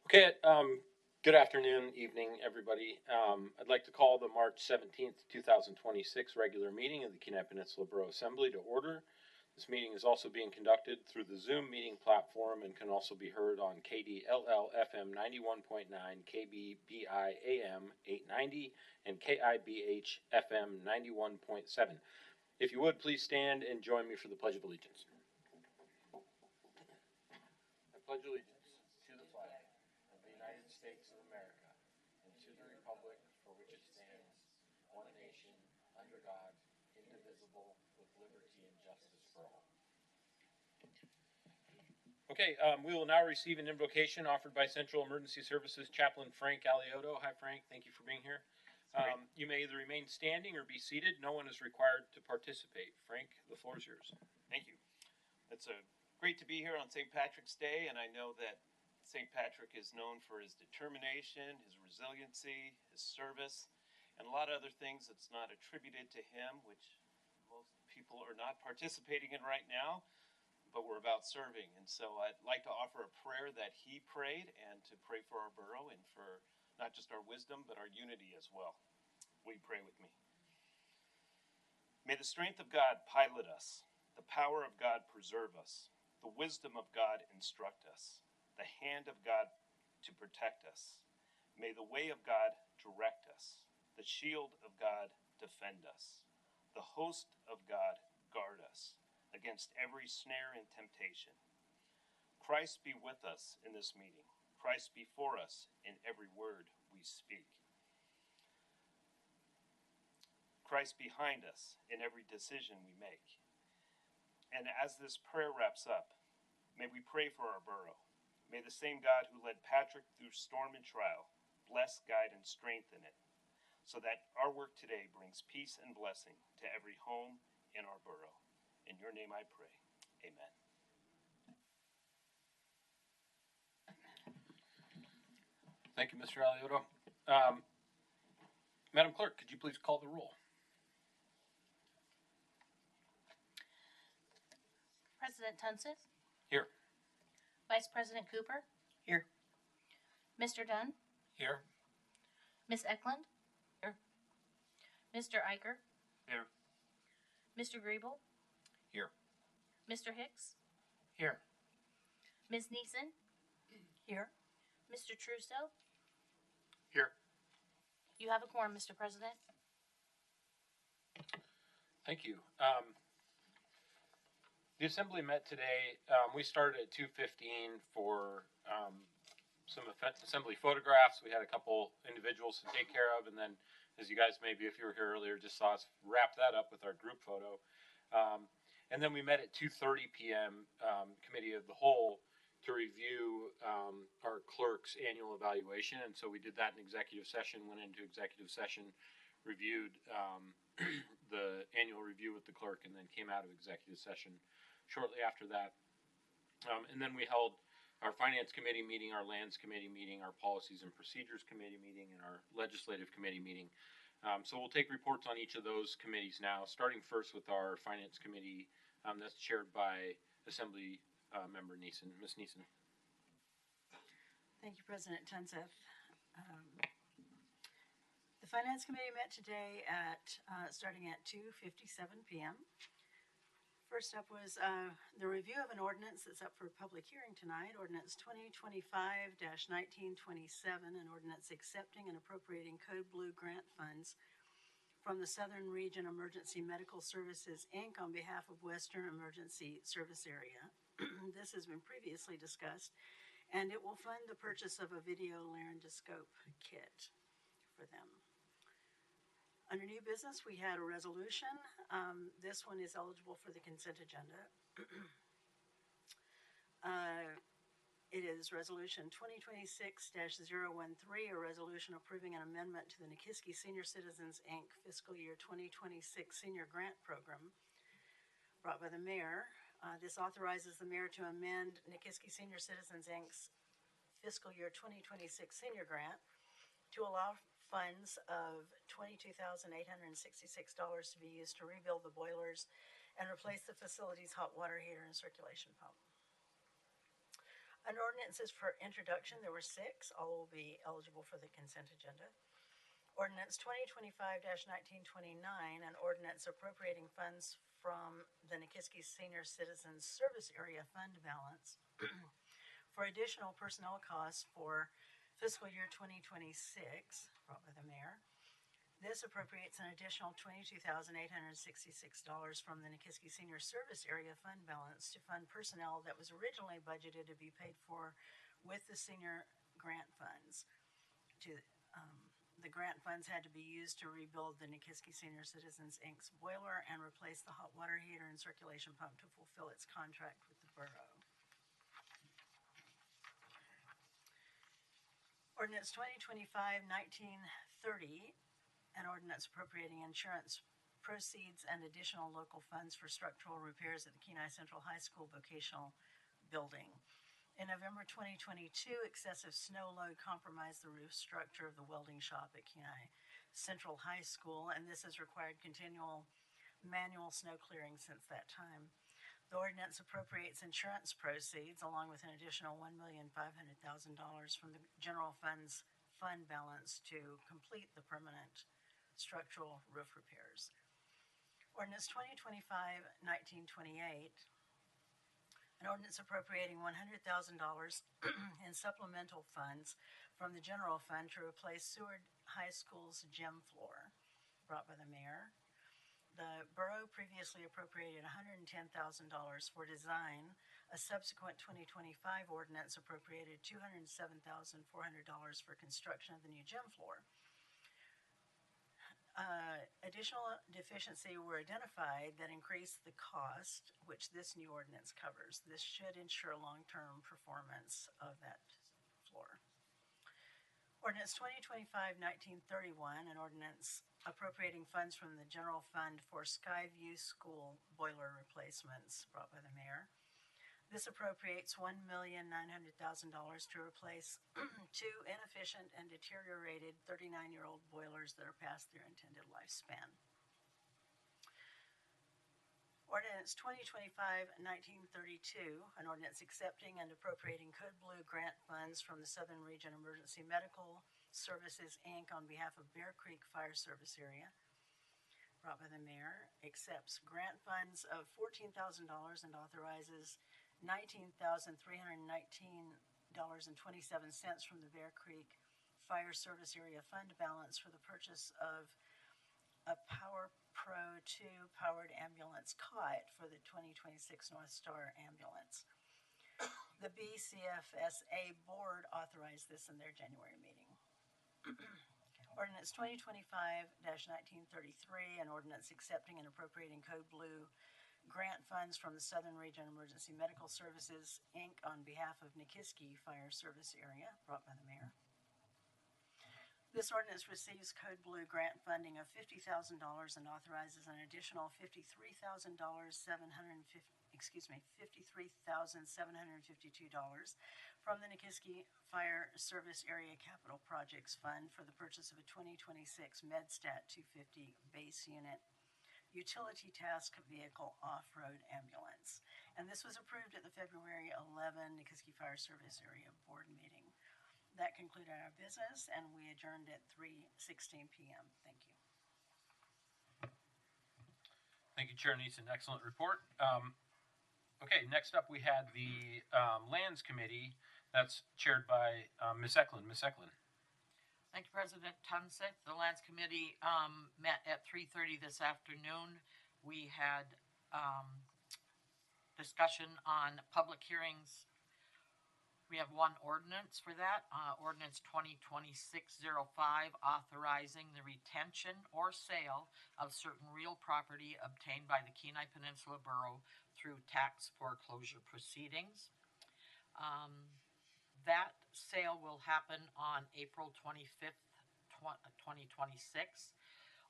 Okay, good afternoon, evening, everybody. I'd like to call the March 17th, 2026 regular meeting of the Kenai Peninsula Borough Assembly to order. This meeting is also being conducted through the Zoom meeting platform and can also be heard on KDLL FM 91.9, KBBI AM 890, and KIBH FM 91.7. If you would, please stand and join me for the Pledge of Allegiance. I pledge allegiance to the flag of the United States of America and to the republic for which it stands, one nation, under God, indivisible, with liberty and justice for all. Okay, we will now receive an invocation offered by Central Emergency Services Chaplain Frank Alioto. Hi, Frank. Thank you for being here. You may either remain standing or be seated. No one is required to participate. Frank, the floor is yours. Thank you. It's great to be here on St. Patrick's Day, and I know that St. Patrick is known for his determination, his resiliency, his service, and a lot of other things that's not attributed to him, which most people are not participating in right now, but we're about serving. And so I'd like to offer a prayer that he prayed, and to pray for our borough and for not just our wisdom, but our unity as well. Will you pray with me? May the strength of God pilot us, the power of God preserve us, the wisdom of God instruct us, the hand of God to protect us. May the way of God direct us, the shield of God defend us, the host of God guard us against every snare and temptation. Christ be with us in this meeting. Christ be for us in every word we speak. Christ behind us in every decision we make. And as this prayer wraps up, may we pray for our borough. May the same God who led Patrick through storm and trial bless, guide, and strengthen it, so that our work today brings peace and blessing to every home in our borough. In your name I pray. Amen. Thank you, Mr. Alioto. Madam Clerk, could you please call the roll? President Tunseth? Here. Vice President Cooper? Here. Mr. Dunn? Here. Ms. Eklund? Here. Mr. Eicher? Here. Mr. Griebel? Here. Mr. Hicks? Here. Ms. Neeson? Here. Mr. Truesdell? Here. You have a quorum, Mr. President. Thank you. The assembly met today. We started at 2:15 for some assembly photographs. We had a couple individuals to take care of, and then, as you guys maybe, if you were here earlier, just saw us wrap that up with our group photo. And then we met at 2:30 p.m. Committee of the Whole to review our clerk's annual evaluation. And so we did that in executive session, went into executive session, reviewed the annual review with the clerk, and then came out of executive session shortly after that. And then we held our Finance Committee meeting, our Lands Committee meeting, our Policies and Procedures Committee meeting, and our Legislative Committee meeting. So we'll take reports on each of those committees now, starting first with our Finance Committee that's chaired by Assembly Member Neeson. Ms. Neeson. Thank you, President Tunseth. The Finance Committee met today at starting at 2:57 p.m. First up was the review of an ordinance that's up for public hearing tonight, Ordinance 2025-1927, an ordinance accepting and appropriating Code Blue grant funds from the Southern Region Emergency Medical Services, Inc. on behalf of Western Emergency Service Area. This has been previously discussed, and it will fund the purchase of a video laryngoscope kit for them. Under new business, we had a resolution. This one is eligible for the consent agenda. It is Resolution 2026-013, a resolution approving an amendment to the Nikiski Senior Citizens, Inc. Fiscal Year 2026 Senior Grant Program, brought by the Mayor. This authorizes the Mayor to amend Nikiski Senior Citizens, Inc.'s Fiscal Year 2026 Senior Grant to allow funds of $22,866 to be used to rebuild the boilers and replace the facility's hot water heater and circulation pump. Under ordinances for introduction, there were 6. All will be eligible for the consent agenda. Ordinance 2025-1929, an ordinance appropriating funds from the Nikiski Senior Citizens Service Area Fund balance for additional personnel costs for fiscal year 2026, brought by the mayor. This appropriates an additional $22,866 from the Nikiski Senior Service Area Fund balance to fund personnel that was originally budgeted to be paid for with the senior grant funds. The grant funds had to be used to rebuild the Nikiski Senior Citizens Inc.'s boiler and replace the hot water heater and circulation pump to fulfill its contract with the borough. Ordinance 2025-1930, an ordinance appropriating insurance proceeds and additional local funds for structural repairs at the Kenai Central High School vocational building. In November 2022, excessive snow load compromised the roof structure of the welding shop at Kenai Central High School, and this has required continual manual snow clearing since that time. The ordinance appropriates insurance proceeds along with an additional $1,500,000 from the general fund's fund balance to complete the permanent structural roof repairs. Ordinance 2025-1928, an ordinance appropriating $100,000 in supplemental funds from the general fund to replace Seward High School's gym floor, brought by the mayor. The borough previously appropriated $110,000 for design. A subsequent 2025 ordinance appropriated $207,400 for construction of the new gym floor. Additional deficiency were identified that increased the cost, which this new ordinance covers. This should ensure long-term performance of that floor. Ordinance 2025-1931, an ordinance appropriating funds from the general fund for Skyview School boiler replacements, brought by the mayor. This appropriates $1,900,000 to replace 2 inefficient and deteriorated 39-year-old boilers that are past their intended lifespan. Ordinance 2025-1932, an ordinance accepting and appropriating Code Blue grant funds from the Southern Region Emergency Medical Services, Inc. on behalf of Bear Creek Fire Service Area, brought by the mayor, accepts grant funds of $14,000 and authorizes $19,319.27 from the Bear Creek Fire Service Area Fund balance for the purchase of a Power Pro 2 powered ambulance cot for the 2026 North Star ambulance. The BCFSA board authorized this in their January meeting. Ordinance 2025-1933, an ordinance accepting and appropriating Code Blue grant funds from the Southern Region Emergency Medical Services, Inc. on behalf of Nikiski Fire Service Area, brought by the mayor. This ordinance receives Code Blue grant funding of $50,000 and authorizes an additional $53,752 from the Nikiski Fire Service Area Capital Projects Fund for the purchase of a 2026 MedStat 250 base unit utility task vehicle off-road ambulance. And this was approved at the February 11 Nikiski Fire Service Area Board meeting. That concluded our business, and we adjourned at 3:16 p.m. Thank you. Thank you, Chair Neeson. Excellent report. Okay, next up we had the Lands Committee. That's chaired by Ms. Eklund. Ms. Eklund. Thank you, President Tunsick. The Lands Committee met at 3:30 this afternoon. We had discussion on public hearings. We have one ordinance for that, Ordinance 2026-05, authorizing the retention or sale of certain real property obtained by the Kenai Peninsula Borough through tax foreclosure proceedings. That sale will happen on April 25th, 2026.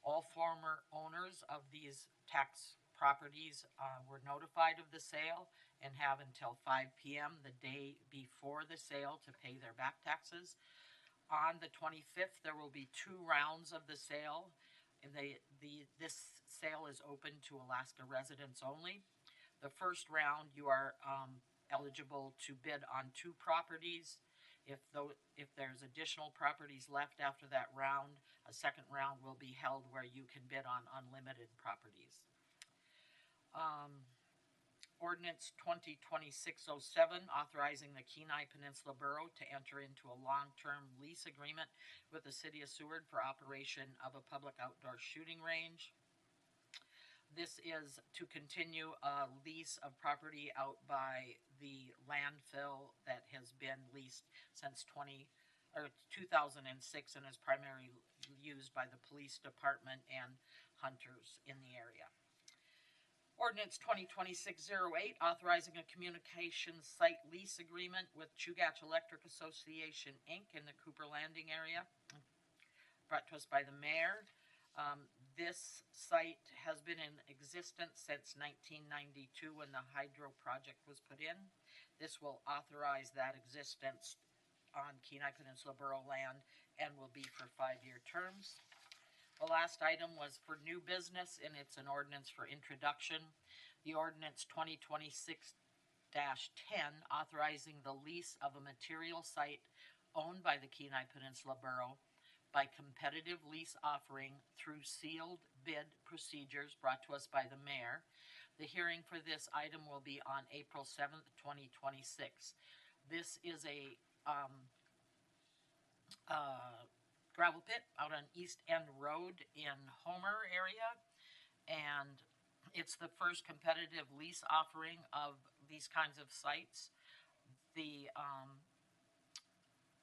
All former owners of these tax properties were notified of the sale and have until 5 p.m. the day before the sale to pay their back taxes. On the 25th, there will be 2 rounds of the sale. This sale is open to Alaska residents only. The first round, you are eligible to bid on 2 properties. If there's additional properties left after that round, a second round will be held where you can bid on unlimited properties. Ordinance 2026-07, authorizing the Kenai Peninsula Borough to enter into a long-term lease agreement with the City of Seward for operation of a public outdoor shooting range. This is to continue a lease of property out by the landfill that has been leased since 2006 and is primarily used by the police department and hunters in the area. Ordinance 2026-08, authorizing a communications site lease agreement with Chugach Electric Association, Inc. in the Cooper Landing area, brought to us by the mayor. This site has been in existence since 1992 when the hydro project was put in. This will authorize that existence on Kenai Peninsula Borough land and will be for 5-year terms. The last item was for new business, and it's an ordinance for introduction. The ordinance 2026-10, authorizing the lease of a material site owned by the Kenai Peninsula Borough by competitive lease offering through sealed bid procedures, brought to us by the mayor. The hearing for this item will be on April 7th, 2026. This is a gravel pit out on East End Road in Homer area, and it's the first competitive lease offering of these kinds of sites. The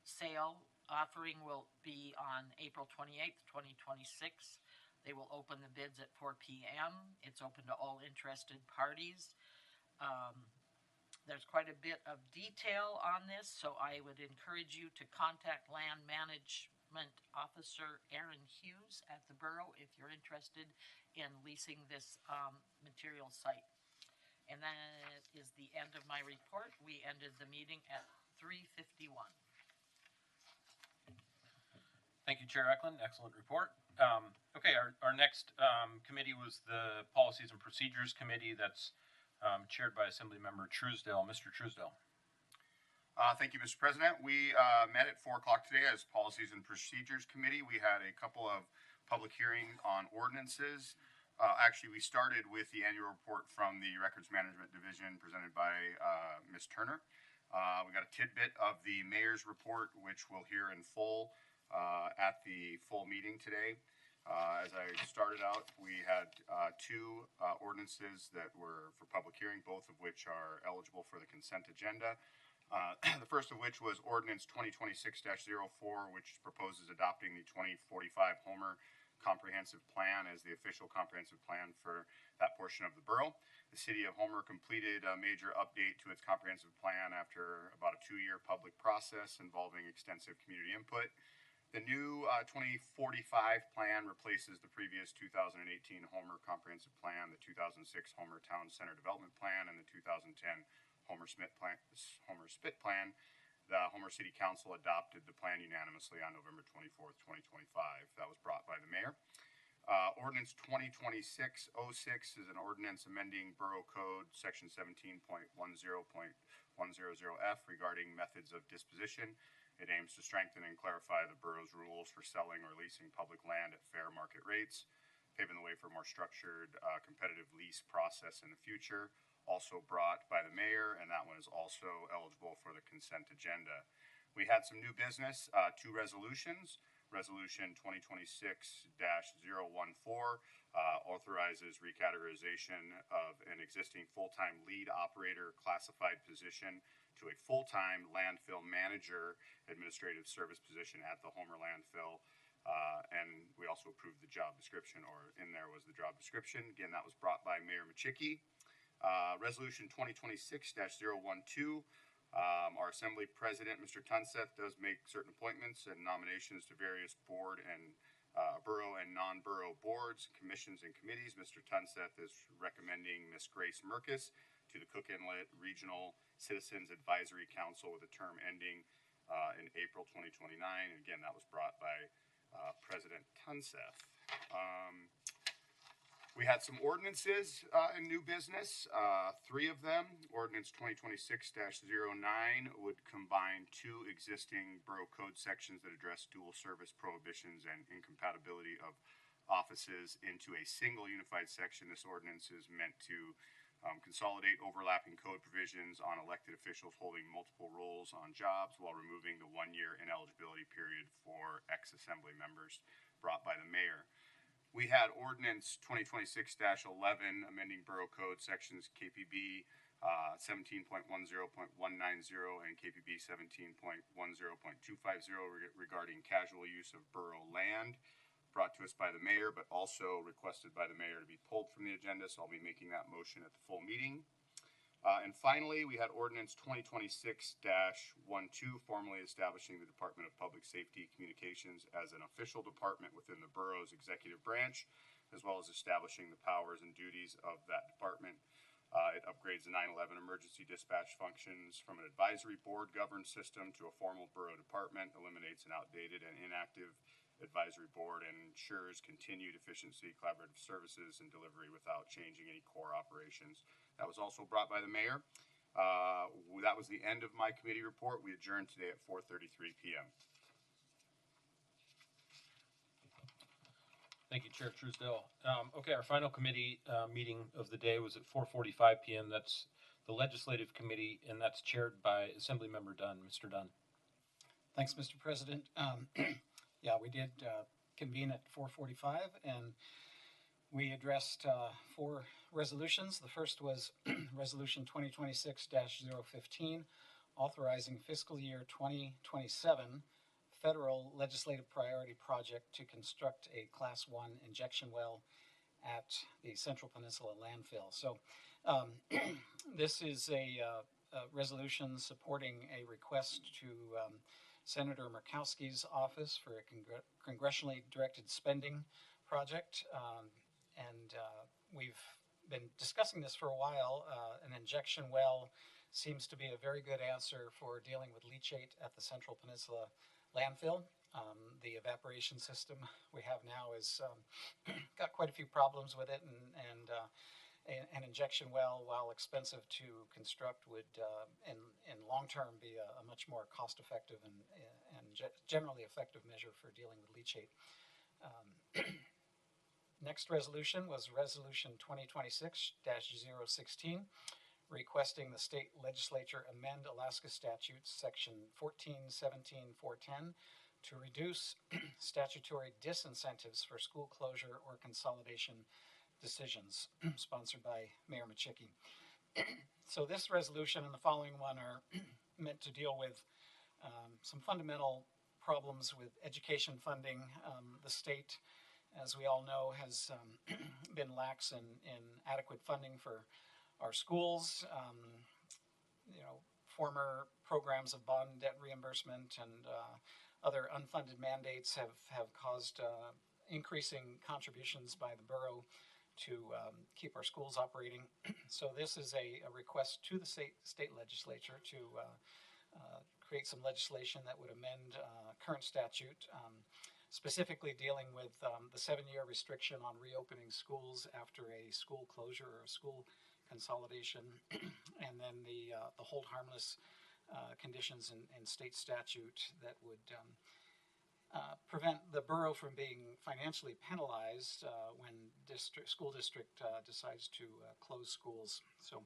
sale offering will be on April 28th, 2026. They will open the bids at 4 p.m. It's open to all interested parties. There's quite a bit of detail on this, so I would encourage you to contact Land Management Officer Aaron Hughes at the Borough if you're interested in leasing this material site. And that is the end of my report. We ended the meeting at 3:51. Thank you, Chair Eklund. Excellent report. Okay, our next committee was the Policies and Procedures Committee that's chaired by Assemblymember Truesdale. Mr. Truesdale. Thank you, Mr. President. We met at 4 o'clock today as Policies and Procedures Committee. We had a couple of public hearings on ordinances. Actually, we started with the annual report from the Records Management Division presented by Ms. Turner. We got a tidbit of the mayor's report, which we'll hear in full at the full meeting today. As I started out, we had 2 ordinances that were for public hearing, both of which are eligible for the consent agenda. The first of which was Ordinance 2026-04, which proposes adopting the 2045 Homer Comprehensive Plan as the official comprehensive plan for that portion of the borough. The city of Homer completed a major update to its comprehensive plan after about a 2-year public process involving extensive community input. The new 2045 plan replaces the previous 2018 Homer Comprehensive Plan, the 2006 Homer Town Center Development Plan, and the 2010 Homer Spit Plan. The Homer City Council adopted the plan unanimously on November 24th, 2025. That was brought by the mayor. Ordinance 2026-06 is an ordinance amending Borough Code Section 17.10.100F regarding methods of disposition. It aims to strengthen and clarify the borough's rules for selling or leasing public land at fair market rates, paving the way for a more structured, competitive lease process in the future. Also brought by the mayor, and that one is also eligible for the consent agenda. We had some new business, 2 resolutions. Resolution 2026-014 authorizes recategorization of an existing full-time lead operator classified position to a full-time landfill manager administrative service position at the Homer landfill. And we also approved the job description, or in there was the job description. Again, that was brought by Mayor Machicki. Resolution 2026-012, our Assembly President, Mr. Tunseth, does make certain appointments and nominations to various board and borough and non-borough boards, commissions, and committees. Mr. Tunseth is recommending Ms. Grace Merkis to the Cook Inlet Regional Citizens Advisory Council with a term ending in April 2029. And again, that was brought by President Tunseth. We had some ordinances in new business, three of them. Ordinance 2026-09 would combine two existing Borough Code sections that address dual service prohibitions and incompatibility of offices into a single unified section. This ordinance is meant to consolidate overlapping code provisions on elected officials holding multiple roles on jobs while removing the one-year ineligibility period for ex-assembly members brought by the mayor. We had ordinance 2026-11 amending Borough Code sections KPB 17.10.190 and KPB 17.10.250 regarding casual use of borough land, brought to us by the mayor, but also requested by the mayor to be pulled from the agenda, so I'll be making that motion at the full meeting. And finally, we had ordinance 2026-12, formally establishing the Department of Public Safety Communications as an official department within the borough's executive branch, as well as establishing the powers and duties of that department. It upgrades the 911 emergency dispatch functions from an advisory board governed system to a formal borough department, eliminates an outdated and inactive advisory board, and ensures continued efficiency, collaborative services, and delivery without changing any core operations. That was also brought by the mayor. That was the end of my committee report. We adjourned today at 4:33 p.m. Thank you, Chair Truesdale. Okay, our final committee meeting of the day was at 4:45 p.m. That's the Legislative Committee, and that's chaired by Assemblymember Dunn. Mr. Dunn. Thanks, Mr. President. Yeah, we did convene at 4:45, and we addressed 4 resolutions. The first was Resolution 2026-015, authorizing fiscal year 2027 federal legislative priority project to construct a Class 1 injection well at the Central Peninsula landfill. So this is a resolution supporting a request to Senator Murkowski's office for a congressionally directed spending project. We've been discussing this for a while. An injection well seems to be a very good answer for dealing with leachate at the Central Peninsula landfill. The evaporation system we have now is got quite a few problems with it, and an injection well, while expensive to construct, would in long term be a much more cost-effective and generally effective measure for dealing with leachate. Next resolution was Resolution 2026-016, requesting the state legislature amend Alaska statutes section 1417-410 to reduce statutory disincentives for school closure or consolidation decisions, sponsored by Mayor Machicki. So this resolution and the following one are meant to deal with some fundamental problems with education funding. The state, as we all know, has been lax in adequate funding for our schools. Former programs of bond debt reimbursement and other unfunded mandates have caused increasing contributions by the borough to keep our schools operating. So this is a request to the state legislature to create some legislation that would amend current statute, specifically dealing with the 7-year restriction on reopening schools after a school closure or a school consolidation, and then the hold harmless conditions in state statute that would prevent the borough from being financially penalized when school district decides to close schools. So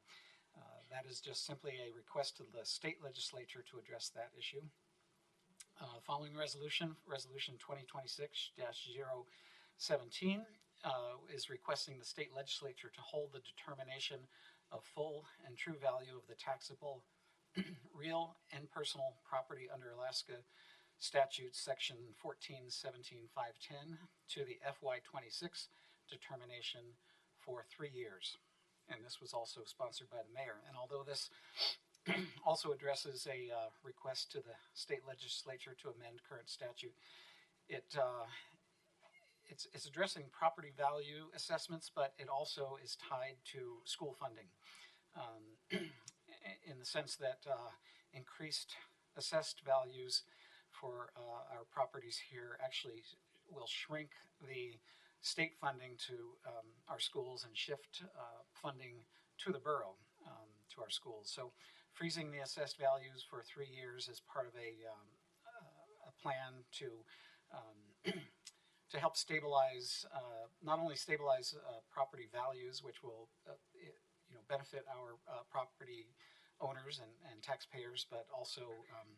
that is just simply a request to the state legislature to address that issue. Following resolution 2026-017, is requesting the state legislature to hold the determination of full and true value of the taxable real and personal property under Alaska statute section 1417-510 to the FY26 determination for 3 years. And this was also sponsored by the mayor. And although this also addresses a request to the state legislature to amend current statute, it's addressing property value assessments, but it also is tied to school funding in the sense that increased assessed values for our properties here actually will shrink the state funding to our schools and shift funding to the borough, to our schools. So freezing the assessed values for 3 years is part of a plan to to help stabilize, not only stabilize property values, which will benefit our property owners and taxpayers, but also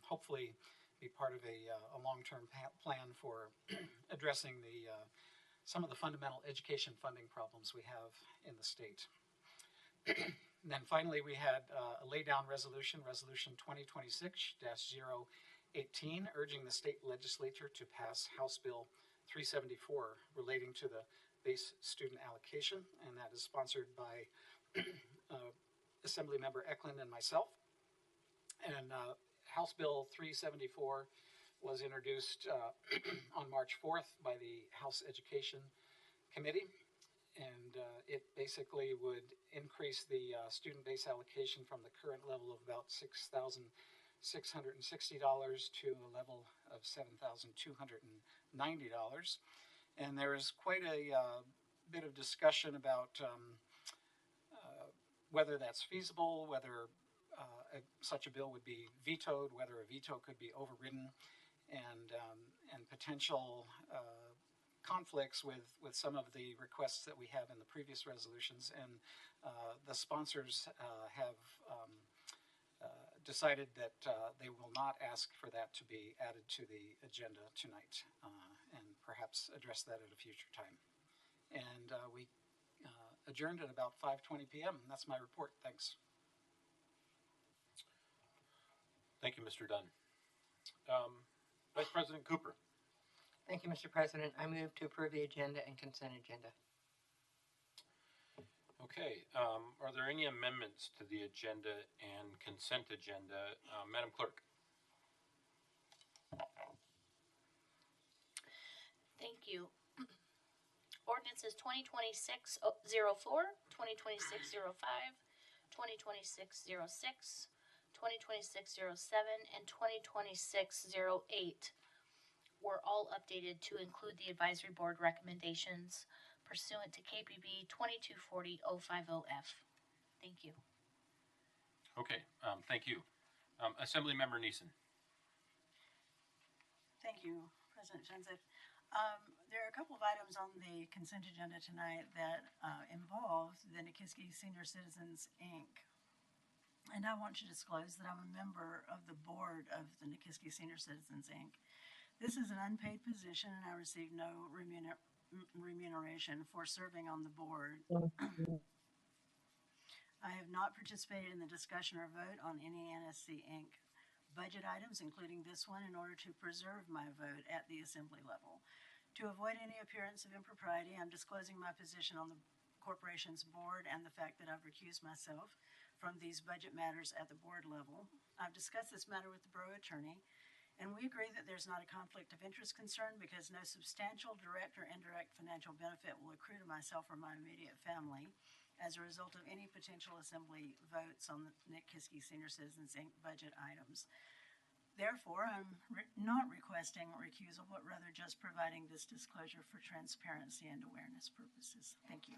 hopefully be part of a long-term plan for addressing some of the fundamental education funding problems we have in the state. And then finally, we had a lay-down resolution 2026-018, urging the state legislature to pass House Bill 374 relating to the base student allocation, and that is sponsored by Assemblymember Eklund and myself. And House Bill 374 was introduced on March 4th by the House Education Committee, and it basically would increase the student base allocation from the current level of about $6,660 to a level of $7,290. And there is quite a bit of discussion about whether that's feasible, whether such a bill would be vetoed, whether a veto could be overridden, and potential conflicts with some of the requests that we have in the previous resolutions. And the sponsors have decided that they will not ask for that to be added to the agenda tonight, and perhaps address that at a future time. And we adjourned at about 5:20 p.m. That's my report. Thanks. Thank you, Mr. Dunn. Vice President Cooper. Thank you, Mr. President. I move to approve the agenda and consent agenda. Okay, are there any amendments to the agenda and consent agenda? Madam Clerk. Thank you. Ordinances 2026-04, 2026-05, 2026-06, 2026-07, and 2026-08 were all updated to include the advisory board recommendations pursuant to KPB 2240-050F. Thank you. Okay, thank you. Assemblymember Neeson. Thank you, President Johnson. There are a couple of items on the consent agenda tonight that involve the Nikiski Senior Citizens, Inc. And I want to disclose that I'm a member of the board of the Nikiski Senior Citizens, Inc. This is an unpaid position, and I receive no remuneration for serving on the board. I have not participated in the discussion or vote on any NSC, Inc. budget items, including this one, in order to preserve my vote at the assembly level. To avoid any appearance of impropriety, I'm disclosing my position on the corporation's board and the fact that I've recused myself from these budget matters at the board level. I've discussed this matter with the borough attorney, and we agree that there's not a conflict of interest concern because no substantial direct or indirect financial benefit will accrue to myself or my immediate family as a result of any potential assembly votes on the Nikiski Senior Citizens, Inc. budget items. Therefore, I'm not requesting recusal, but rather just providing this disclosure for transparency and awareness purposes. Thank you.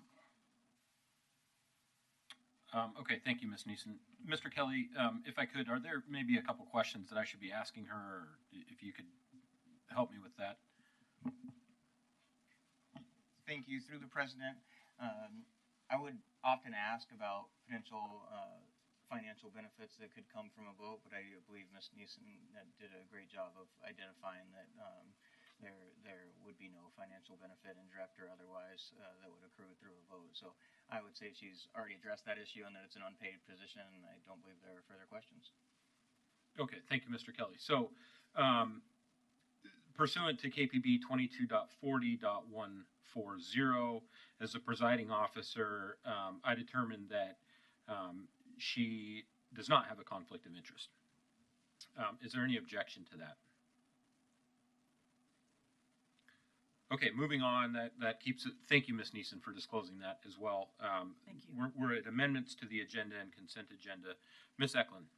Okay, thank you, Ms. Neeson. Mr. Kelly, if I could, are there maybe a couple questions that I should be asking her, or if you could help me with that? Thank you. Through the president, I would often ask about potential financial benefits that could come from a vote, but I believe Ms. Neeson did a great job of identifying that there would be no financial benefit, indirect or otherwise, that would accrue through a vote. So I would say she's already addressed that issue and that it's an unpaid position, and I don't believe there are further questions. Okay, thank you, Mr. Kelly. So, pursuant to KPB 22.40.140, as a presiding officer, I determined that she does not have a conflict of interest. Is there any objection to that? Okay, moving on. That keeps it. Thank you, Ms. Neeson, for disclosing that as well. Thank you. We're at amendments to the agenda and consent agenda. Ms. Eklund.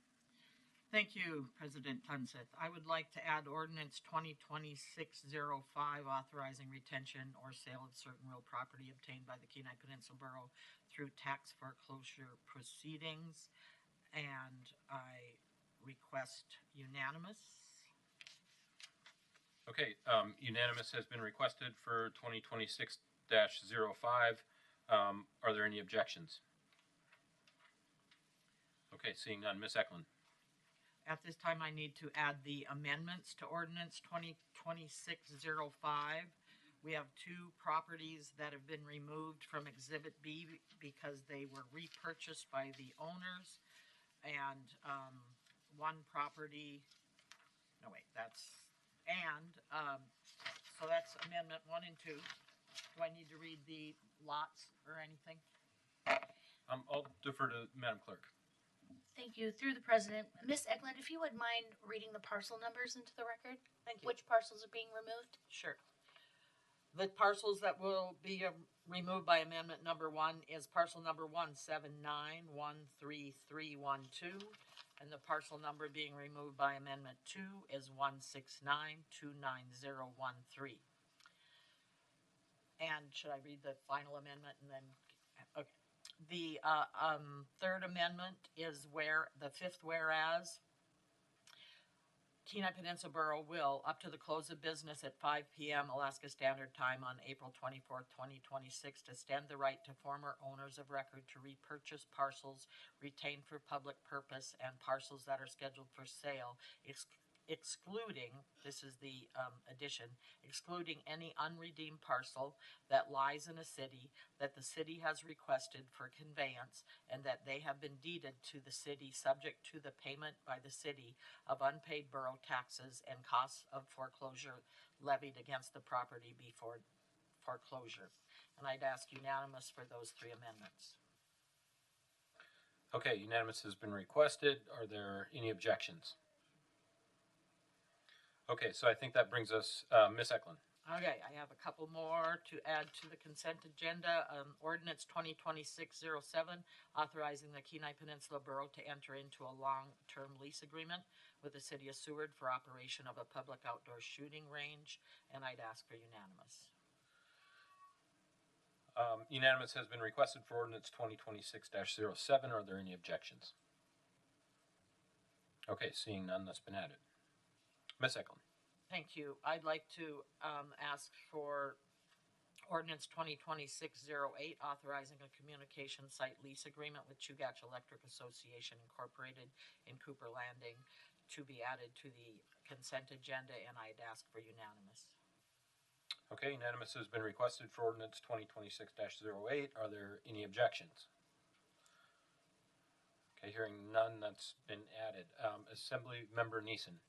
Thank you, President Tunseth. I would like to add ordinance 2026-05 authorizing retention or sale of certain real property obtained by the Kenai Peninsula Borough through tax foreclosure proceedings. And I request unanimous. Okay, unanimous has been requested for 2026-05. Are there any objections? Okay, seeing none. Ms. Eklund. At this time, I need to add the amendments to ordinance 2026-05. We have two properties that have been removed from Exhibit B because they were repurchased by the owners. And one property, no wait, so that's amendment 1 and 2. Do I need to read the lots or anything? I'll defer to Madam Clerk. Thank you. Through the president, Ms. Eklund, if you would mind reading the parcel numbers into the record? Thank you. Which parcels are being removed? Sure. The parcels that will be removed by amendment number 1 is parcel number 179-13312, and the parcel number being removed by amendment 2 is 169-29013. And should I read the final amendment and then? Okay. The third amendment is where the fifth whereas Kenai Peninsula Borough will, up to the close of business at 5 p.m. Alaska Standard Time on April 24th, 2026, to extend the right to former owners of record to repurchase parcels retained for public purpose and parcels that are scheduled for sale, excluding, this is the addition, excluding any unredeemed parcel that lies in a city that the city has requested for conveyance and that they have been deeded to the city subject to the payment by the city of unpaid borough taxes and costs of foreclosure levied against the property before foreclosure. And I'd ask unanimous for those 3 amendments. Okay, unanimous has been requested. Are there any objections? Okay, so I think that brings us, Ms. Eklund. Okay, I have a couple more to add to the consent agenda. Ordinance 2026-07, authorizing the Kenai Peninsula Borough to enter into a long-term lease agreement with the City of Seward for operation of a public outdoor shooting range, and I'd ask for unanimous. Unanimous has been requested for ordinance 2026-07. Are there any objections? Okay, seeing none, that's been added. Ms. Eklund. Thank you. I'd like to ask for ordinance 2026-08, authorizing a communication site lease agreement with Chugach Electric Association Incorporated in Cooper Landing to be added to the consent agenda, and I'd ask for unanimous. Okay, unanimous has been requested for ordinance 2026-08. Are there any objections? Okay, hearing none, that's been added. Assembly Member Neeson.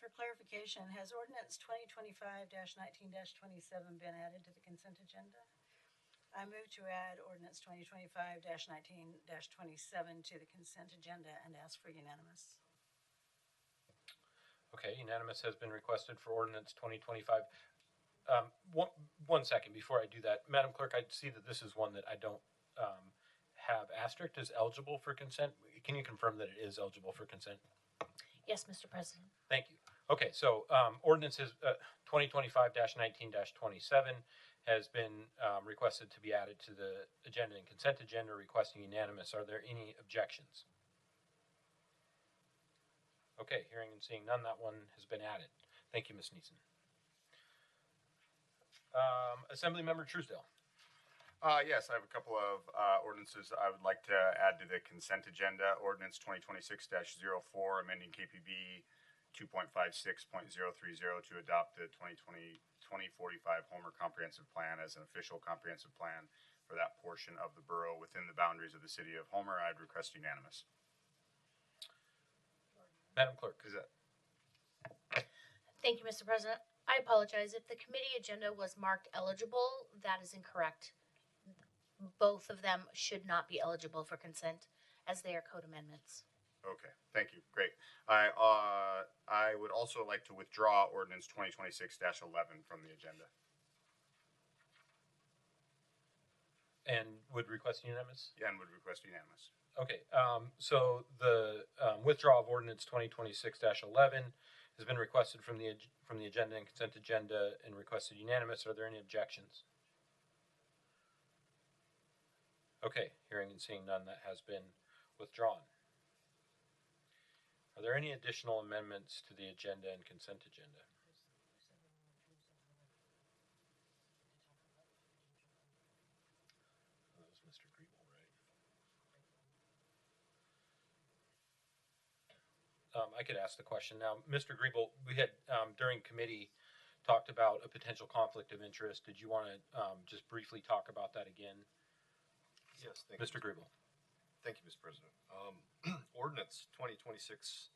For clarification, has ordinance 2025-19-27 been added to the consent agenda? I move to add ordinance 2025-19-27 to the consent agenda and ask for unanimous. Okay, unanimous has been requested for ordinance 2025. One second before I do that, Madam Clerk, I see that this is one that I don't have asterisked as eligible for consent. Can you confirm that it is eligible for consent? Yes, Mr. President. Thank you. Okay, so ordinance is 2025-19-27 has been requested to be added to the agenda and consent agenda, requesting unanimous. Are there any objections? Okay, hearing and seeing none, that one has been added. Thank you, Ms. Neeson. Assembly Member Truesdale. Yes, I have a couple of ordinances I would like to add to the consent agenda. Ordinance 2026-04, amending KPB 2.56.030 to adopt the 2045 Homer Comprehensive Plan as an official comprehensive plan for that portion of the borough within the boundaries of the city of Homer. I'd request unanimous. Madam Clerk. Is that? Thank you, Mr. President. I apologize. If the committee agenda was marked eligible, that is incorrect. Both of them should not be eligible for consent as they are code amendments. Okay, thank you. Great. I would also like to withdraw ordinance 2026-11 from the agenda. And would request unanimous? Yeah, and would request unanimous. Okay, so the withdrawal of ordinance 2026-11 has been requested from the agenda and consent agenda and requested unanimous. Are there any objections? Okay, hearing and seeing none, that has been withdrawn. Are there any additional amendments to the agenda and consent agenda? That was Mr. Griebel, right? I could ask the question now. Mr. Griebel, we had during committee talked about a potential conflict of interest. Did you want to just briefly talk about that again? Yes, thank Mr. you. Griebel. Thank you, Mr. President. Ordinance 2026-09,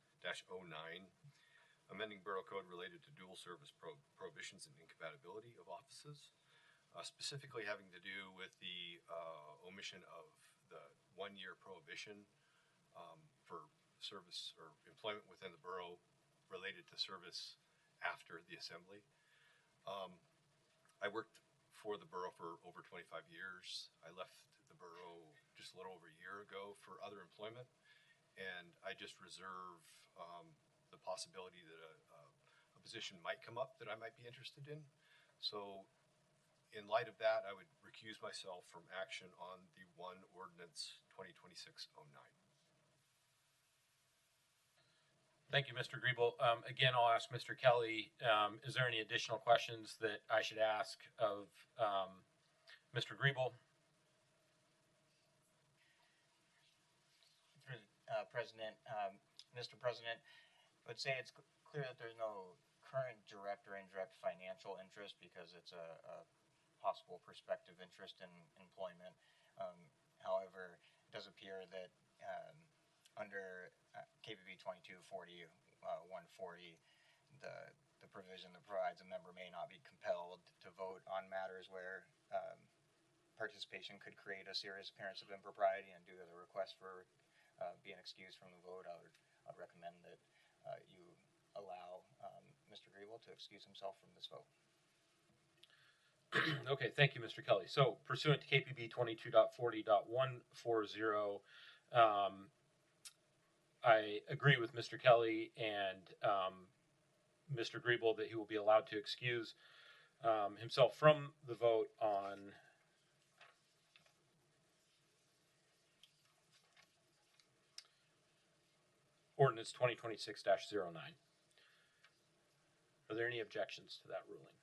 amending Borough Code related to dual service prohibitions and incompatibility of offices, specifically having to do with the omission of the 1-year prohibition for service or employment within the borough related to service after the assembly. I worked for the borough for over 25 years. I left the borough just a little over a year ago for other employment, and I just reserve the possibility that a position might come up that I might be interested in. So in light of that, I would recuse myself from action on the ordinance 2026-09. Thank you, Mr. Griebel. Again, I'll ask Mr. Kelly, is there any additional questions that I should ask of Mr. Griebel? Through President, Mr. President, I would say it's clear that there's no current direct or indirect financial interest because it's a possible prospective interest in employment. However, it does appear that under KPB 2240 140, the provision that provides a member may not be compelled to vote on matters where participation could create a serious appearance of impropriety, and due to the request for being excused from the vote, I'd recommend that you allow Mr. Griebel to excuse himself from this vote. Okay, thank you, Mr. Kelly. So pursuant to KPB 22.40.140, I agree with Mr. Kelly and Mr. Griebel that he will be allowed to excuse himself from the vote on ordinance 2026-09. Are there any objections to that ruling?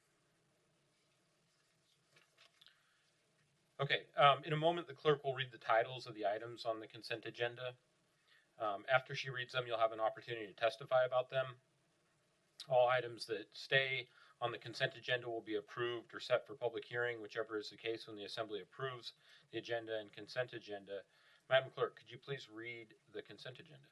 Okay, in a moment, the clerk will read the titles of the items on the consent agenda. After she reads them, you'll have an opportunity to testify about them. All items that stay on the consent agenda will be approved or set for public hearing, whichever is the case when the Assembly approves the agenda and consent agenda. Madam Clerk, could you please read the consent agenda?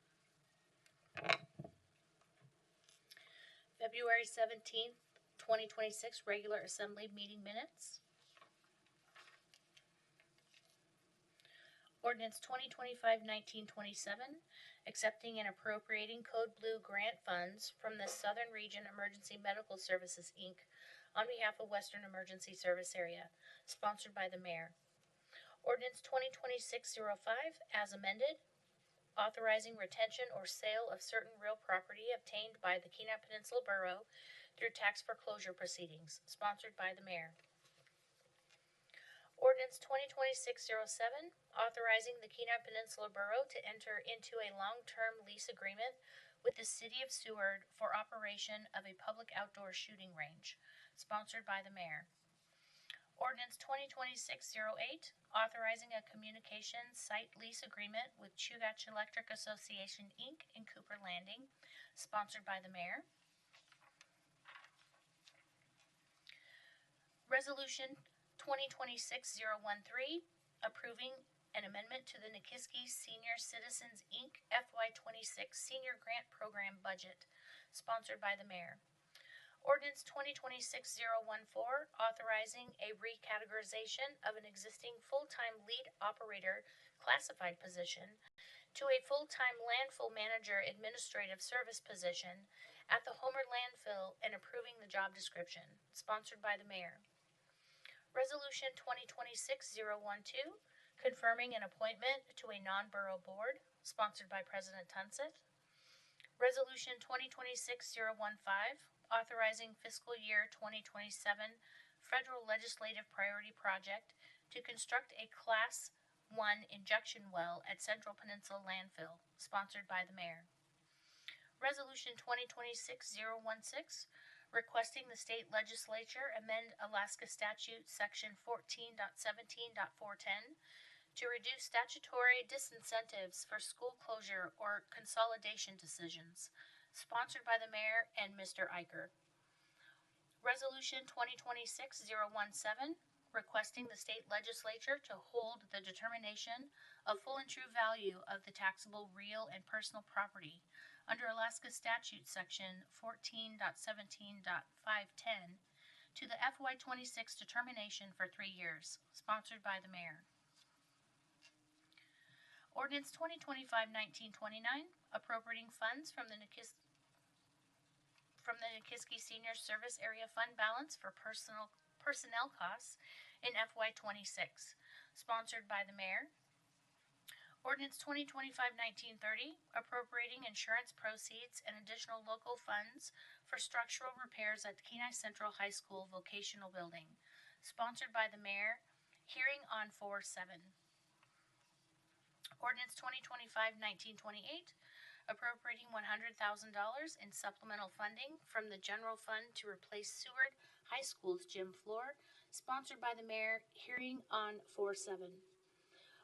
February 17th, 2026 regular Assembly meeting minutes. Ordinance 2025-1927, accepting and appropriating Code Blue grant funds from the Southern Region Emergency Medical Services, Inc. on behalf of Western Emergency Service Area, sponsored by the Mayor. Ordinance 2026-05, as amended, authorizing retention or sale of certain real property obtained by the Kenai Peninsula Borough through tax foreclosure proceedings, sponsored by the Mayor. Ordinance 2026-07, authorizing the Kenai Peninsula Borough to enter into a long-term lease agreement with the City of Seward for operation of a public outdoor shooting range, sponsored by the Mayor. Ordinance 2026-08, authorizing a communications site lease agreement with Chugach Electric Association, Inc. in Cooper Landing, sponsored by the Mayor. Resolution 2026-013, approving an amendment to the Nikiski Senior Citizens, Inc. FY26 Senior Grant Program budget, sponsored by the Mayor. Ordinance 2026-014, authorizing a recategorization of an existing full-time lead operator classified position to a full-time landfill manager administrative service position at the Homer landfill and approving the job description, sponsored by the Mayor. Resolution 2026-012, confirming an appointment to a non-borough board, sponsored by President Tunseth. Resolution 2026-015, authorizing fiscal year 2027 federal legislative priority project to construct a Class 1 injection well at Central Peninsula landfill, sponsored by the mayor. Resolution 2026-016, requesting the state legislature amend Alaska Statute Section 14.17.410 to reduce statutory disincentives for school closure or consolidation decisions, sponsored by the mayor and Mr. Iker. Resolution 2026-017, requesting the state legislature to hold the determination of full and true value of the taxable real and personal property under Alaska Statute Section 14.17.510 to the FY26 determination for 3 years, sponsored by the mayor. Ordinance 2025-1929, appropriating funds from the Nikiski Senior Service Area Fund balance for personnel costs in FY26, sponsored by the mayor. Ordinance 2025-1930, appropriating insurance proceeds and additional local funds for structural repairs at Kenai Central High School Vocational Building, sponsored by the mayor. Hearing on 4/7. Ordinance 2025-1928, appropriating $100,000 in supplemental funding from the general fund to replace Seward High School's gym floor, sponsored by the mayor. Hearing on 4/7.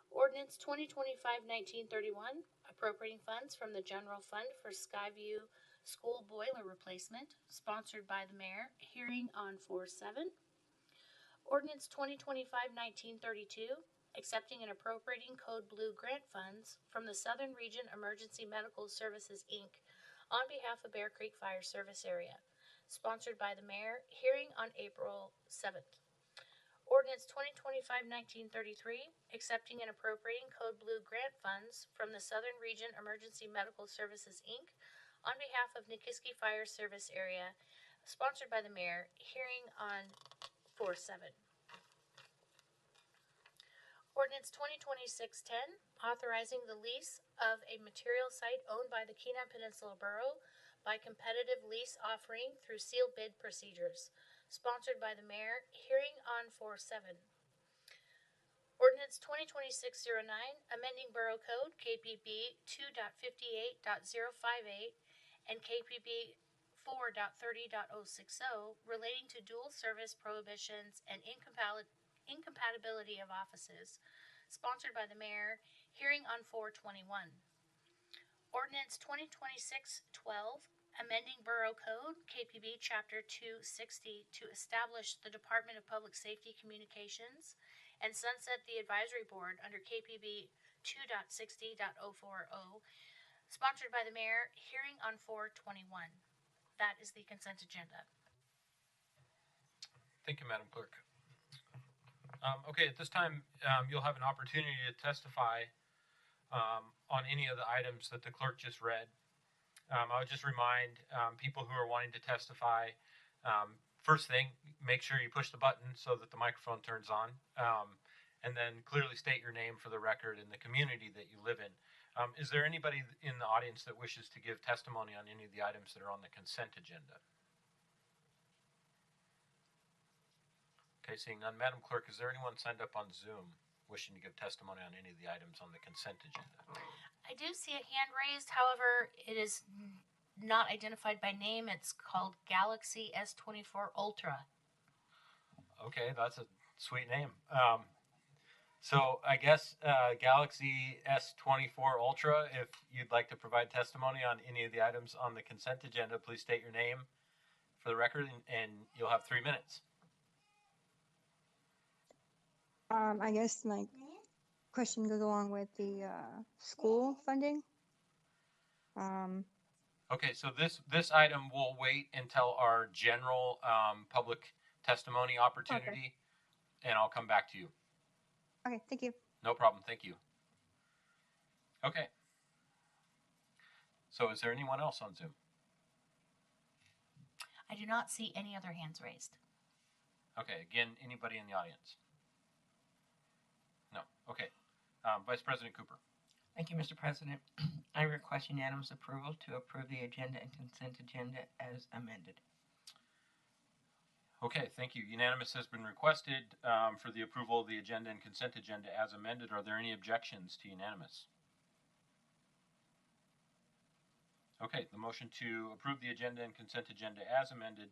Ordinance 2025-1931, appropriating funds from the general fund for Skyview School boiler replacement, sponsored by the mayor. Hearing on 4/7. Ordinance 2025-1932, accepting and appropriating Code Blue grant funds from the Southern Region Emergency Medical Services, Inc. on behalf of Bear Creek Fire Service Area, sponsored by the mayor. Hearing on April 7th. Ordinance 2025-1933, accepting and appropriating Code Blue grant funds from the Southern Region Emergency Medical Services, Inc. on behalf of Nikiski Fire Service Area, sponsored by the mayor. Hearing on 4/7. Ordinance 2026-10, authorizing the lease of a material site owned by the Kenai Peninsula Borough by competitive lease offering through sealed bid procedures, sponsored by the mayor. Hearing on 4/7. Ordinance 2026-09, amending Borough Code KPB 2.58.058 and KPB 4.30.060 relating to dual service prohibitions and incompatibility of offices, sponsored by the mayor. Hearing on 4/21. Ordinance 2026-12, amending Borough Code KPB Chapter 260 to establish the Department of Public Safety Communications and sunset the advisory board under KPB 2.60.040, sponsored by the mayor. Hearing on 4/21. That is the consent agenda. Thank you, Madam Clerk. Okay, at this time, you'll have an opportunity to testify on any of the items that the clerk just read. I would just remind people who are wanting to testify, first thing, make sure you push the button so that the microphone turns on, and then clearly state your name for the record and the community that you live in. Is there anybody in the audience that wishes to give testimony on any of the items that are on the consent agenda? Okay, seeing none. Madam Clerk, is there anyone signed up on Zoom wishing to give testimony on any of the items on the consent agenda? I do see a hand raised, however, it is not identified by name. It's called Galaxy S24 Ultra. Okay, that's a sweet name. So I guess Galaxy S24 Ultra, if you'd like to provide testimony on any of the items on the consent agenda, please state your name for the record, and you'll have 3 minutes. I guess my question goes along with the school funding. Okay, so this item will wait until our general public testimony opportunity, and I'll come back to you. Okay, thank you. No problem, thank you. Okay. So is there anyone else on Zoom? I do not see any other hands raised. Okay, again, anybody in the audience? No, okay. Vice President Cooper. Thank you, Mr. President. I request unanimous approval to approve the agenda and consent agenda as amended. Okay, thank you. Unanimous has been requested for the approval of the agenda and consent agenda as amended. Are there any objections to unanimous? Okay, the motion to approve the agenda and consent agenda as amended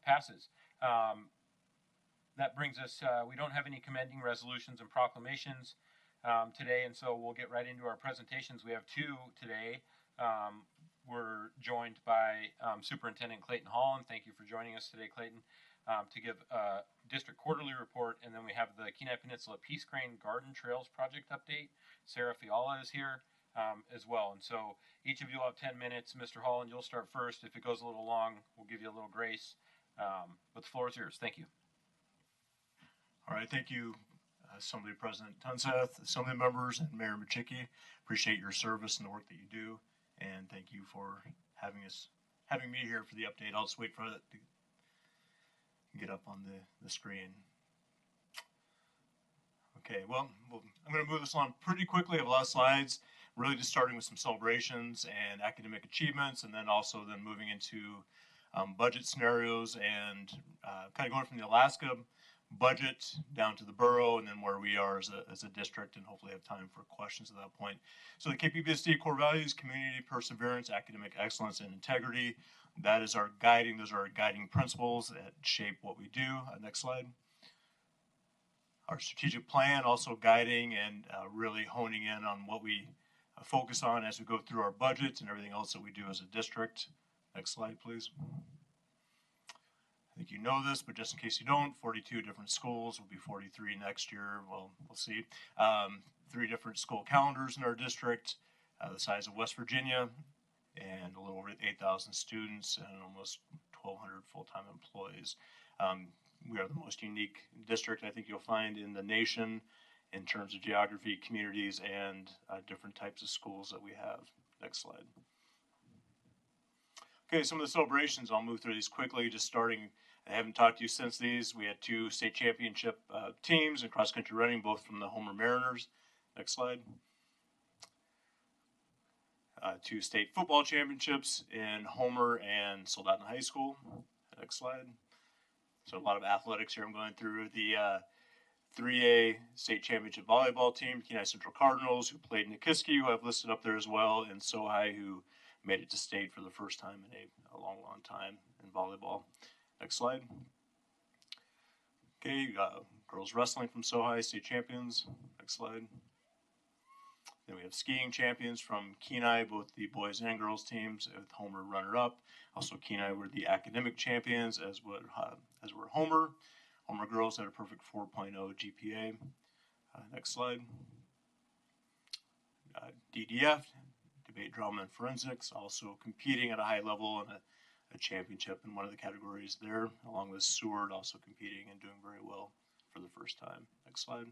passes. That brings us, we don't have any commending resolutions and proclamations today, and so we'll get right into our presentations. We have two today. We're joined by Superintendent Clayton Holland. Thank you for joining us today, Clayton, to give a district quarterly report. And then we have the Kenai Peninsula Peace Crane Garden Trails project update. Sarah Fiala is here as well. And so each of you will have 10 minutes. Mr. Holland, you'll start first. If it goes a little long, we'll give you a little grace. But the floor is yours. Thank you. All right, thank you, Assembly President Tunseth, Assembly members, and Mayor Machicki. Appreciate your service and the work that you do, and thank you for having me here for the update. I'll just wait for it to get up on the screen. Okay, well, I'm going to move this along pretty quickly. I have a lot of slides, really just starting with some celebrations and academic achievements, and then also moving into budget scenarios and kind of going from the Alaska budget down to the borough, and then where we are as a district, and hopefully have time for questions at that point. So the KPB core values: community, perseverance, academic excellence, and integrity. Those are our guiding principles that shape what we do. Next slide. Our strategic plan also guiding and really honing in on what we focus on as we go through our budget and everything else that we do as a district. Next slide, please. I think you know this, but just in case you don't, 42 different schools, will be 43 next year. Well, we'll see. 3 different school calendars in our district, the size of West Virginia, and a little over 8,000 students and almost 1,200 full-time employees. We are the most unique district I think you'll find in the nation in terms of geography, communities, and different types of schools that we have. Next slide. Okay, some of the celebrations, I'll move through these quickly, just starting. I haven't talked to you since these. We had 2 state championship teams in cross-country running, both from the Homer Mariners. Next slide. 2 state football championships in Homer and Soldotna High School. Next slide. So a lot of athletics here. I'm going through the 3A state championship volleyball team, Kenai Central Cardinals, who played Nikiski, who I've listed up there as well, and Sohai, who made it to state for the first time in a long, long time in volleyball. Next slide. Okay, girls wrestling from Sohai, state champions. Next slide. Then we have skiing champions from Kenai, both the boys and girls teams, with Homer runner-up. Also, Kenai were the academic champions, as were Homer. Homer girls had a perfect 4.0 GPA. Next slide. DDF, debate, drama, and forensics, also competing at a high level in a championship in one of the categories there, along with Seward also competing and doing very well for the first time. Next slide.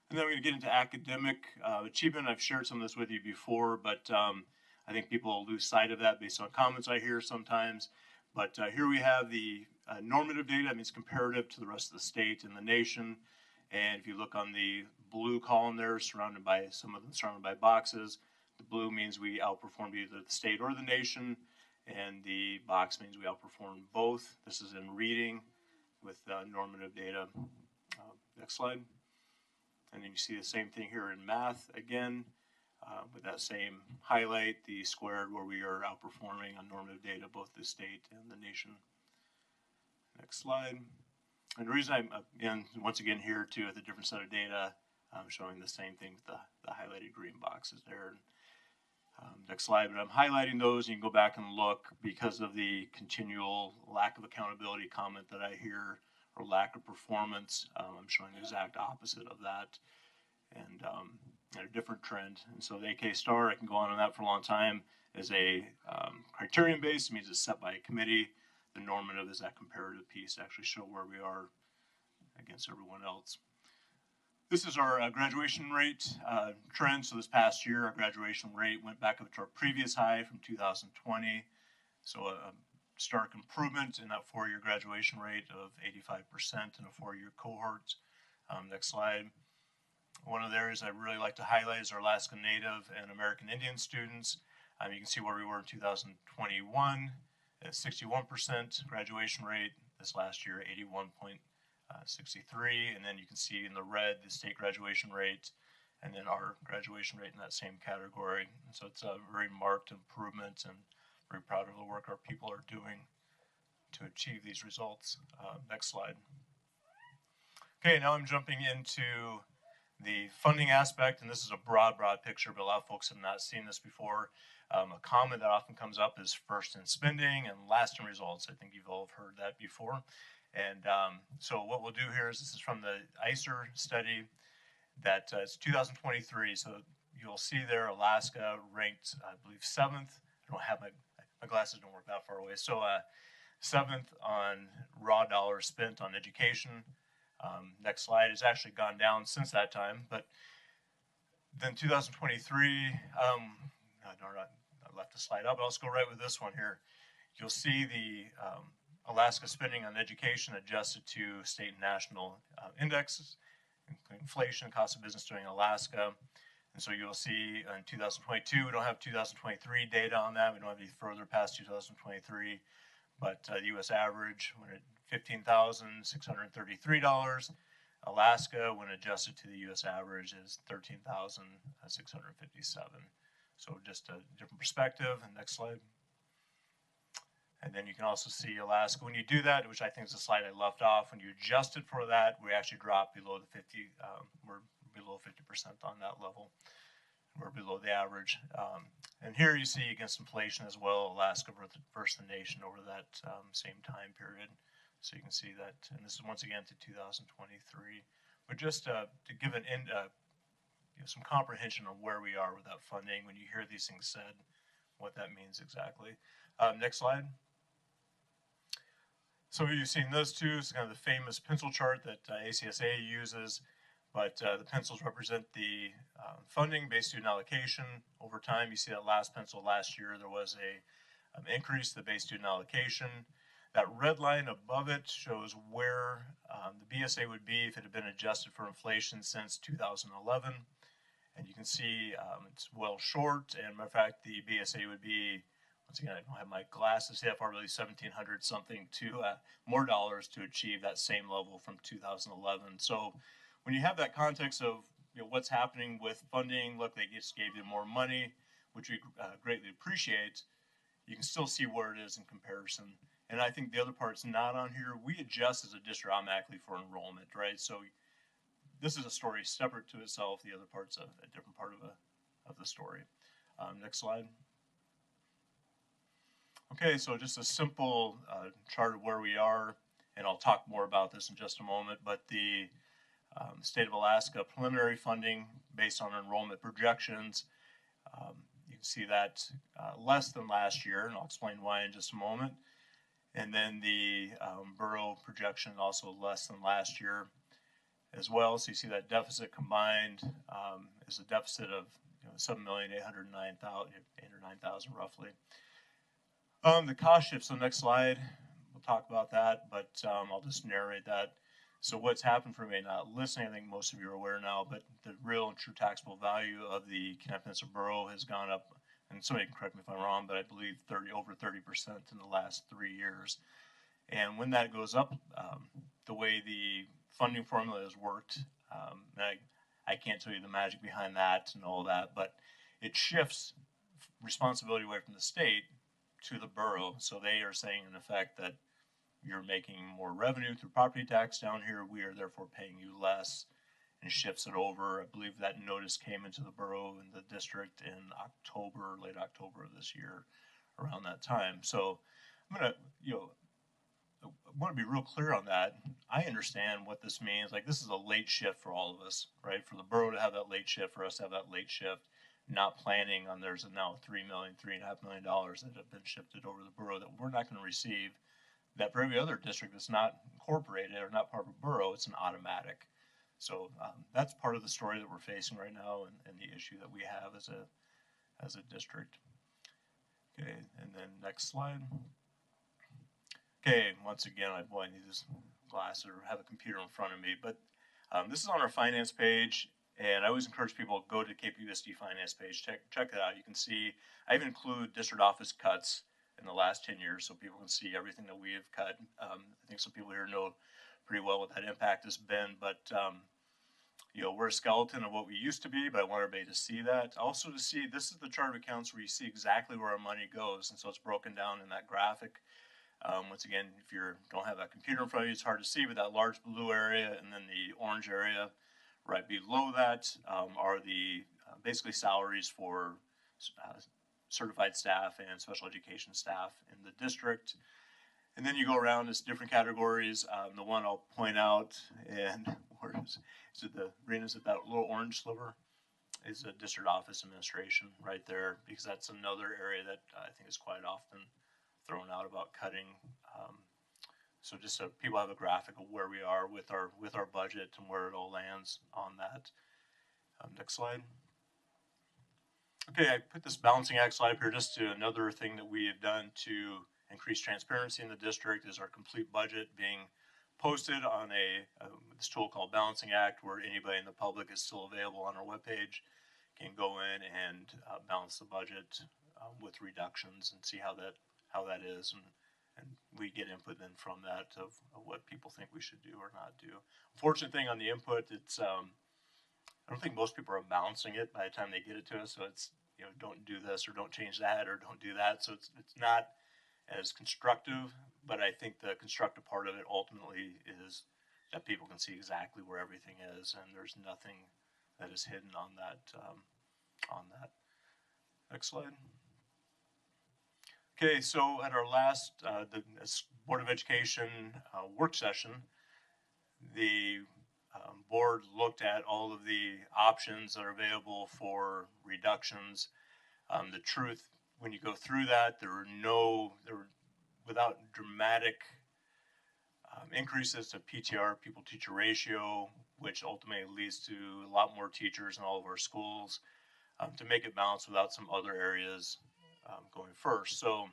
And then we're going to get into academic achievement. I've shared some of this with you before, but I think people lose sight of that based on comments I hear sometimes. But here we have the normative data. I mean, it's comparative to the rest of the state and the nation. And if you look on the blue column there, surrounded by boxes, the blue means we outperformed either the state or the nation, and the box means we outperformed both. This is in reading with normative data. Next slide. And then you see the same thing here in math again, with that same highlight, the squared, where we are outperforming on normative data, both the state and the nation. Next slide. And the reason I'm once again here too with a different set of data, I'm showing the same thing with the highlighted green boxes there. Next slide, but I'm highlighting those. You can go back and look because of the continual lack of accountability comment that I hear, or lack of performance. I'm showing the exact opposite of that, and a different trend. And so the AK star, I can go on that for a long time, is a criterion based. It means it's set by a committee. The normative is that comparative piece to actually show where we are against everyone else. This is our graduation rate trend. So this past year, our graduation rate went back up to our previous high from 2020. So a stark improvement in that 4-year graduation rate of 85% in a 4-year cohort. Next slide. One of the areas I'd really like to highlight is our Alaska Native and American Indian students. You can see where we were in 2021 at 61% graduation rate. This last year, 81.63, and then you can see in the red the state graduation rate, and then our graduation rate in that same category. And so it's a very marked improvement, and very proud of the work our people are doing to achieve these results. Next slide. Okay, now I'm jumping into the funding aspect, and this is a broad picture, but a lot of folks have not seen this before. A comment that often comes up is first in spending and last in results. I think you've all heard that before. And so what we'll do here is, this is from the ICER study that it's 2023. So you'll see there Alaska ranked, I believe, 7th. I don't have my glasses don't work that far away. So 7th on raw dollars spent on education. Next slide has actually gone down since that time, but then 2023, I left the slide up, but I'll just go right with this one here. You'll see the Alaska spending on education adjusted to state and national indexes, inflation, cost of business doing Alaska. And so you'll see in 2022, we don't have 2023 data on that. We don't have any further past 2023, but the U.S. average went at $15,633. Alaska, when adjusted to the U.S. average, is $13,657. So just a different perspective. And next slide. And then you can also see Alaska. When you do that, which I think is the slide I left off, when you adjust it for that, we actually drop below the 50. We're below 50% on that level. We're below the average. And here you see against inflation as well, Alaska versus the nation over that same time period. So you can see that, and this is once again to 2023. But just to give an some comprehension on where we are with that funding, when you hear these things said, what that means exactly. Next slide. So you've seen those two. It's kind of the famous pencil chart that ACSA uses, but the pencils represent the funding based student allocation over time. You see that last pencil last year, there was a increase to the base student allocation. That red line above it shows where the BSA would be if it had been adjusted for inflation since 2011. And you can see it's well short, and matter of fact, the BSA would be, once again, I don't have my glasses, CFR really 1,700 something to more dollars to achieve that same level from 2011. So when you have that context of what's happening with funding, look, they just gave you more money, which we greatly appreciate, you can still see where it is in comparison. And I think the other part's not on here. We adjust as a district automatically for enrollment, right? So this is a story separate to itself. The other part's a different part of the story. Next slide. Okay, so just a simple chart of where we are, and I'll talk more about this in just a moment, but the state of Alaska preliminary funding based on enrollment projections, you can see that less than last year, and I'll explain why in just a moment. And then the Borough projection also less than last year as well. So you see that deficit combined is a deficit of 7,809,000 roughly. The cost shift, so next slide, we'll talk about that, but I'll just narrate that. So what's happened for me not listening, I think most of you are aware now, but the real and true taxable value of the Kenai Peninsula Borough has gone up, and somebody can correct me if I'm wrong, but I believe over 30% in the last 3 years. And when that goes up, the way the funding formula has worked, and I can't tell you the magic behind that and all that, but it shifts responsibility away from the state to the borough. So they are saying in effect that you're making more revenue through property tax down here, we are therefore paying you less, and shifts it over. I believe that notice came into the borough and the district in October, late October of this year, around that time. So I'm gonna, I want to be real clear on that. I understand what this means. Like, this is a late shift for all of us, right? For the borough to have that late shift, for us to have that late shift, not planning on there's now $3.5 million that have been shifted over to the borough that we're not going to receive. That for every other district that's not incorporated or not part of a borough, it's an automatic. So that's part of the story that we're facing right now, and the issue that we have as a district. Okay, and then next slide. Okay, once again, I need this glass or have a computer in front of me, but this is on our finance page, And I always encourage people to go to KPBSD Finance page, check it out. You can see, I even include district office cuts in the last 10 years so people can see everything that we have cut. I think some people here know pretty well what that impact has been, but you know, we're a skeleton of what we used to be, but I want everybody to see that. Also to see, this is the chart of accounts where you see exactly where our money goes, and so it's broken down in that graphic. Once again, if you don't have that computer in front of you, it's hard to see, but that large blue area and then the orange area right below that are the basically salaries for certified staff and special education staff in the district. And then you go around as different categories. The one I'll point out, and where is it? The green, is it that little orange sliver? Is the district office administration right there, because that's another area that I think is quite often thrown out about cutting. So just so people have a graphic of where we are with our budget and where it all lands on that. Next slide. Okay, I put this balancing act slide up here just to another thing that we have done to increase transparency in the district is our complete budget being posted on this tool called Balancing Act, where anybody in the public is still available on our webpage, can go in and balance the budget with reductions and see how that is, and we get input then from that of what people think we should do or not do. Unfortunate thing on the input, it's I don't think most people are balancing it by the time they get it to us. So it's, you know, don't do this or don't change that or don't do that. So it's not as constructive, but I think the constructive part of it ultimately is that people can see exactly where everything is, and there's nothing that is hidden on that. Next slide. Okay, so at our last the Board of Education work session, the board looked at all of the options that are available for reductions. The truth, when you go through that, there were without dramatic increases to PTR, pupil-teacher ratio, which ultimately leads to a lot more teachers in all of our schools, to make it balanced without some other areas going first. So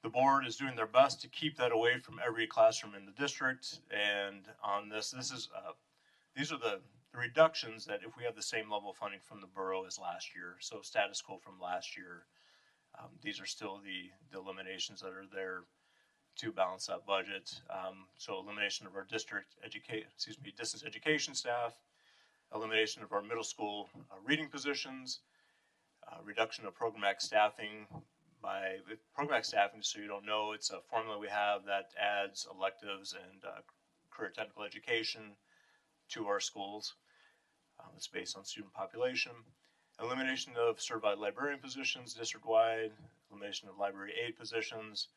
the board is doing their best to keep that away from every classroom in the district. And on these are the reductions that if we have the same level of funding from the borough as last year, so status quo from last year, these are still the eliminations that are there to balance that budget. So elimination of our distance education staff, elimination of our middle school reading positions, reduction of programmatic staffing. By programmatic staffing, so you don't know, it's a formula we have that adds electives and career technical education to our schools. It's based on student population. Elimination of certified librarian positions district-wide, elimination of library aid positions,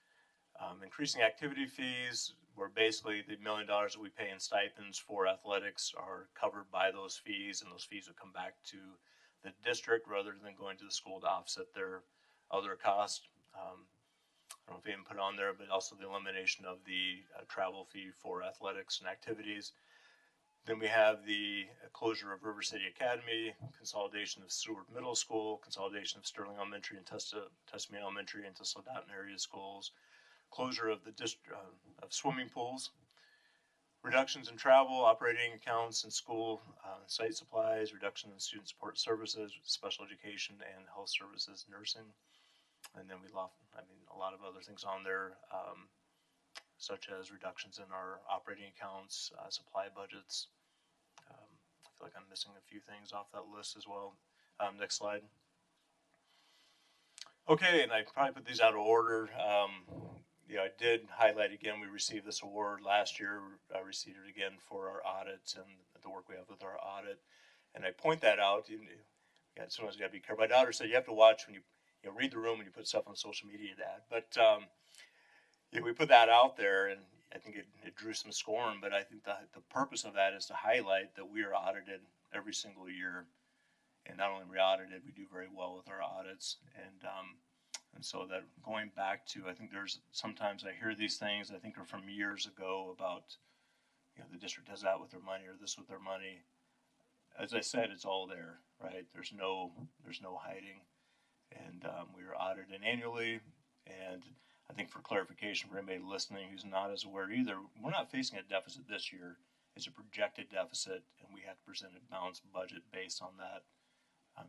increasing activity fees, where basically the $1 million that we pay in stipends for athletics are covered by those fees, and those fees would come back to the district rather than going to the school to offset their other costs. I don't know if we even put on there, but also the elimination of the travel fee for athletics and activities. Then we have the closure of River City Academy, consolidation of Seward Middle School, consolidation of Sterling Elementary and Tuscany Elementary into Soldotna area schools, closure of the of swimming pools, reductions in travel, operating accounts, and school site supplies, reduction in student support services, special education, and health services, nursing. And then we left, a lot of other things on there, such as reductions in our operating accounts, supply budgets. I feel like I'm missing a few things off that list as well. Next slide. Okay, and I probably put these out of order. I did highlight again, we received this award last year. I received it again for our audit and the work we have with our audit. And I point that out. Sometimes you got to be careful. My daughter said you have to watch when you read the room when you put stuff on social media, Dad. But we put that out there, and I think it drew some scorn. But I think the purpose of that is to highlight that we are audited every single year. And not only are we audited, we do very well with our audits. And so that going back to, I think sometimes I hear these things, I think are from years ago about, the district does that with their money or this with their money. As I said, it's all there, right? There's no hiding. And we are audited annually. And I think for clarification for anybody listening who's not as aware either, we're not facing a deficit this year. It's a projected deficit, and we have to present a balanced budget based on that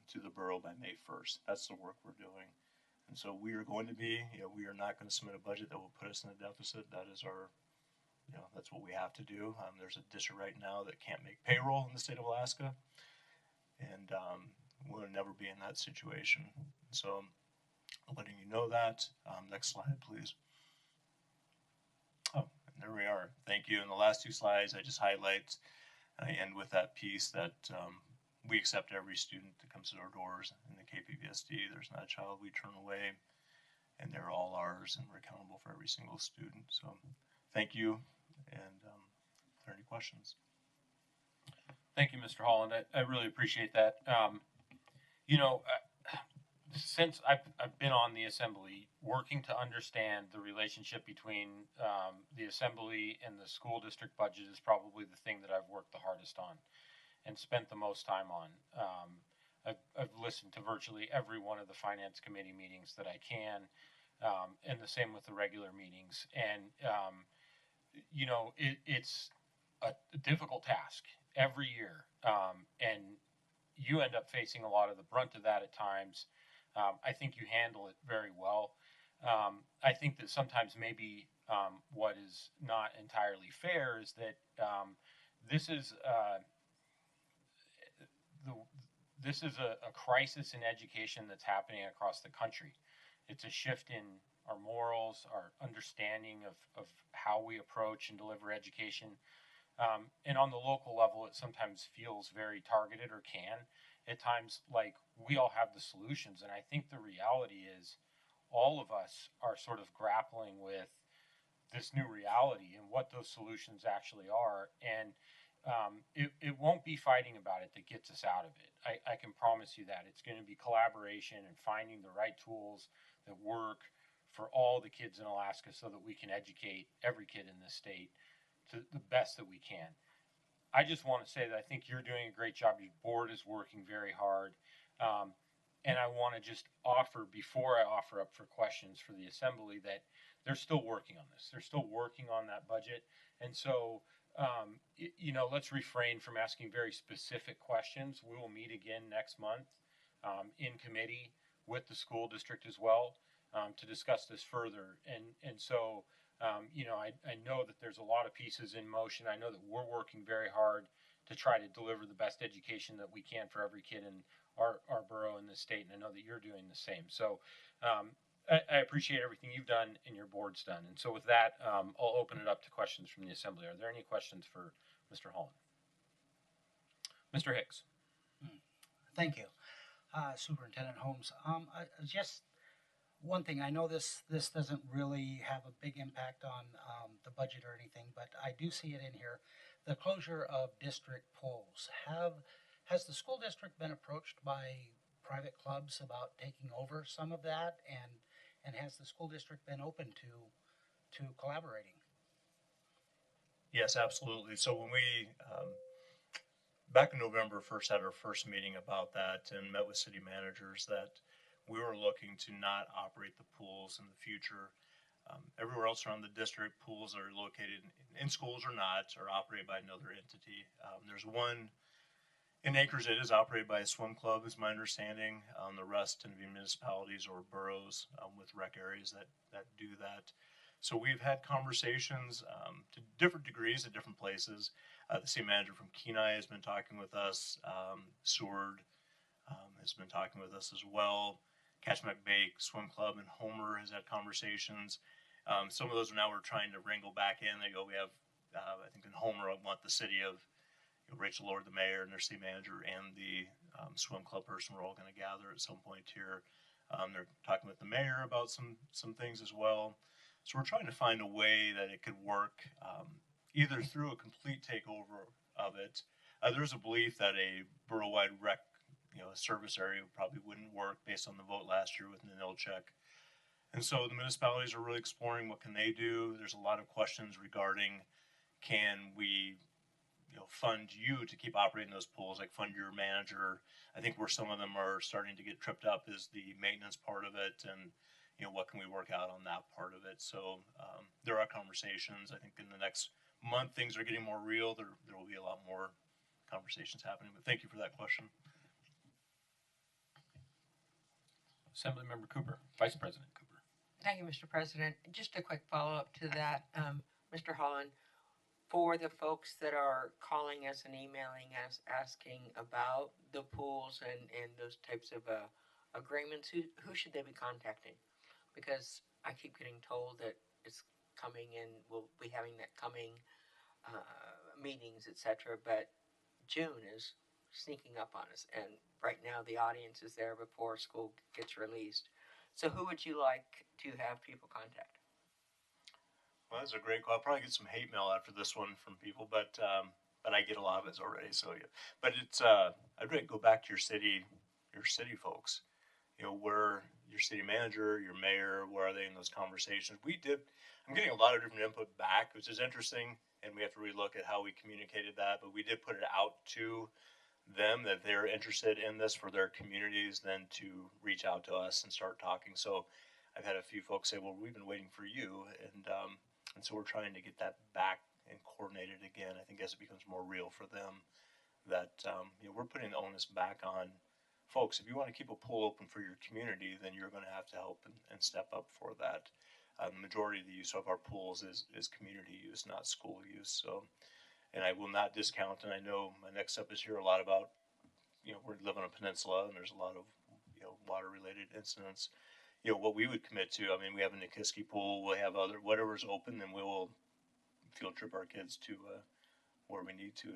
to the borough by May 1st. That's the work we're doing. And so we are going to be, we are not going to submit a budget that will put us in a deficit. That is our, that's what we have to do. There's a district right now that can't make payroll in the state of Alaska, and we'll never be in that situation. So I'm letting you know that. Next slide, please. Oh, and there we are. Thank you. In the last two slides, I just highlight, I end with that piece that we accept every student that comes to our doors in the KPBSD. There's not a child we turn away, and they're all ours, and we're accountable for every single student. So thank you, and are there any questions? Thank you, Mr. Holland. I really appreciate that. Since I've been on the assembly, working to understand the relationship between the assembly and the school district budget is probably the thing that I've worked the hardest on and spent the most time on. I've listened to virtually every one of the finance committee meetings that I can, and the same with the regular meetings. And it's a difficult task every year, and you end up facing a lot of the brunt of that at times. I think you handle it very well. I think that sometimes maybe what is not entirely fair is that this is a crisis in education that's happening across the country. It's a shift in our morals, our understanding of how we approach and deliver education. And on the local level, it sometimes feels very targeted, or can at times, like we all have the solutions. And I think the reality is all of us are sort of grappling with this new reality and what those solutions actually are. And it won't be fighting about it that gets us out of it. I can promise you that. It's going to be collaboration and finding the right tools that work for all the kids in Alaska so that we can educate every kid in this state to the best that we can. I just want to say that I think you're doing a great job. Your board is working very hard. And I want to just offer, before I offer up for questions for the assembly, that they're still working on this. They're still working on that budget. And so, let's refrain from asking very specific questions. We will meet again next month in committee with the school district as well to discuss this further. And so, I know that there's a lot of pieces in motion. I know that we're working very hard to try to deliver the best education that we can for every kid in our borough in this state, and I know that you're doing the same. So I appreciate everything you've done and your board's done. And so with that, I'll open it up to questions from the assembly. Are there any questions for Mr. Holland? Mr. Hicks. Thank you, Superintendent Holmes. Just one thing, I know this doesn't really have a big impact on the budget or anything, but I do see it in here. The closure of district pools. Has the school district been approached by private clubs about taking over some of that, and has the school district been open to collaborating? Yes, absolutely. So when we back in November first had our first meeting about that and met with city managers, that we were looking to not operate the pools in the future. Everywhere else around the district, pools are located in schools or not, are operated by another entity. There's one in Acres that is operated by a swim club, is my understanding. The rest tend to be municipalities or boroughs with rec areas that do that. So we've had conversations to different degrees at different places. The city manager from Kenai has been talking with us. Seward has been talking with us as well. Catchmack Bay Swim Club in Homer has had conversations. Some of those now we're trying to wrangle back in. They go, we have, I think in Homer, I want the city of Rachel Lord, the mayor, and their city manager, and the swim club person. We're all going to gather at some point here. They're talking with the mayor about some things as well. So we're trying to find a way that it could work, either through a complete takeover of it. There's a belief that a borough-wide rec service area probably wouldn't work based on the vote last year with Ninilchik. And so the municipalities are really exploring what can they do. There's a lot of questions regarding, can we fund you to keep operating those pools, like fund your manager. I think where some of them are starting to get tripped up is the maintenance part of it, and what can we work out on that part of it. So there are conversations. I think in the next month things are getting more real, there will be a lot more conversations happening. But thank you for that question. Assemblymember Cooper, Vice President Cooper. Thank you, Mr. President. Just a quick follow-up to that, Mr. Holland. For the folks that are calling us and emailing us asking about the pools and those types of agreements, who should they be contacting? Because I keep getting told that it's coming and we'll be having that coming meetings, etc. But June is sneaking up on us, and right now the audience is there before school gets released. So who would you like to have people contact? Well, that's a great call. I'll probably get some hate mail after this one from people, but I get a lot of it already. So yeah, but it's I'd really go back to your city folks. You know, where your city manager, your mayor, where are they in those conversations? I'm getting a lot of different input back, which is interesting, and we have to relook at how we communicated that. But we did put it out to them that they're interested in this for their communities, then to reach out to us and start talking. So I've had a few folks say, well, we've been waiting for you, and so we're trying to get that back and coordinated again. I think as it becomes more real for them, that we're putting the onus back on folks. If you want to keep a pool open for your community, then you're going to have to help and step up for that. The majority of the use of our pools is community use, not school use. So, and I will not discount. And I know my next step is hear a lot about, we live on a peninsula and there's a lot of water-related incidents. What we would commit to. I mean, we have a Nikiski pool. We'll have whatever's open, then we will field trip our kids to where we need to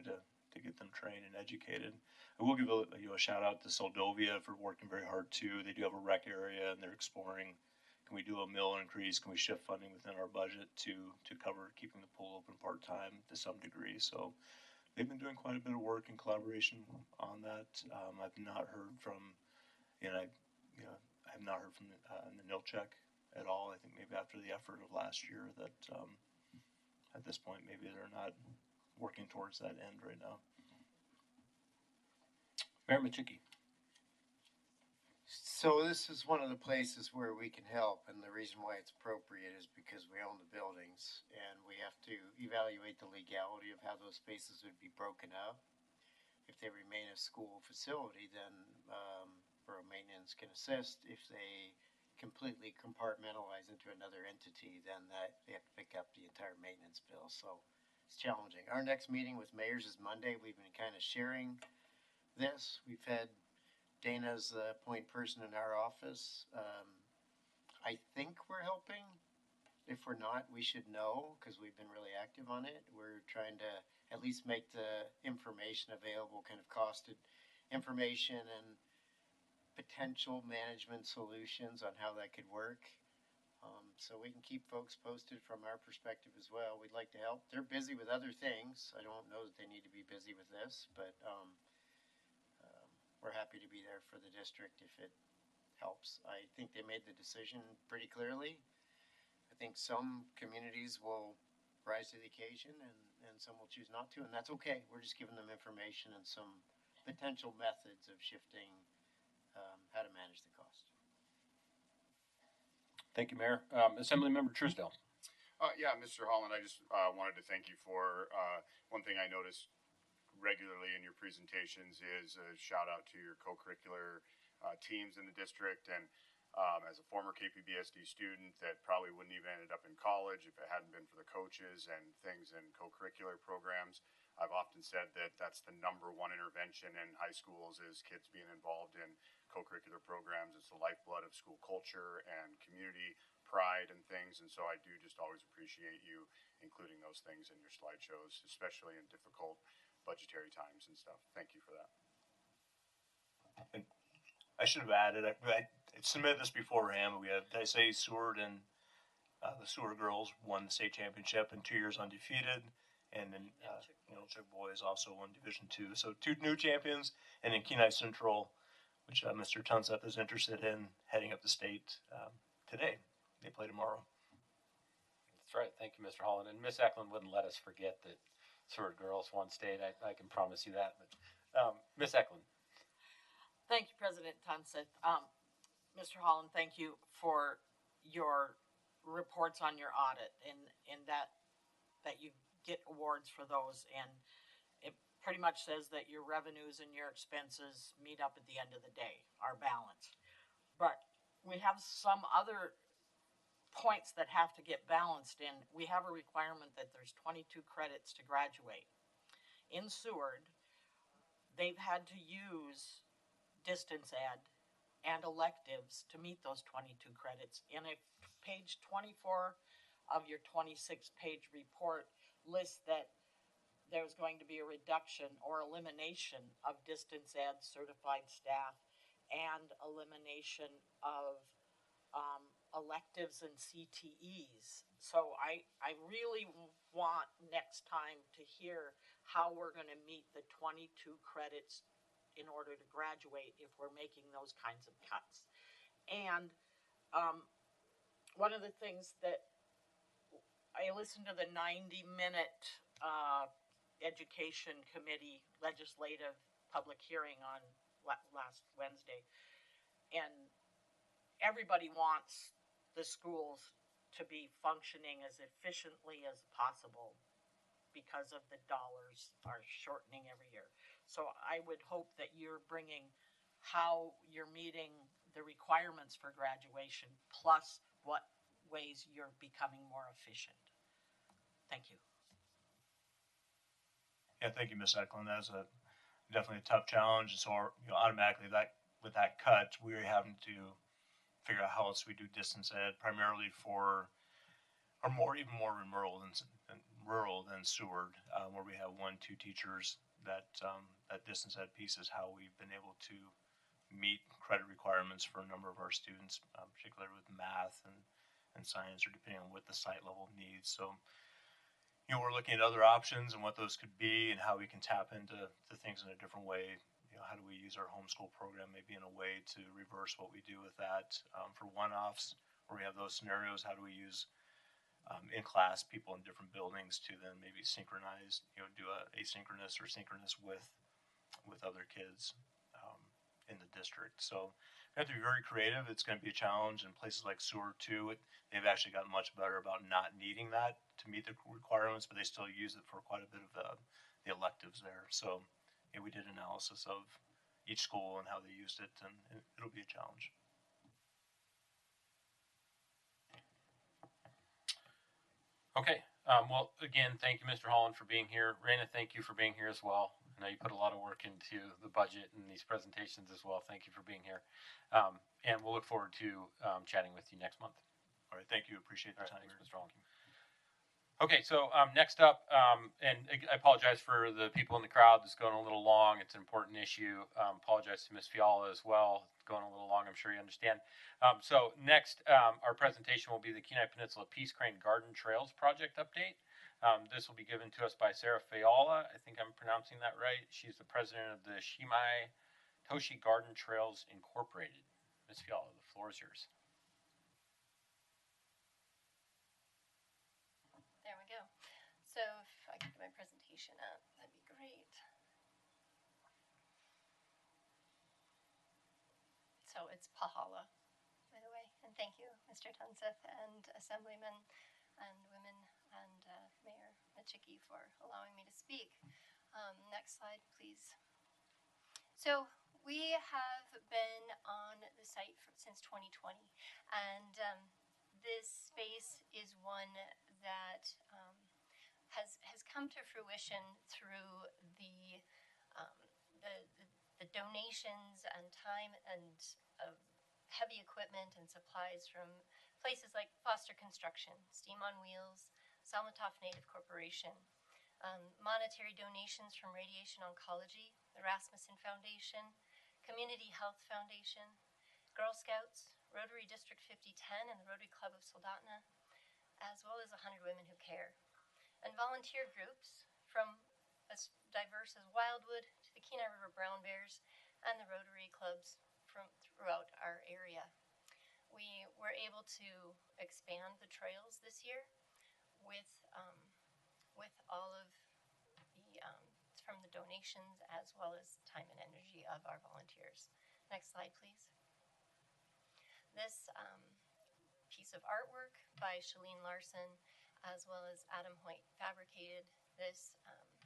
get them trained and educated. I will give a shout out to Soldotna for working very hard too. They do have a rec area and they're exploring. Can we do a mill increase? Can we shift funding within our budget to cover keeping the pool open part-time to some degree? So they've been doing quite a bit of work in collaboration on that. I've not heard from, I have not heard from the Nilchek at all. I think maybe after the effort of last year that at this point maybe they're not working towards that end right now. Mayor Machicki. So this is one of the places where we can help, and the reason why it's appropriate is because we own the buildings, and we have to evaluate the legality of how those spaces would be broken up. If they remain a school facility, then Borough Maintenance can assist. If they completely compartmentalize into another entity, then they have to pick up the entire maintenance bill. So it's challenging. Our next meeting with mayors is Monday. We've been kind of sharing this. We've had Dana's the point person in our office. I think we're helping. If we're not, we should know because we've been really active on it. We're trying to at least make the information available, kind of costed information and potential management solutions on how that could work. So we can keep folks posted from our perspective as well. We'd like to help. They're busy with other things. I don't know that they need to be busy with this, but we're happy to be there for the district if it helps. I think they made the decision pretty clearly. I think some communities will rise to the occasion and some will choose not to, and that's okay. We're just giving them information and some potential methods of shifting how to manage the cost. Thank you, Mayor. Assemblymember Truesdale. Yeah, Mr. Holland, I just wanted to thank you for one thing I noticed regularly in your presentations is a shout out to your co-curricular teams in the district. And as a former KPBSD student that probably wouldn't even ended up in college if it hadn't been for the coaches and things in co-curricular programs, I've often said that that's the #1 intervention in high schools is kids being involved in co-curricular programs. It's the lifeblood of school culture and community pride and things. And so I do just always appreciate you including those things in your slideshows, especially in difficult budgetary times and stuff. Thank you for that. And I should have added, I submitted this beforehand, but we had, did I say Seward and the Seward girls won the state championship in 2 years undefeated. And then Nilchek boys also won Division II. So 2 new champions. And then Kenai Central, which Mr. Tunseth is interested in heading up the state today. They play tomorrow. That's right. Thank you, Mr. Holland. And Miss Eklund wouldn't let us forget that Seward girls won state. I can promise you that. But Miss Eklund. Thank you, President Tunseth. Mr. Holland, thank you for your reports on your audit and that you've get awards for those, and it pretty much says that your revenues and your expenses meet up at the end of the day, are balanced. But we have some other points that have to get balanced in. We have a requirement that there's 22 credits to graduate. In Seward, they've had to use distance ed and electives to meet those 22 credits. In a page 24 of your 26-page report lists that there's going to be a reduction or elimination of distance ed certified staff and elimination of electives and CTEs. So I really want next time to hear how we're going to meet the 22 credits in order to graduate if we're making those kinds of cuts. And one of the things that I listened to the 90-minute Education Committee legislative public hearing on last Wednesday, and everybody wants the schools to be functioning as efficiently as possible because of the dollars are shortening every year. So I would hope that you're bringing how you're meeting the requirements for graduation plus what ways you're becoming more efficient. Thank you. Yeah, thank you, Ms. Eklund. That's definitely a tough challenge. And so, automatically with that cut, we're having to figure out how else we do distance ed, primarily for, or even more rural than Seward, where we have 1-2 teachers. That distance ed piece is how we've been able to meet credit requirements for a number of our students, particularly with math and science, or depending on what the site level needs. So, we're looking at other options and what those could be and how we can tap into things in a different way. How do we use our homeschool program maybe in a way to reverse what we do with that for one-offs, where we have those scenarios? How do we use in-class people in different buildings to then maybe synchronize, do a asynchronous or synchronous with other kids in the district? So we have to be very creative. It's going to be a challenge. In places like Seward too, they've actually gotten much better about not needing that to meet the requirements, but they still use it for quite a bit of the electives there. So we did analysis of each school and how they used it, and it'll be a challenge. Okay. Well, again, thank you, Mr. Holland, for being here. Raina, thank you for being here as well. I know you put a lot of work into the budget and these presentations as well. Thank you for being here. And we'll look forward to chatting with you next month. All right. Thank you. Appreciate the time. Thanks, Mr. Holland. Okay, so next up, and I apologize for the people in the crowd. It's going a little long. It's an important issue. Apologize to Ms. Fiala as well. It's going a little long. I'm sure you understand. So next, our presentation will be the Kenai Peninsula Peace Crane Garden Trails Project update. This will be given to us by Sarah Fiala. I think I'm pronouncing that right. She's the president of the Shimei Toshi Garden Trails Incorporated. Ms. Fiala, the floor is yours. There we go. So if I could get my presentation up, that'd be great. So it's Pahala, by the way, and thank you, Mr. Tunseth and Assemblymen and women and Mayor Machicki for allowing me to speak. Next slide, please. So we have been on the site since 2020, and this space is one that has come to fruition through the donations and time and heavy equipment and supplies from places like Foster Construction, Steam on Wheels, Salmatov Native Corporation, monetary donations from Radiation Oncology, the Rasmussen Foundation, Community Health Foundation, Girl Scouts, Rotary District 5010 and the Rotary Club of Soldotna, as well as 100 Women Who Care, and volunteer groups from as diverse as Wildwood to the Kenai River Brown Bears and the Rotary clubs from throughout our area. We were able to expand the trails this year with all of the from the donations as well as time and energy of our volunteers. Next slide, please. This piece of artwork by Shalene Larson as well as Adam Hoyt fabricated this,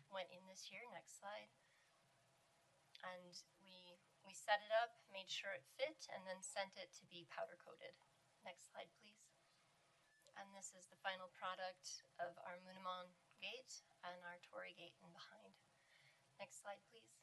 went in this year. Next slide. And we set it up, made sure it fit, and then sent it to be powder coated. Next slide, please. And this is the final product of our Munimon gate and our Tory gate in behind. Next slide, please.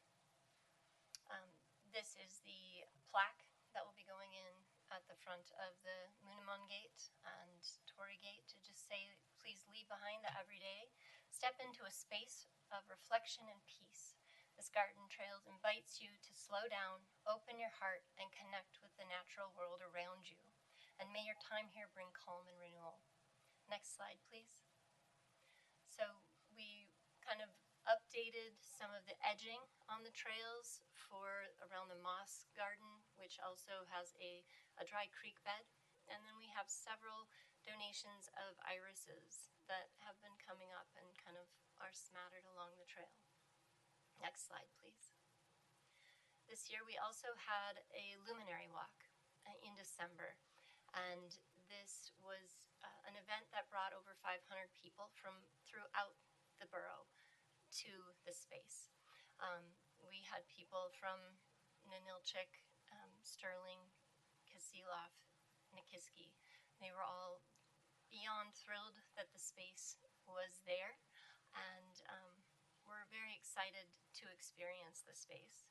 This is the plaque that will be going in at the front of the Munimon gate and Tory gate to just say, please leave behind the everyday. Step into a space of reflection and peace. This garden trail invites you to slow down, open your heart, and connect with the natural world around you. And may your time here bring calm and renewal. Next slide, please. So we kind of updated some of the edging on the trails for around the moss garden, which also has a dry creek bed. And then we have several donations of irises that have been coming up and kind of are smattered along the trail. Next slide, please. This year we also had a luminary walk in December, and this was an event that brought over 500 people from throughout the borough to the space. We had people from Ninilchik, Sterling, Kasilof, Nikiski. They were all beyond thrilled that the space was there, and we're very excited to experience the space.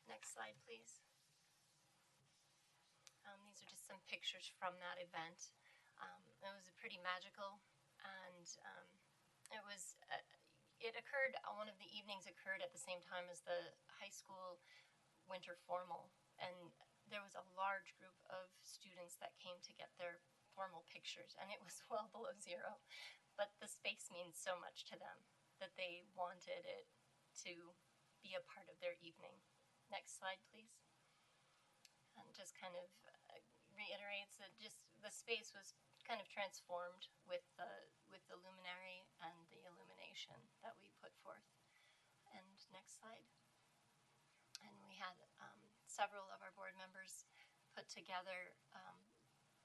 Next slide, please. These are just some pictures from that event. It was pretty magical, and it occurred, one of the evenings occurred at the same time as the high school winter formal, and there was a large group of students that came to get their formal pictures, and it was well below zero, but the space means so much to them that they wanted it to be a part of their evening. Next slide, please. And just kind of reiterates that just the space was kind of transformed with the luminary and the illumination that we put forth. And next slide. And we had several of our board members put together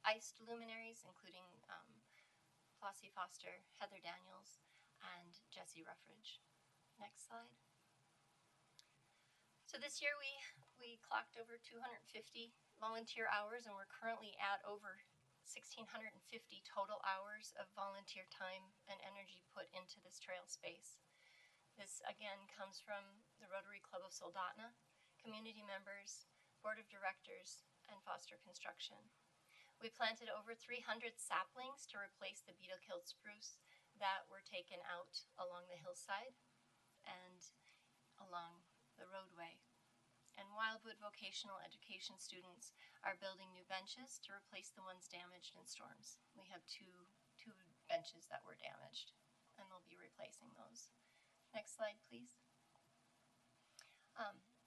iced luminaries, including Flossie Foster, Heather Daniels, and Jessie Ruffridge. Next slide. So this year we clocked over 250 volunteer hours, and we're currently at over 1,650 total hours of volunteer time and energy put into this trail space. This again comes from the Rotary Club of Soldotna, community members, board of directors, and Foster Construction. We planted over 300 saplings to replace the beetle-killed spruce that were taken out along the hillside and along the roadway. And Wildwood vocational education students are building new benches to replace the ones damaged in storms. We have two benches that were damaged, and they'll be replacing those. Next slide, please.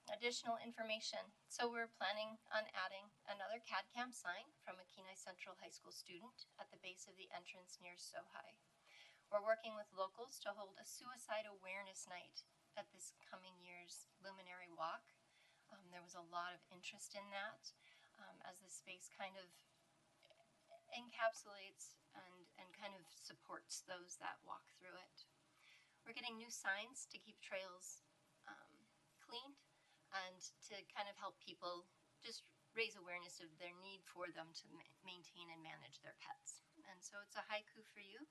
Additional information. So we're planning on adding another CAD-CAM sign from a Kenai Central High School student at the base of the entrance near SoHi. We're working with locals to hold a suicide awareness night at this coming year's Luminary Walk. There was a lot of interest in that as the space kind of encapsulates and kind of supports those that walk through it. We're getting new signs to keep trails cleaned and to kind of help people just raise awareness of their need for them to maintain and manage their pets. And so it's a haiku for you.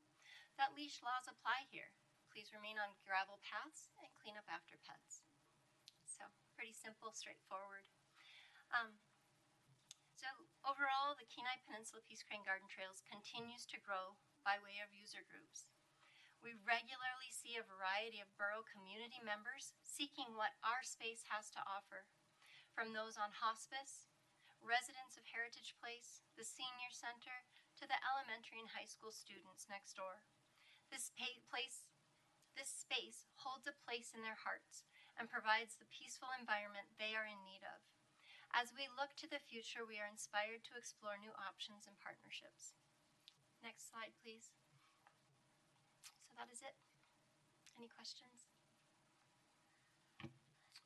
That leash laws apply here. Please remain on gravel paths and clean up after pets. So pretty simple, straightforward. So overall, the Kenai Peninsula Peace Crane Garden Trails continues to grow by way of user groups. We regularly see a variety of borough community members seeking what our space has to offer, from those on hospice, residents of Heritage Place, the senior center, to the elementary and high school students next door. This space holds a place in their hearts and provides the peaceful environment they are in need of. As we look to the future, we are inspired to explore new options and partnerships. Next slide, please. So that is it. Any questions?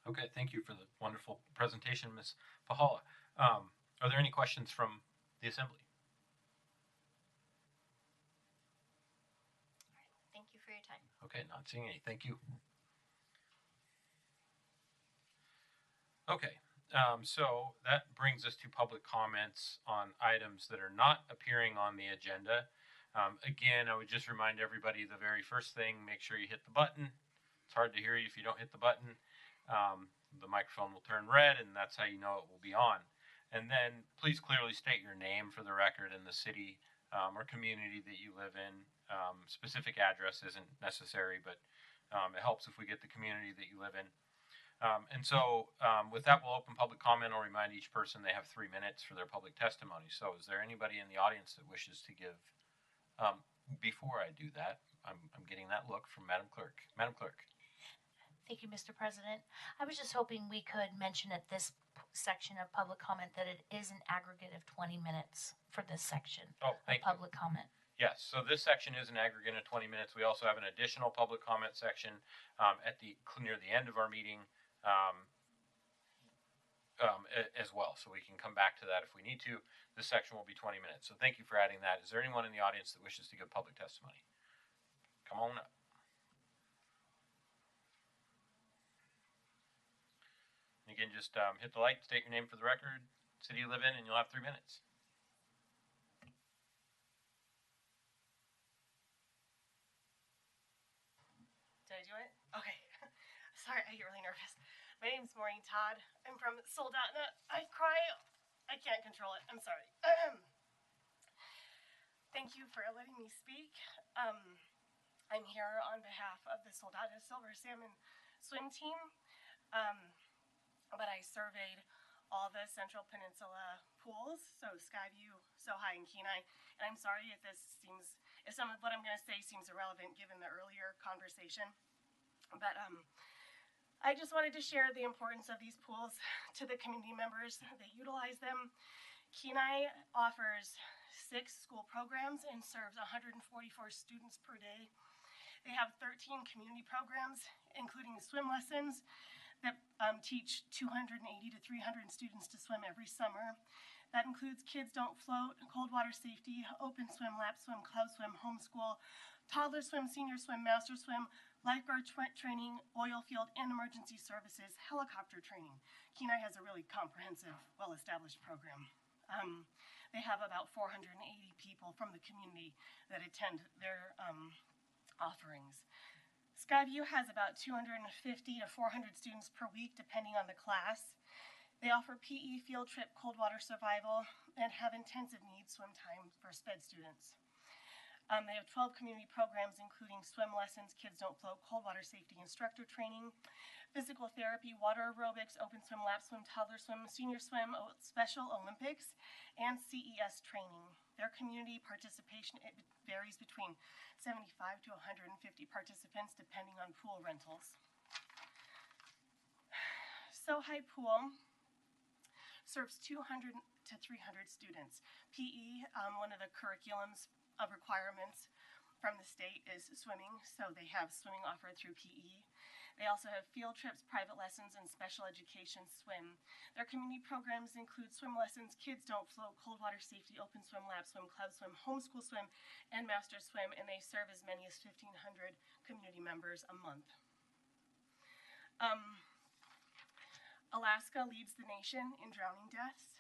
Okay, thank you for the wonderful presentation, Ms. Pahala. Are there any questions from the assembly? Okay, not seeing any. Thank you. Okay, so that brings us to public comments on items that are not appearing on the agenda. Again, I would just remind everybody the very first thing, make sure you hit the button. It's hard to hear you if you don't hit the button. The microphone will turn red, and that's how you know it will be on. And then please clearly state your name for the record and the city or community that you live in. Specific address isn't necessary, but it helps if we get the community that you live in. And so with that, we'll open public comment. I'll remind each person they have 3 minutes for their public testimony. So is there anybody in the audience that wishes to give? Before I do that, I'm getting that look from Madam Clerk. Madam Clerk. Thank you, Mr. President. I was just hoping we could mention at this section of public comment that it is an aggregate of 20 minutes for this section of public comment. Yes, so this section is an aggregate of 20 minutes. We also have an additional public comment section near the end of our meeting as well. So we can come back to that if we need to. This section will be 20 minutes. So thank you for adding that. Is there anyone in the audience that wishes to give public testimony? Come on up. Again, just hit the light, state your name for the record, city you live in, and you'll have 3 minutes. Did I do it? Okay. Sorry, I get really nervous. My name's Maureen Todd. I'm from Soldotna. I cry. I can't control it. I'm sorry. Thank you for letting me speak. I'm here on behalf of the Soldotna Silver Salmon swim team. But I surveyed all the Central Peninsula pools, so Skyview, Sohai, and Kenai. And I'm sorry if some of what I'm going to say seems irrelevant given the earlier conversation. But I just wanted to share the importance of these pools to the community members that utilize them. Kenai offers 6 school programs and serves 144 students per day. They have 13 community programs, including swim lessons, that teach 280 to 300 students to swim every summer. That includes Kids Don't Float, cold water safety, open swim, lap swim, club swim, homeschool, toddler swim, senior swim, master swim, lifeguard training, oil field, and emergency services, helicopter training. Kenai has a really comprehensive, well-established program. They have about 480 people from the community that attend their offerings. Skyview has about 250 to 400 students per week, depending on the class. They offer PE, field trip, cold water survival, and have intensive needs swim time for SPED students. They have 12 community programs, including swim lessons, Kids Don't Float, cold water safety instructor training, physical therapy, water aerobics, open swim, lap swim, toddler swim, senior swim, Special Olympics, and CES training. Their community participation varies between 75 to 150 participants, depending on pool rentals. Sohai Pool serves 200 to 300 students. PE, one of the curriculums of requirements from the state is swimming, so they have swimming offered through PE. They also have field trips, private lessons, and special education swim. Their community programs include swim lessons, Kids Don't Float, cold water safety, open swim, lap swim, club swim, homeschool swim, and master swim, and they serve as many as 1,500 community members a month. Alaska leads the nation in drowning deaths.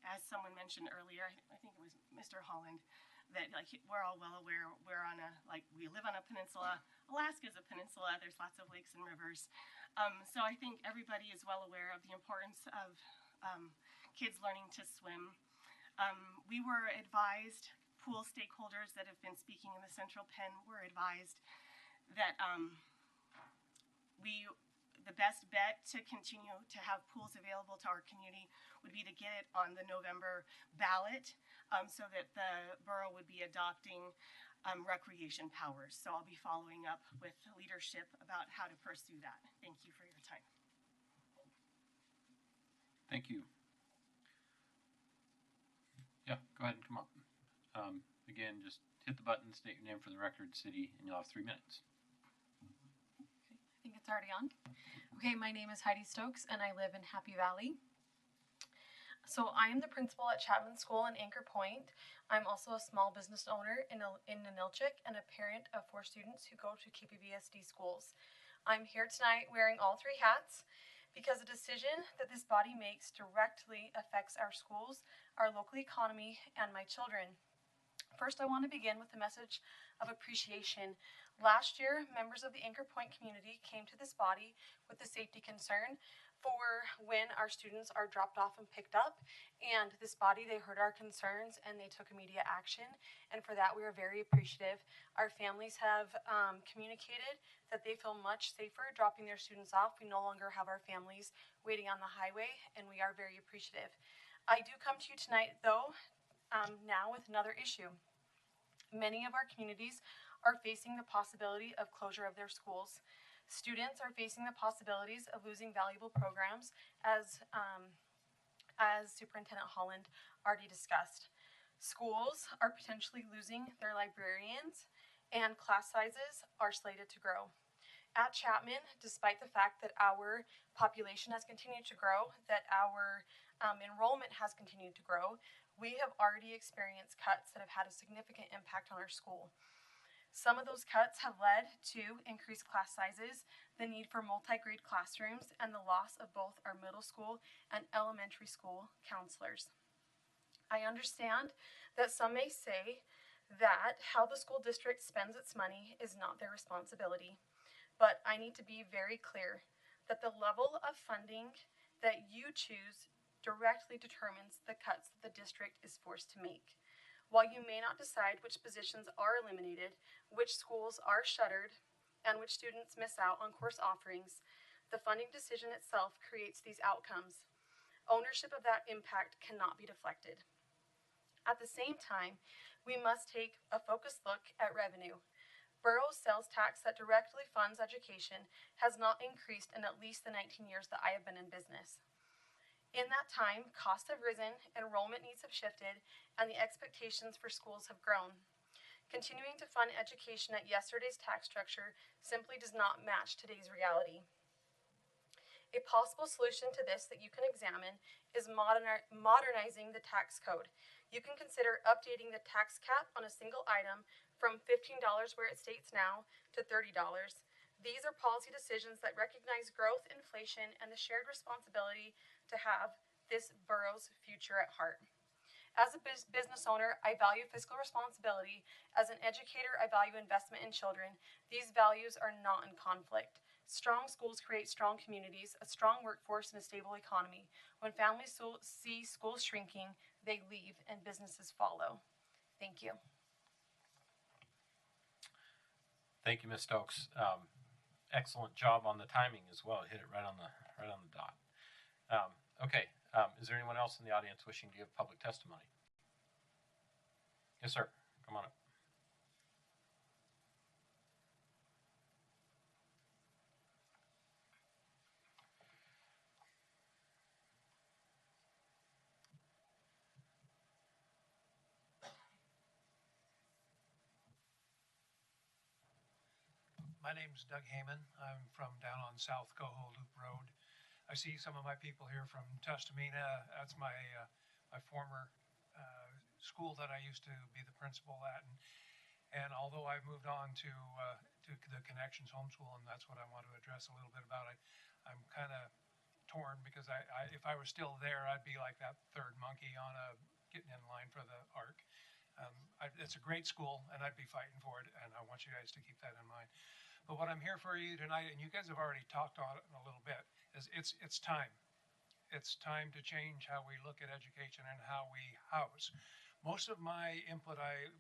As someone mentioned earlier, I think it was Mr. Holland, that we're all well aware we live on a peninsula. Alaska is a peninsula. There's lots of lakes and rivers. So I think everybody is well aware of the importance of kids learning to swim. We were advised, pool stakeholders that have been speaking in the Central Penn were advised that the best bet to continue to have pools available to our community would be to get it on the November ballot so that the borough would be adopting recreation powers. So I'll be following up with leadership about how to pursue that. Thank you for your time. Thank you. Yeah, go ahead and come up. Again, just hit the button, state your name for the record, city, and you'll have 3 minutes. I think it's already on. Okay, my name is Heidi Stokes, and I live in Happy Valley. So I am the principal at Chapman School in Anchor Point. I'm also a small business owner in Ninilchik and a parent of 4 students who go to KPBSD schools. I'm here tonight wearing all 3 hats because a decision that this body makes directly affects our schools, our local economy, and my children. First, I want to begin with a message of appreciation. Last year, members of the Anchor Point community came to this body with a safety concern for when our students are dropped off and picked up, and this body, they heard our concerns and they took immediate action, and for that we are very appreciative. Our families have communicated that they feel much safer dropping their students off. We no longer have our families waiting on the highway, and we are very appreciative. I do come to you tonight, though, now with another issue. Many of our communities are facing the possibility of closure of their schools. Students are facing the possibilities of losing valuable programs, as Superintendent Holland already discussed. Schools are potentially losing their librarians, and class sizes are slated to grow. At Chapman, despite the fact that our population has continued to grow, that our enrollment has continued to grow, we have already experienced cuts that have had a significant impact on our school. Some of those cuts have led to increased class sizes, the need for multi-grade classrooms, and the loss of both our middle school and elementary school counselors. I understand that some may say that how the school district spends its money is not their responsibility, but I need to be very clear that the level of funding that you choose directly determines the cuts that the district is forced to make. While you may not decide which positions are eliminated, which schools are shuttered, and which students miss out on course offerings, the funding decision itself creates these outcomes. Ownership of that impact cannot be deflected. At the same time, we must take a focused look at revenue. Borough's sales tax that directly funds education has not increased in at least the 19 years that I have been in business. In that time, costs have risen, enrollment needs have shifted, and the expectations for schools have grown. Continuing to fund education at yesterday's tax structure simply does not match today's reality. A possible solution to this that you can examine is modernizing the tax code. You can consider updating the tax cap on a single item from $15 where it states now to $30. These are policy decisions that recognize growth, inflation, and the shared responsibility to have this borough's future at heart. As a business owner, I value fiscal responsibility. As an educator, I value investment in children. These values are not in conflict. Strong schools create strong communities, a strong workforce, and a stable economy. When families see schools shrinking, they leave and businesses follow. Thank you. Thank you, Ms. Stokes. Excellent job on the timing as well. Hit it right on the dot. Okay. Is there anyone else in the audience wishing to give public testimony? Yes, sir. Come on up. My name's Doug Heyman. I'm from down on South Coho Loop Road. I see some of my people here from Tustamina. That's my former school that I used to be the principal at. And although I've moved on to the Connections Homeschool, and that's what I want to address a little bit about, I'm kind of torn because if I was still there, I'd be like that third monkey on getting in line for the ARC. It's a great school, and I'd be fighting for it, and I want you guys to keep that in mind. But what I'm here for you tonight, and you guys have already talked on it a little bit, is it's time. It's time to change how we look at education and how we house. Most of my input I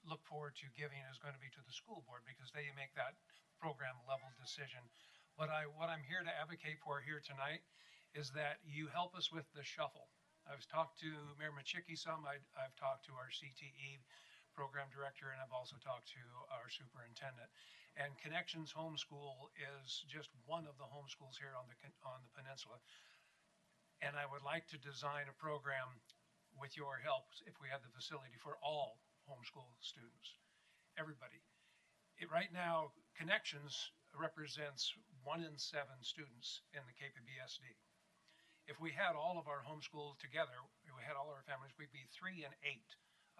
look forward to giving is going to be to the school board because they make that program level decision. What I'm here to advocate for here tonight is that you help us with the shuffle. I've talked to Mayor Machicki some. I've talked to our CTE program director, and I've also talked to our superintendent. And Connections Homeschool is just one of the homeschools here on the peninsula. And I would like to design a program with your help, if we had the facility, for all homeschool students, everybody. Right now, Connections represents 1 in 7 students in the KPBSD. If we had all of our homeschool together, if we had all our families, we'd be 3 and 8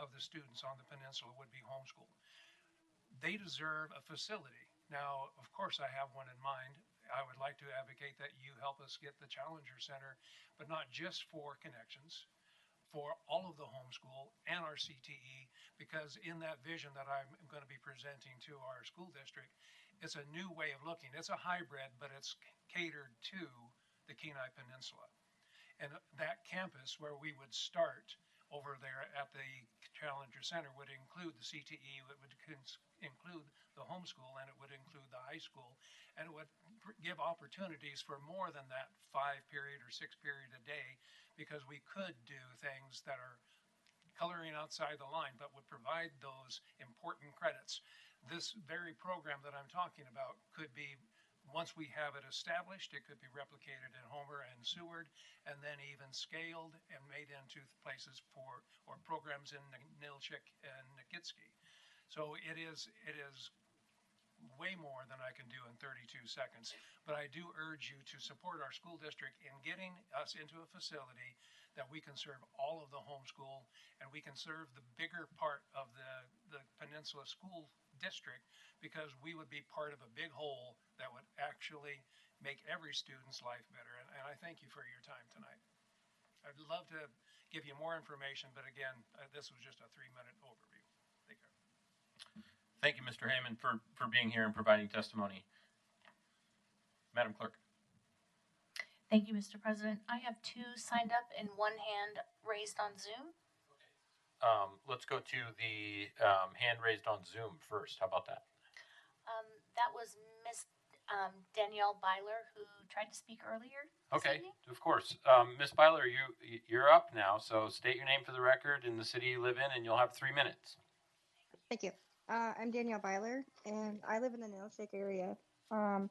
of the students on the peninsula would be homeschooled. They deserve a facility. Now, of course, I have one in mind. I would like to advocate that you help us get the Challenger Center, but not just for Connections, for all of the homeschool and our CTE, because in that vision that I'm going to be presenting to our school district, it's a new way of looking. It's a hybrid, but it's catered to the Kenai Peninsula. And that campus where we would start over there at the Challenger Center would include the CTE, it would include the homeschool, and it would include the high school, and it would give opportunities for more than that 5-period or 6-period a day, because we could do things that are coloring outside the line, but would provide those important credits. This very program that I'm talking about could be, once we have it established, it could be replicated in Homer and Seward, and then even scaled and made into places for, or programs in Nilchik and Nikitski. So it is way more than I can do in 32 seconds, but I do urge you to support our school district in getting us into a facility that we can serve all of the homeschool, and we can serve the bigger part of the Peninsula School District, because we would be part of a big whole that would actually make every student's life better. And I thank you for your time tonight. I'd love to give you more information, but again, this was just a 3-minute overview. Take care. Thank you, Mr. Heyman, for being here and providing testimony. Madam Clerk. Thank you, Mr. President. I have 2 signed up and 1 hand raised on Zoom. Let's go to the hand raised on Zoom first. How about that? That was Miss Danielle Byler, who tried to speak earlier. Okay, of course. Miss Byler, you're up now, so state your name for the record and the city you live in, and you'll have 3 minutes. Thank you. I'm Danielle Byler, and I live in the Nilchik area. And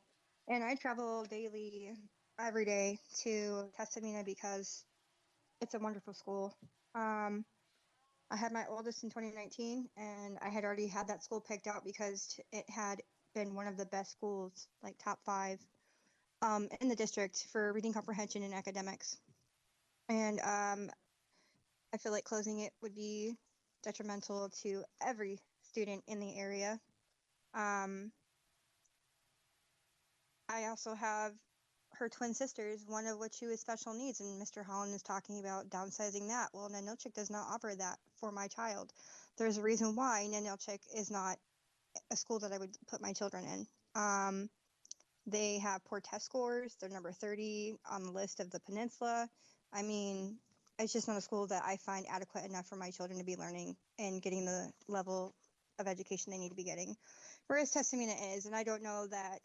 I travel daily, every day, to Tastamina because it's a wonderful school. I had my oldest in 2019, and I had already had that school picked out because it had been one of the best schools, like top 5, in the district for reading comprehension and academics. And I feel like closing it would be detrimental to every student in the area. I also have her twin sisters, one of which who is special needs, and Mr. Holland is talking about downsizing that. Well, Nilchik does not offer that for my child. There's a reason why Nilchik is not a school that I would put my children in. They have poor test scores. They're number 30 on the list of the peninsula. I mean, it's just not a school that I find adequate enough for my children to be learning and getting the level of education they need to be getting. Whereas Tastamina is, and I don't know that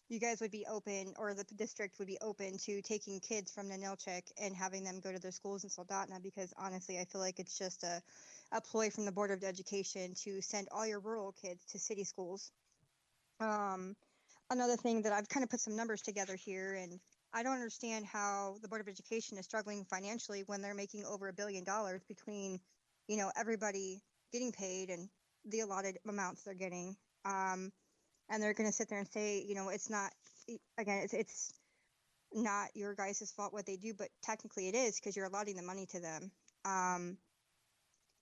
you guys would be open, or the district would be open to taking kids from Nilchik and having them go to their schools in Soldotna, because honestly, I feel like it's just a ploy from the Board of Education to send all your rural kids to city schools. Another thing that I've kind of put some numbers together here, and I don't understand how the Board of Education is struggling financially when they're making over $1 billion between, everybody getting paid and the allotted amounts they're getting. And they're going to sit there and say, it's not, again, it's not your guys' fault what they do, but technically it is, because you're allotting the money to them. And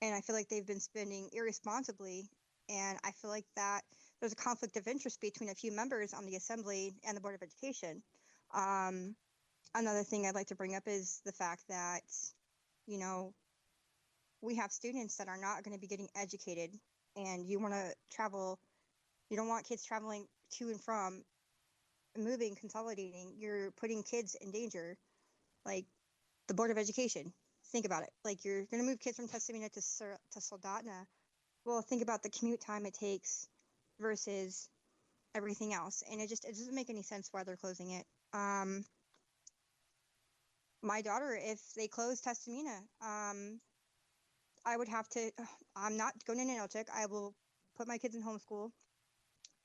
I feel like they've been spending irresponsibly, and I feel like that there's a conflict of interest between a few members on the Assembly and the Board of Education. Another thing I'd like to bring up is the fact that, we have students that are not going to be getting educated, and you want to travel. You don't want kids traveling to and from, moving, consolidating. You're putting kids in danger. Like the Board of Education, think about it. Like, you're going to move kids from Tastamina to Soldotna. Well, think about the commute time it takes versus everything else. And it doesn't make any sense why they're closing it. My daughter, if they close Tastamina, I would have to, I'm not going to Nilchik. I will put my kids in homeschool.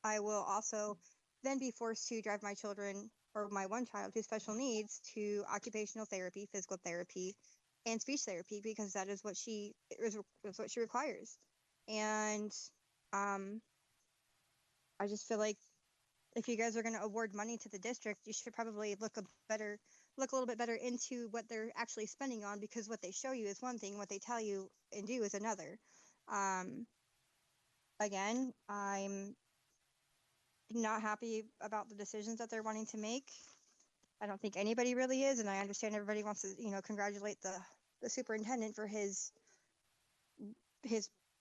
I will also then be forced to drive my children, or my one child who's special needs, to occupational therapy, physical therapy, and speech therapy, because that is what she requires. And I just feel like if you guys are going to award money to the district, you should probably look a better look a little bit better into what they're actually spending on, because what they show you is one thing, what they tell you and do is another. Again, I'm not happy about the decisions that they're wanting to make. I don't think anybody really is, and I understand everybody wants to, congratulate the superintendent for his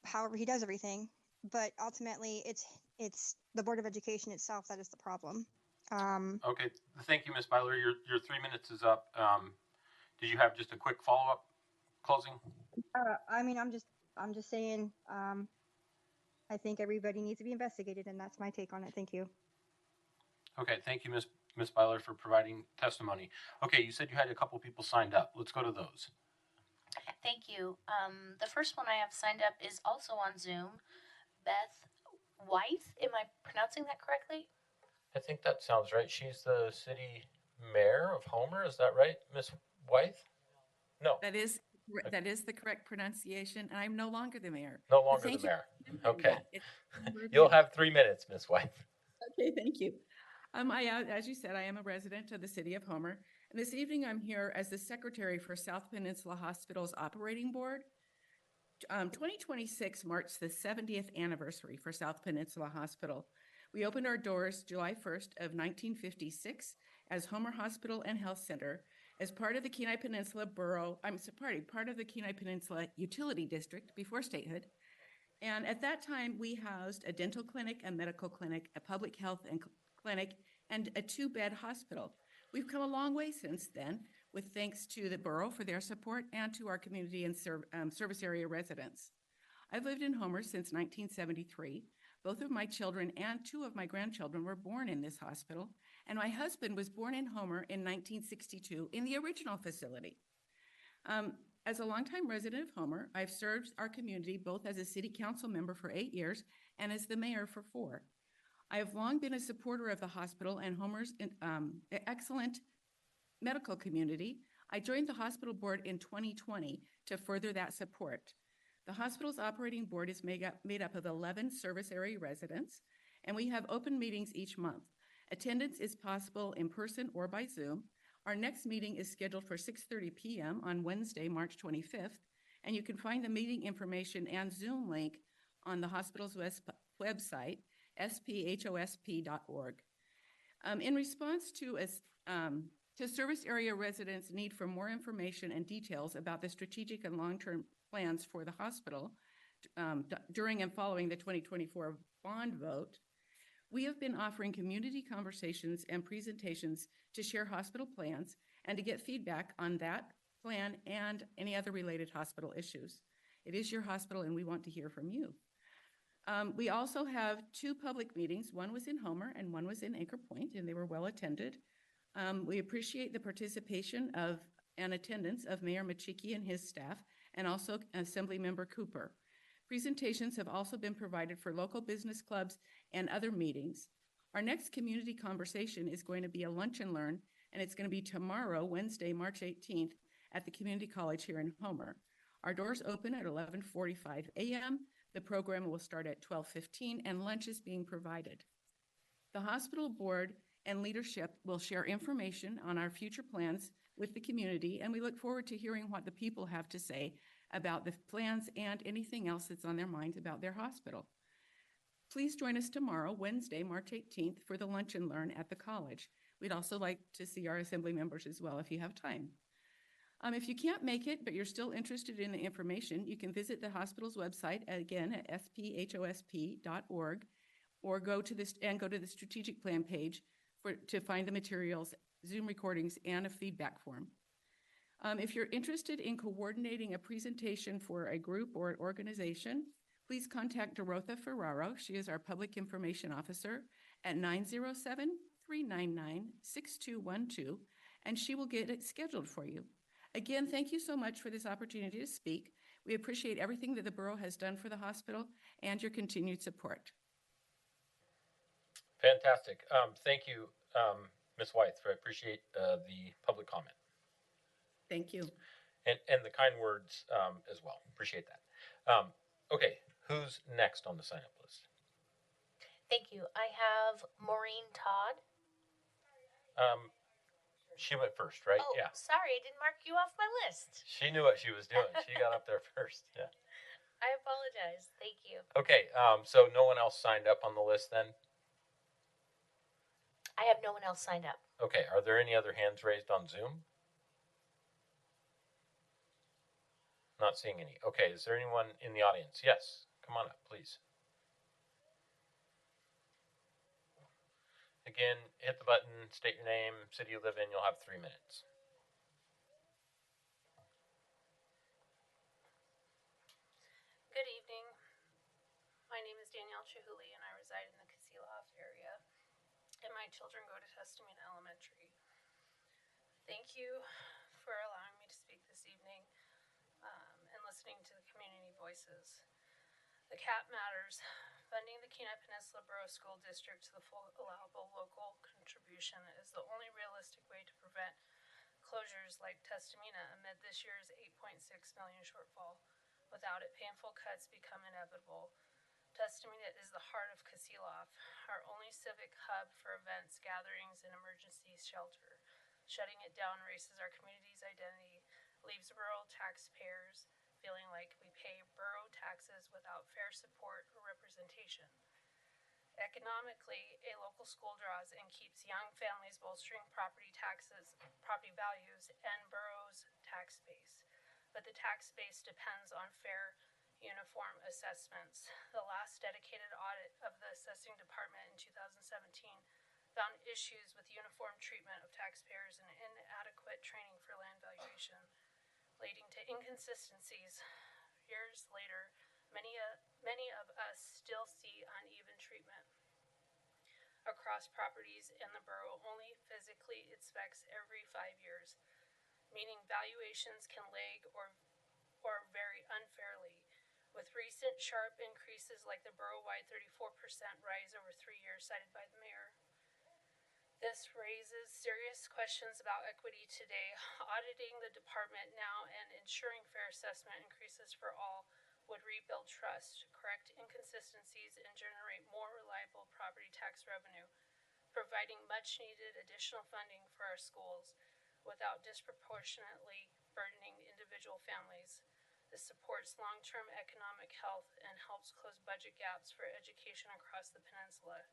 however he does everything. But ultimately, it's the Board of Education itself that is the problem. Okay, thank you, Ms. Byler. Your 3 minutes is up. Did you have just a quick follow-up closing? I mean, I'm just saying. I think everybody needs to be investigated, and that's my take on it. Thank you. Okay, thank you, Ms. Byler, for providing testimony. Okay, you said you had a couple people signed up. Let's go to those. Thank you. The first one I have signed up is also on Zoom. Beth White. Am I pronouncing that correctly? I think that sounds right. She's the city mayor of Homer. Is that right, Ms. White? No. That is the correct pronunciation, and I'm no longer the mayor. No longer the mayor. Okay. You'll have 3 minutes, Ms. White. Okay, thank you. As you said, I am a resident of the city of Homer, and this evening I'm here as the secretary for South Peninsula Hospital's operating board. 2026 marks the 70th anniversary for South Peninsula Hospital. We opened our doors July 1st of 1956 as Homer Hospital and Health Center as part of the Kenai Peninsula Borough, part of the Kenai Peninsula Utility District before statehood. And at that time, we housed a dental clinic, a medical clinic, a public health clinic, and a 2-bed hospital. We've come a long way since then, with thanks to the borough for their support and to our community and service area residents. I've lived in Homer since 1973. Both of my children and 2 of my grandchildren were born in this hospital, and my husband was born in Homer in 1962 in the original facility. As a longtime resident of Homer, I've served our community both as a city council member for 8 years and as the mayor for 4. I have long been a supporter of the hospital and Homer's excellent medical community. I joined the hospital board in 2020 to further that support. The hospital's operating board is made up of 11 service area residents, and we have open meetings each month. Attendance is possible in person or by Zoom. Our next meeting is scheduled for 6:30 p.m. on Wednesday, March 25th, and you can find the meeting information and Zoom link on the hospital's website, spHOSP.org. In response to service area residents' need for more information and details about the strategic and long-term plans for the hospital during and following the 2024 bond vote, we have been offering community conversations and presentations to share hospital plans and to get feedback on that plan and any other related hospital issues. It is your hospital and we want to hear from you. We also have 2 public meetings. One was in Homer and one was in Anchor Point, and they were well attended. We appreciate the participation and attendance of Mayor Machiki and his staff, and also Assemblymember Cooper. Presentations have also been provided for local business clubs and other meetings. Our next community conversation is going to be a lunch and learn, and it's going to be tomorrow, Wednesday, March 18th, at the Community College here in Homer. Our doors open at 11:45 a.m. The program will start at 12:15, and lunch is being provided. The hospital board and leadership will share information on our future plans with the community, and we look forward to hearing what the people have to say about the plans and anything else that's on their minds about their hospital. Please join us tomorrow, Wednesday, March 18th, for the lunch and learn at the college. We'd also like to see our assembly members as well if you have time. If you can't make it, but you're still interested in the information, you can visit the hospital's website, again, at spHOSP.org, or go to the strategic plan page to find the materials, Zoom recordings, and a feedback form. If you're interested in coordinating a presentation for a group or an organization, please contact Dorotha Ferraro. She is our Public Information Officer at 907-399-6212, and she will get it scheduled for you. Again, thank you so much for this opportunity to speak. We appreciate everything that the borough has done for the hospital and your continued support. Fantastic. Thank you, Ms. White. I appreciate the public comment. Thank you. And the kind words as well. Appreciate that. Okay, who's next on the sign-up list? Thank you. I have Maureen Todd. She went first, right? Oh, Yeah. sorry, I didn't mark you off my list. She knew what she was doing. She got up there first. Yeah. I apologize. Thank you. Okay. So no one else signed up on the list then? I have no one else signed up. Okay. Are there any other hands raised on Zoom? Not seeing any. Okay. Is there anyone in the audience? Yes. Come on up, please. Again, hit the button, state your name, city you live in. You'll have 3 minutes. Good evening. My name is Danielle Chihuly and I reside in the Kasilof area. And my children go to Testamina Elementary. Thank you for allowing me to speak this evening and listening to the community voices. The CAP matters. Funding the Kenai Peninsula Borough School District to the full allowable local contribution is the only realistic way to prevent closures like Testamina amid this year's $8.6 million shortfall. Without it, painful cuts become inevitable. Testamina is the heart of Kasilof, our only civic hub for events, gatherings, and emergency shelter. Shutting it down erases our community's identity, leaves rural taxpayers feeling like we pay borough taxes without fair support or representation. Economically, a local school draws and keeps young families bolstering property taxes, property values, and borough's tax base. But the tax base depends on fair, uniform assessments. The last dedicated audit of the assessing department in 2017 found issues with uniform treatment of taxpayers and inadequate training for land valuation, leading to inconsistencies. Years later, many of us still see uneven treatment across properties, and the borough only physically inspects every 5 years, meaning valuations can lag or vary unfairly. With recent sharp increases like the borough-wide 34% rise over 3 years cited by the mayor, this raises serious questions about equity today. Auditing the department now and ensuring fair assessment increases for all would rebuild trust, correct inconsistencies, and generate more reliable property tax revenue, providing much needed additional funding for our schools without disproportionately burdening individual families. This supports long-term economic health and helps close budget gaps for education across the peninsula.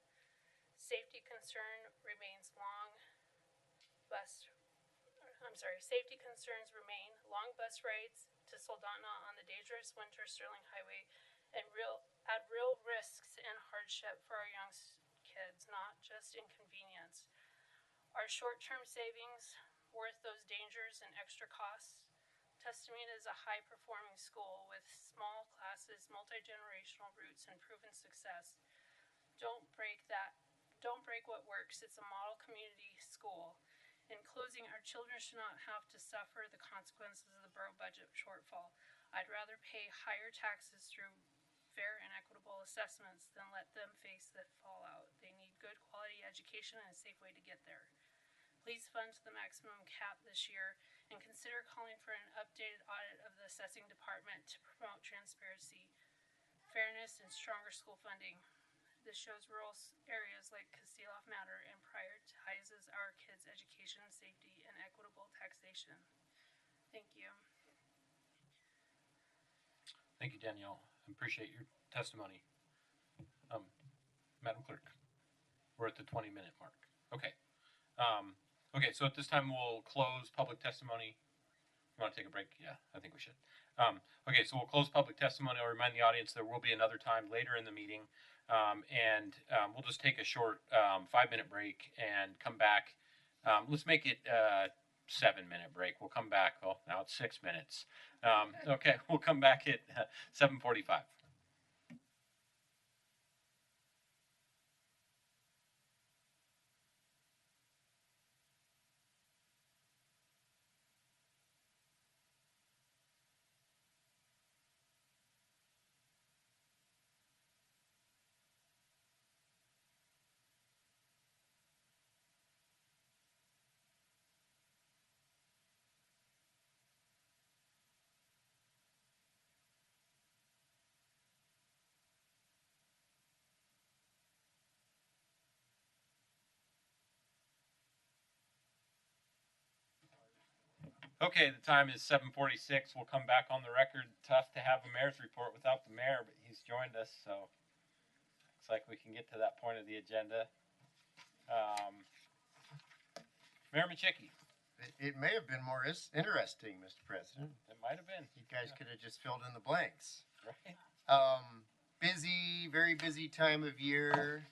Safety concerns remain long bus rides to Soldotna on the dangerous winter Sterling Highway and add real risks and hardship for our young kids, not just inconvenience. Are short-term savings worth those dangers and extra costs? Testamina is a high-performing school with small classes, multi-generational roots, and proven success. Don't break what works. It's a model community school. In closing, our children should not have to suffer the consequences of the borough budget shortfall. I'd rather pay higher taxes through fair and equitable assessments than let them face the fallout. They need good quality education and a safe way to get there. Please fund the maximum cap this year and consider calling for an updated audit of the assessing department to promote transparency, fairness, and stronger school funding. This shows rural areas like Kasilof matter and prioritizes our kids' education, safety, and equitable taxation. Thank you. Thank you, Danielle. I appreciate your testimony. Madam Clerk, we're at the 20-minute mark. Okay. Okay, so at this time we'll close public testimony. You want to take a break? Yeah, I think we should. Okay, so we'll close public testimony. I'll remind the audience there will be another time later in the meeting. We'll just take a short 5-minute break and come back. Let's make it 7-minute break. We'll come back. Oh, now it's 6 minutes. Okay, we'll come back at 7:45. Okay, the time is 7:46. We'll come back on the record. Tough to have a mayor's report without the mayor, but he's joined us, so looks like we can get to that point of the agenda. Mayor Machicki. It may have been more interesting, Mr. President. It might have been. You guys could have just filled in the blanks. Right. Busy, very busy time of year.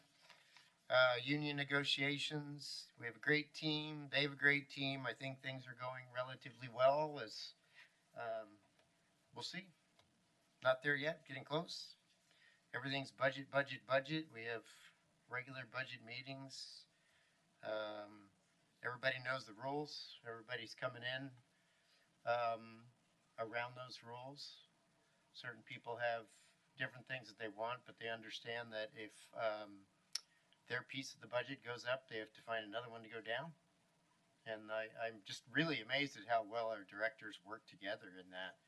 Union negotiations. We have a great team. They have a great team. I think things are going relatively well. As we'll see. Not there yet. Getting close. Everything's budget, budget, budget. We have regular budget meetings. Everybody knows the rules. Everybody's coming in around those rules. Certain people have different things that they want, but they understand that if their piece of the budget goes up, they have to find another one to go down. And I'm just really amazed at how well our directors work together in that.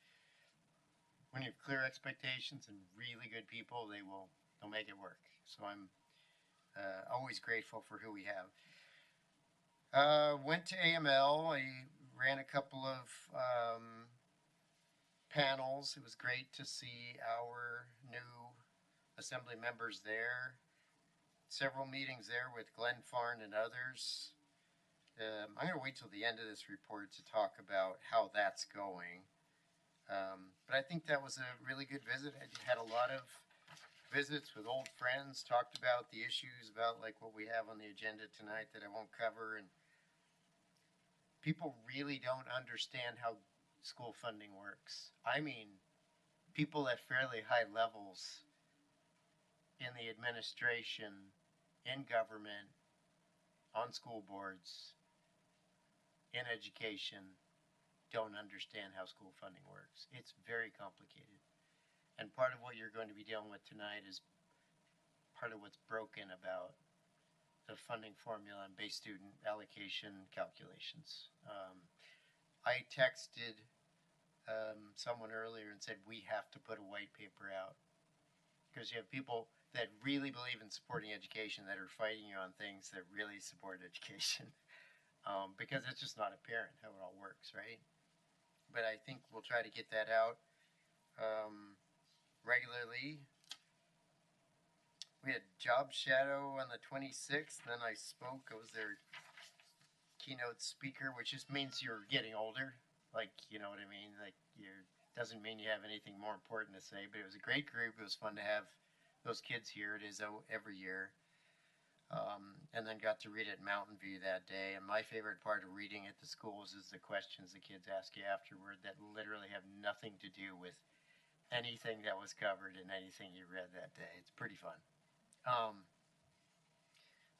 When you have clear expectations and really good people, they'll make it work. So I'm always grateful for who we have. Went to AML. I ran a couple of panels. It was great to see our new assembly members there. Several meetings there with Glenn Farn and others. I'm going to wait till the end of this report to talk about how that's going. But I think that was a really good visit. I had a lot of visits with old friends, talked about the issues, about like what we have on the agenda tonight that I won't cover. And people really don't understand how school funding works. I mean, people at fairly high levels in the administration, in government, on school boards, in education, don't understand how school funding works. It's very complicated. And part of what you're going to be dealing with tonight is part of what's broken about the funding formula and base student allocation calculations. I texted someone earlier and said, we have to put a white paper out. Because you have people that really believe in supporting education that are fighting you on things that really support education. Because it's just not apparent how it all works, right? But I think we'll try to get that out regularly. We had Job Shadow on the 26th, then I spoke. I was their keynote speaker, which just means you're getting older. Like, you know what I mean? Like, doesn't mean you have anything more important to say, but it was a great group. It was fun to have those kids here. It is every year. And then got to read at Mountain View that day. And my favorite part of reading at the schools is the questions the kids ask you afterward that literally have nothing to do with anything that was covered in anything you read that day. It's pretty fun.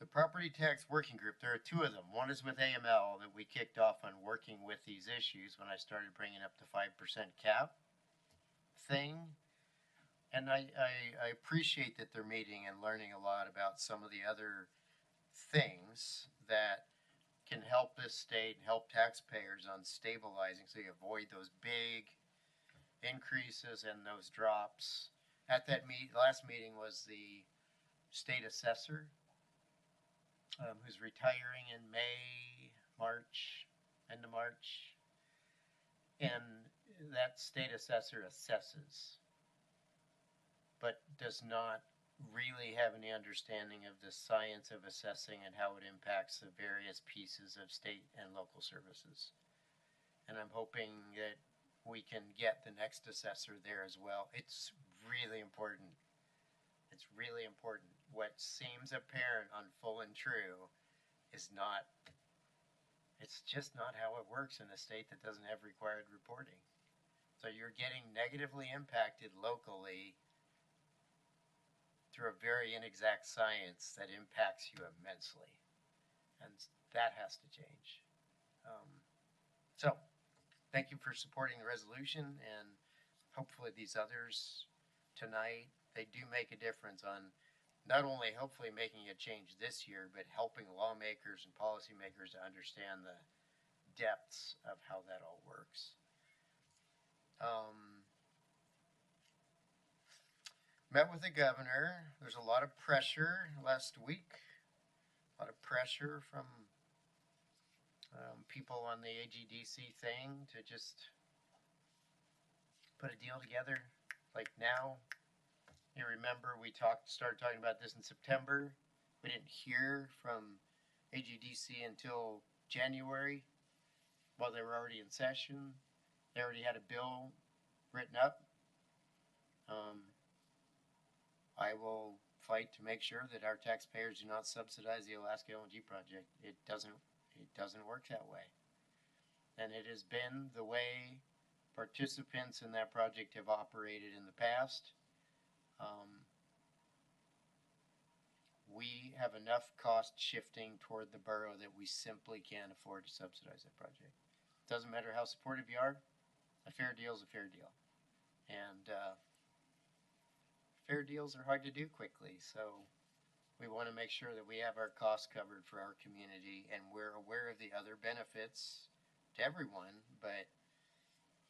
The property tax working group, there are two of them. One is with AML that we kicked off on working with these issues when I started bringing up the 5% cap thing. And I appreciate that they're meeting and learning a lot about some of the other things that can help this state and help taxpayers on stabilizing so you avoid those big increases and those drops. At that last meeting was the state assessor who's retiring in March, end of March. And that state assessor assesses, but does not really have any understanding of the science of assessing and how it impacts the various pieces of state and local services. And I'm hoping that we can get the next assessor there as well. It's really important. It's really important. What seems apparent on Full and True is not, it's just not how it works in a state that doesn't have required reporting. So you're getting negatively impacted locally through a very inexact science that impacts you immensely. And that has to change. So, thank you for supporting the resolution, and hopefully these others tonight, they do make a difference on not only hopefully making a change this year, but helping lawmakers and policymakers to understand the depths of how that all works. Met with the governor. There's a lot of pressure last week. A lot of pressure from people on the AGDC thing to just put a deal together. Like now, you remember we started talking about this in September. We didn't hear from AGDC until January. While they were already in session, they already had a bill written up. I will fight to make sure that our taxpayers do not subsidize the Alaska LNG project. It doesn't work that way. And it has been the way participants in that project have operated in the past. We have enough cost shifting toward the borough that we simply can't afford to subsidize that project. Doesn't matter how supportive you are, a fair deal is a fair deal. And fair deals are hard to do quickly, so we want to make sure that we have our costs covered for our community, and we're aware of the other benefits to everyone, but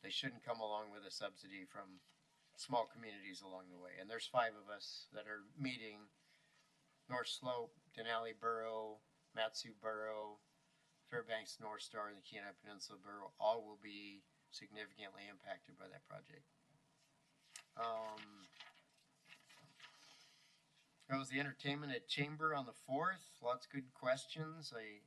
they shouldn't come along with a subsidy from small communities along the way. And there's 5 of us that are meeting: North Slope, Denali Borough, Matsu Borough, Fairbanks North Star, and the Kenai Peninsula Borough. All will be significantly impacted by that project. That was the entertainment at Chamber on the 4th. Lots of good questions. I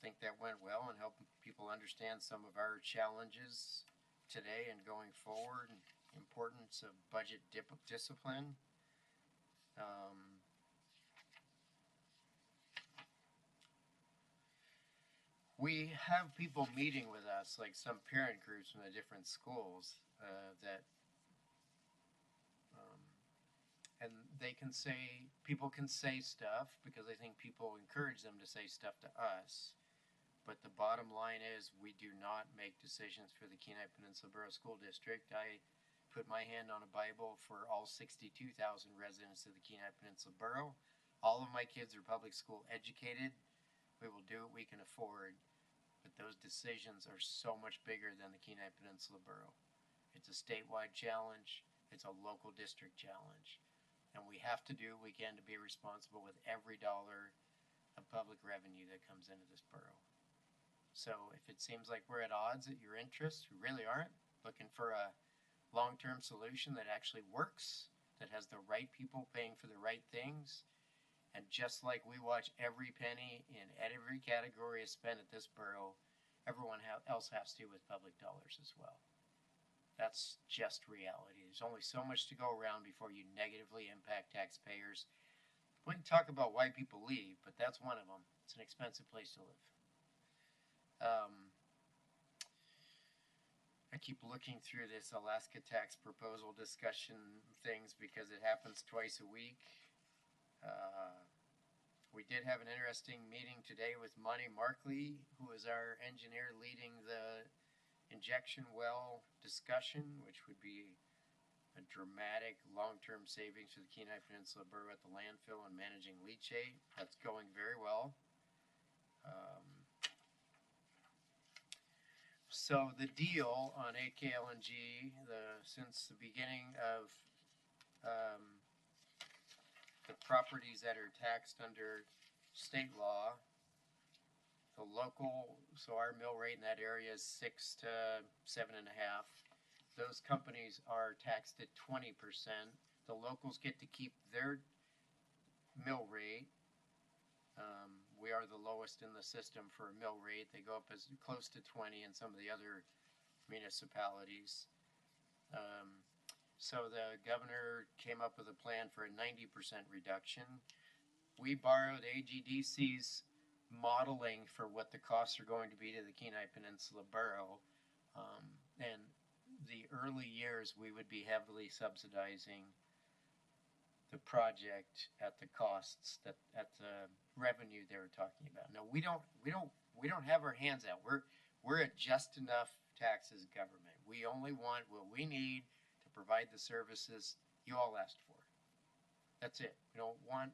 think that went well and helped people understand some of our challenges today and going forward, and the importance of budget discipline. We have people meeting with us, like some parent groups from the different schools, and people can say stuff because I think people encourage them to say stuff to us. But the bottom line is we do not make decisions for the Kenai Peninsula Borough School District. I put my hand on a Bible for all 62,000 residents of the Kenai Peninsula Borough. All of my kids are public school educated. We will do what we can afford. But those decisions are so much bigger than the Kenai Peninsula Borough. It's a statewide challenge. It's a local district challenge. And we have to do what we can to be responsible with every dollar of public revenue that comes into this borough. So if it seems like we're at odds at your interests, we really aren't. Looking for a long-term solution that actually works, that has the right people paying for the right things. And just like we watch every penny in every category is spent at this borough, everyone else has to with public dollars as well. That's just reality. There's only so much to go around before you negatively impact taxpayers. We can talk about why people leave, but that's one of them. It's an expensive place to live. I keep looking through this Alaska tax proposal discussion things because it happens twice a week. We did have an interesting meeting today with Monty Markley, who is our engineer leading the injection well discussion, which would be a dramatic long-term savings for the Kenai Peninsula Borough at the landfill and managing leachate. That's going very well. So the deal on AKLNG, since the beginning of the properties that are taxed under state law, the local, so our mill rate in that area is 6 to 7.5. Those companies are taxed at 20%. The locals get to keep their mill rate. We are the lowest in the system for a mill rate. They go up as close to 20 in some of the other municipalities. So the governor came up with a plan for a 90% reduction. We borrowed AGDC's modeling for what the costs are going to be to the Kenai Peninsula Borough. And the early years, we would be heavily subsidizing the project at the costs, at the revenue they were talking about. No, we don't have our hands out. We're at just enough taxes government. We only want what we need to provide the services you all asked for. That's it. We don't want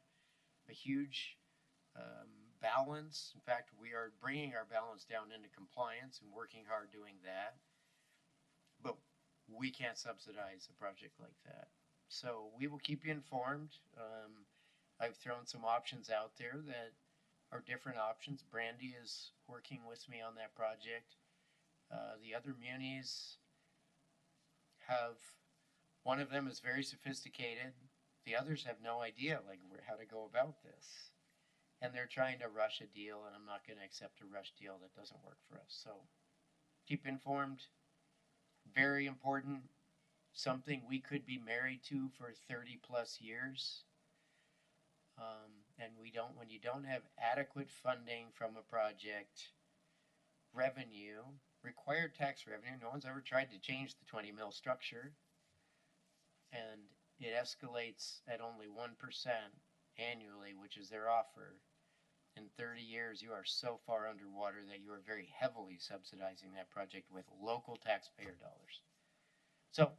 a huge balance. In fact, we are bringing our balance down into compliance and working hard doing that. But we can't subsidize a project like that. So we will keep you informed. I've thrown some options out there that our different options. Brandy is working with me on that project. The other munis have, one of them is very sophisticated. The others have no idea like how to go about this. And they're trying to rush a deal, and I'm not going to accept a rush deal that doesn't work for us. So keep informed. Very important. Something we could be married to for 30 plus years. And when you don't have adequate funding from a project, revenue, required tax revenue, no one's ever tried to change the 20 mil structure, and it escalates at only 1% annually, which is their offer. In 30 years, you are so far underwater that you are very heavily subsidizing that project with local taxpayer dollars. So,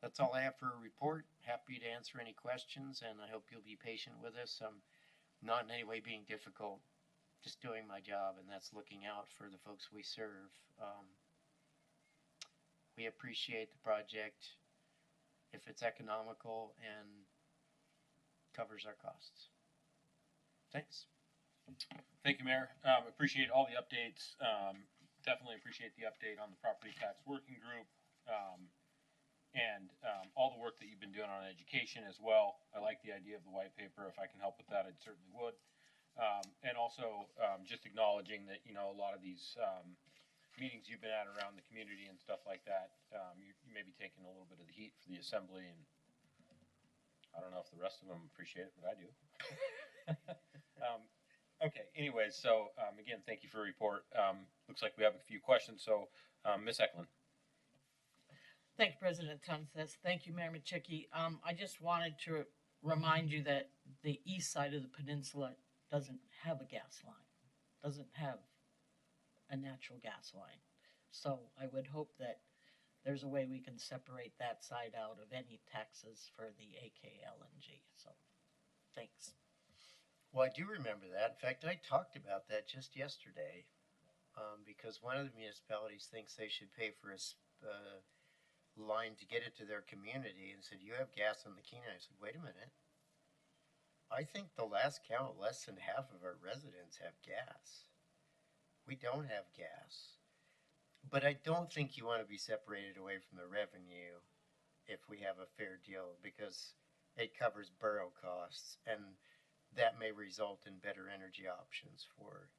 that's all I have for a report. Happy to answer any questions, and I hope you'll be patient with us. I'm not in any way being difficult, just doing my job, and that's looking out for the folks we serve. We appreciate the project if it's economical and covers our costs. Thanks. Thank you, Mayor. Appreciate all the updates. Definitely appreciate the update on the property tax working group. And all the work that you've been doing on education as well. I like the idea of the white paper. If I can help with that, I certainly would. And also just acknowledging that, you know, a lot of these meetings you've been at around the community and stuff like that, you may be taking a little bit of the heat for the assembly. And I don't know if the rest of them appreciate it, but I do. Okay, anyways, so again, thank you for your report. Looks like we have a few questions. So, Ms. Eklund. Thank you, President Tunsis. Thank you, Mayor Machicki. I just wanted to remind you that the east side of the peninsula doesn't have a gas line, doesn't have a natural gas line. So I would hope that there's a way we can separate that side out of any taxes for the AKLNG. So, thanks. Well, I do remember that. In fact, I talked about that just yesterday because one of the municipalities thinks they should pay for a line to get it to their community and said, you have gas on the Kenai. I said, wait a minute. I think the last count, less than half of our residents have gas. We don't have gas. But I don't think you want to be separated away from the revenue if we have a fair deal because it covers borough costs, and that may result in better energy options for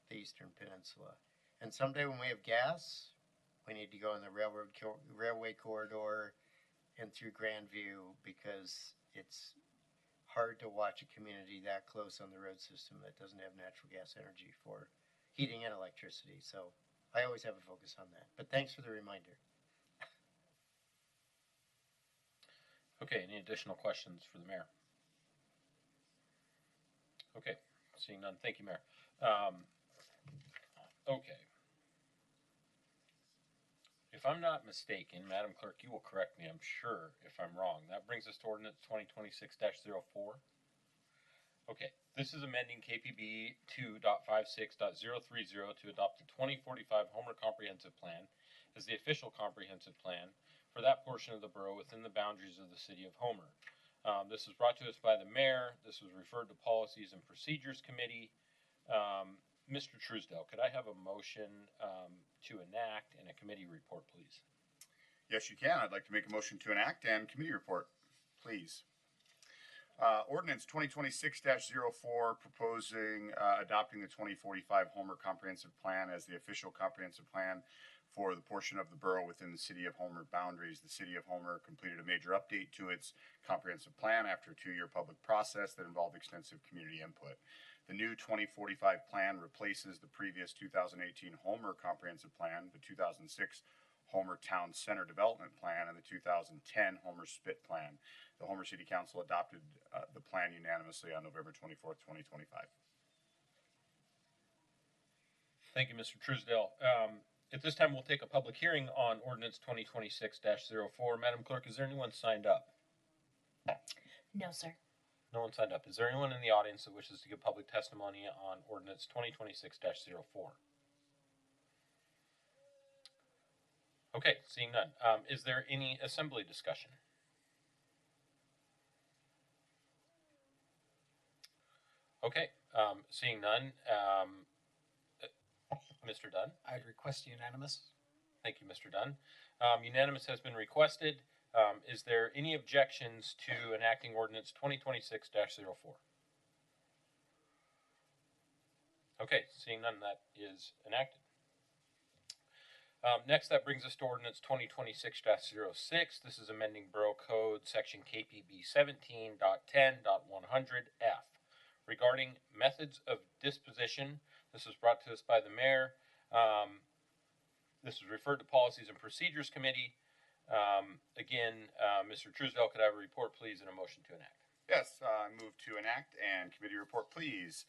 the Eastern Peninsula. And someday when we have gas, we need to go in the railway corridor and through Grandview because it's hard to watch a community that close on the road system that doesn't have natural gas energy for heating and electricity. So I always have a focus on that. But thanks for the reminder. Okay, any additional questions for the mayor? Okay, seeing none. Thank you, Mayor. Okay. If I'm not mistaken, Madam Clerk, you will correct me, I'm sure, if I'm wrong. That brings us to ordinance 2026-04. Okay, this is amending KPB 2.56.030 to adopt the 2045 Homer Comprehensive Plan as the official comprehensive plan for that portion of the borough within the boundaries of the city of Homer. This was brought to us by the mayor. This was referred to Policies and Procedures Committee. Mr. Truesdale, could I have a motion to enact and a committee report, please? Yes, you can. I'd like to make a motion to enact and committee report, please. Ordinance 2026-04 proposing adopting the 2045 Homer Comprehensive Plan as the official comprehensive plan for the portion of the borough within the city of Homer boundaries. The city of Homer completed a major update to its comprehensive plan after a 2-year public process that involved extensive community input. The new 2045 plan replaces the previous 2018 Homer Comprehensive Plan, the 2006 Homer Town Center Development Plan, and the 2010 Homer Spit Plan. The Homer City Council adopted the plan unanimously on November 24th, 2025. Thank you, Mr. Truesdale. At this time, we'll take a public hearing on ordinance 2026-04. Madam Clerk, is there anyone signed up? No, sir. No one signed up. Is there anyone in the audience that wishes to give public testimony on ordinance 2026-04? Okay, seeing none. Is there any assembly discussion? Okay, Seeing none, Mr. Dunn? I'd request unanimous. Thank you, Mr. Dunn. Unanimous has been requested. Is there any objections to enacting ordinance 2026-04? Okay, seeing none, that is enacted. Next, that brings us to ordinance 2026-06. This is amending Borough Code section KPB 17.10.100F regarding methods of disposition. This was brought to us by the mayor. This was referred to Policies and Procedures Committee. Again, Mr. Truesdale, could I have a report, please, and a motion to enact? Yes, I move to enact, and committee report, please.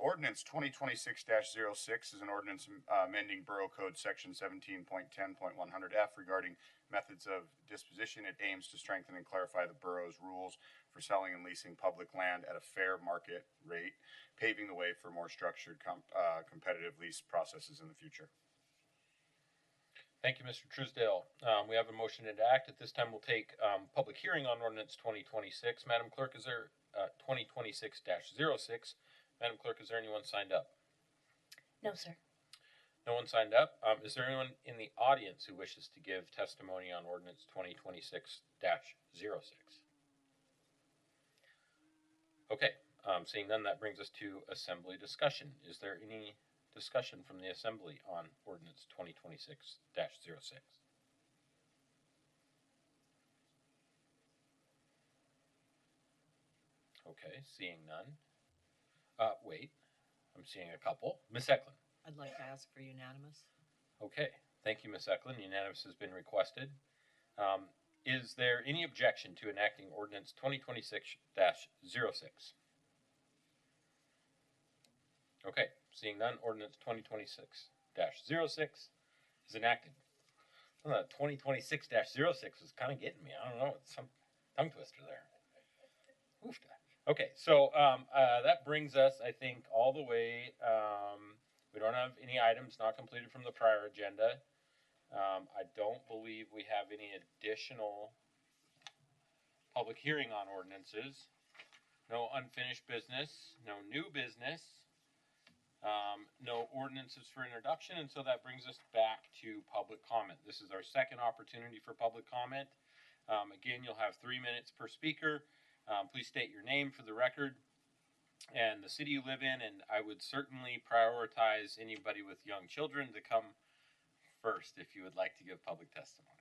Ordinance 2026-06 is an ordinance amending Borough Code section 17.10.100F regarding methods of disposition. It aims to strengthen and clarify the borough's rules for selling and leasing public land at a fair market rate, paving the way for more structured competitive lease processes in the future. Thank you, Mr. Truesdale. We have a motion to act. At this time, we'll take public hearing on ordinance 2026. Madam Clerk, is there 2026-06? Madam Clerk, is there anyone signed up? No, sir. No one signed up. Is there anyone in the audience who wishes to give testimony on ordinance 2026-06? Okay, seeing none, that brings us to assembly discussion. Is there any discussion from the assembly on ordinance 2026-06? Okay, seeing none. Wait, I'm seeing a couple. Ms. Eklund. I'd like to ask for unanimous. Okay, thank you, Ms. Eklund. Unanimous has been requested. Is there any objection to enacting ordinance 2026-06? Okay, seeing none, ordinance 2026-06 is enacted. 2026-06 is kind of getting me. I don't know, it's some tongue twister there. Oof. Okay, so that brings us, I think, all the way. We don't have any items not completed from the prior agenda. I don't believe we have any additional public hearing on ordinances. No unfinished business, no new business, no ordinances for introduction, and so that brings us back to public comment. This is our second opportunity for public comment. Again, you'll have 3 minutes per speaker. Please state your name for the record and the city you live in, and I would certainly prioritize anybody with young children to come first if you would like to give public testimony.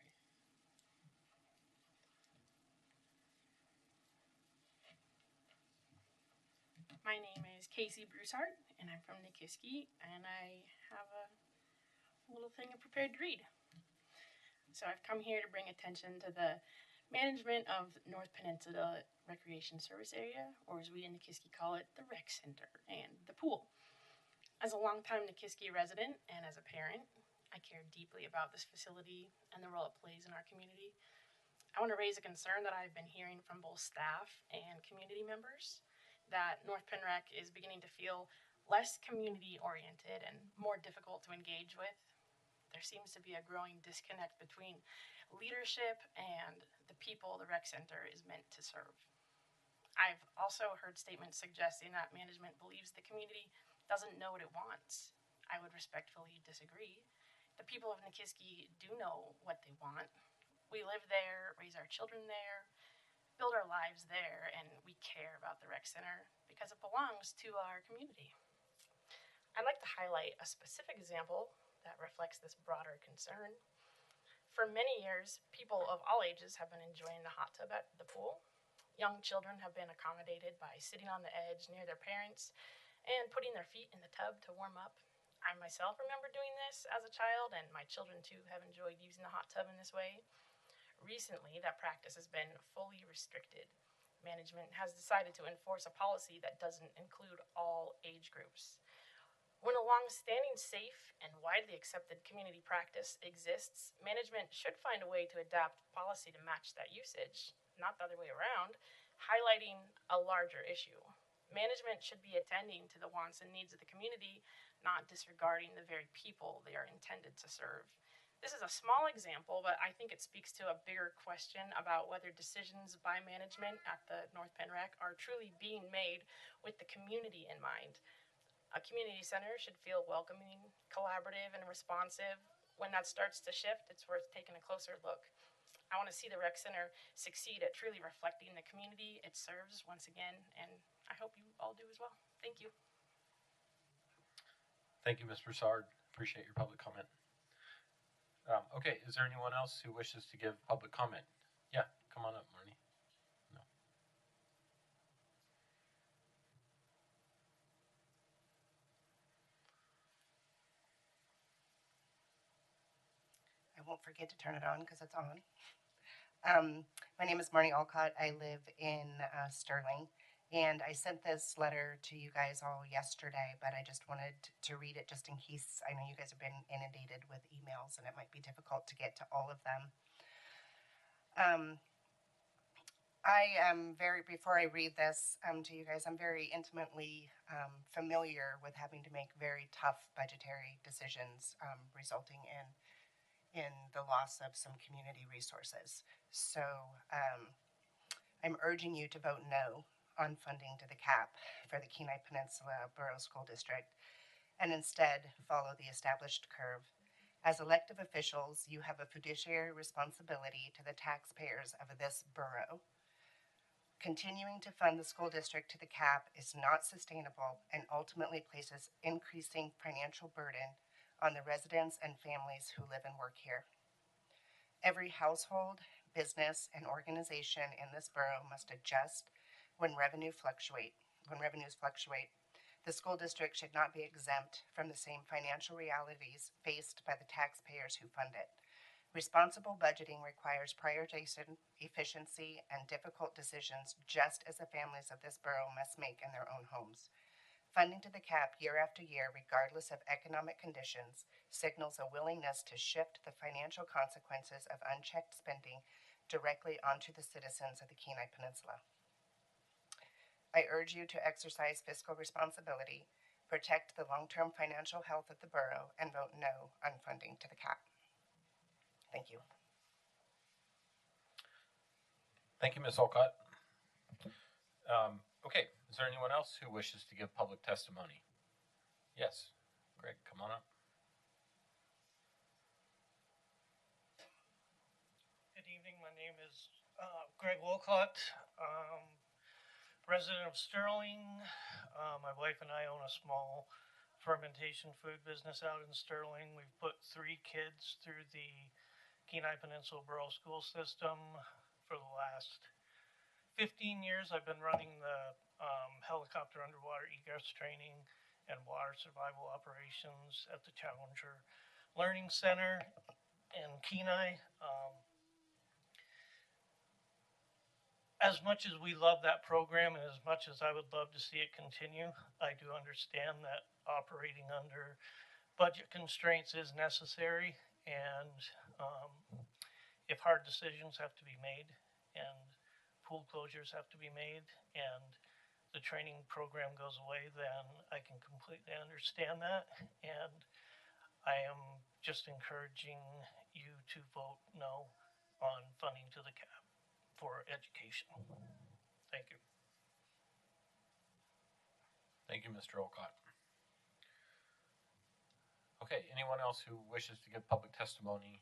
My name is Casey Broussard, and I'm from Nikiski, and I have a little thing I prepared to read. So I've come here to bring attention to the management of North Peninsula Recreation Service Area, or as we in Nikiski call it, the rec center and the pool. As a longtime Nikiski resident and as a parent, I care deeply about this facility and the role it plays in our community. I want to raise a concern that I've been hearing from both staff and community members, that North Penrec is beginning to feel less community oriented and more difficult to engage with. There seems to be a growing disconnect between leadership and the people the rec center is meant to serve. I've also heard statements suggesting that management believes the community doesn't know what it wants. I would respectfully disagree. The people of Nikiski do know what they want. We live there, raise our children there, build our lives there, and we care about the rec center because it belongs to our community. I'd like to highlight a specific example that reflects this broader concern. For many years, people of all ages have been enjoying the hot tub at the pool. Young children have been accommodated by sitting on the edge near their parents and putting their feet in the tub to warm up. I myself remember doing this as a child, and my children too have enjoyed using the hot tub in this way. Recently, that practice has been fully restricted. Management has decided to enforce a policy that doesn't include all age groups. When a long-standing, safe, and widely accepted community practice exists, management should find a way to adapt policy to match that usage, not the other way around, highlighting a larger issue. Management should be attending to the wants and needs of the community, not disregarding the very people they are intended to serve. This is a small example, but I think it speaks to a bigger question about whether decisions by management at the North Penn Rec are truly being made with the community in mind. A community center should feel welcoming, collaborative, and responsive. When that starts to shift, it's worth taking a closer look. I want to see the rec center succeed at truly reflecting the community it serves once again, and I hope you all do as well. Thank you. Thank you, Ms. Broussard. Appreciate your public comment. Okay, is there anyone else who wishes to give public comment? Yeah, come on up, Marnie. No. I won't forget to turn it on because it's on. My name is Marnie Alcott. I live in Sterling, and I sent this letter to you guys all yesterday, but I just wanted to read it just in case. I know you guys have been inundated with emails, and it might be difficult to get to all of them. I am before I read this to you guys, I'm very intimately familiar with having to make very tough budgetary decisions resulting in the loss of some community resources. So I'm urging you to vote no on funding to the CAP for the Kenai Peninsula Borough School District and instead follow the established curve. As elected officials, you have a fiduciary responsibility to the taxpayers of this borough. Continuing to fund the school district to the CAP is not sustainable and ultimately places increasing financial burden on the residents and families who live and work here. Every household, business, and organization in this borough must adjust when revenues fluctuate. The school district should not be exempt from the same financial realities faced by the taxpayers who fund it. Responsible budgeting requires prioritization, efficiency, and difficult decisions just as the families of this borough must make in their own homes. Funding to the CAP year after year, regardless of economic conditions, signals a willingness to shift the financial consequences of unchecked spending directly onto the citizens of the Kenai Peninsula. I urge you to exercise fiscal responsibility, protect the long-term financial health of the borough, and vote no on funding to the CAP. Thank you. Thank you, Ms. Olcott. Okay, is there anyone else who wishes to give public testimony? Yes, Greg, come on up. Good evening. My name is Greg Wolcott, resident of Sterling. My wife and I own a small fermentation food business out in Sterling. We've put 3 kids through the Kenai Peninsula Borough School System for the last 15 years. I've been running the helicopter underwater egress training and water survival operations at the Challenger Learning Center in Kenai. As much as we love that program and as much as I would love to see it continue, I do understand that operating under budget constraints is necessary, and if hard decisions have to be made and pool closures have to be made and the training program goes away, then I can completely understand that, and I am just encouraging you to vote no on funding to the CAP for education. Thank you. Thank you, Mr. Olcott. Okay, anyone else who wishes to give public testimony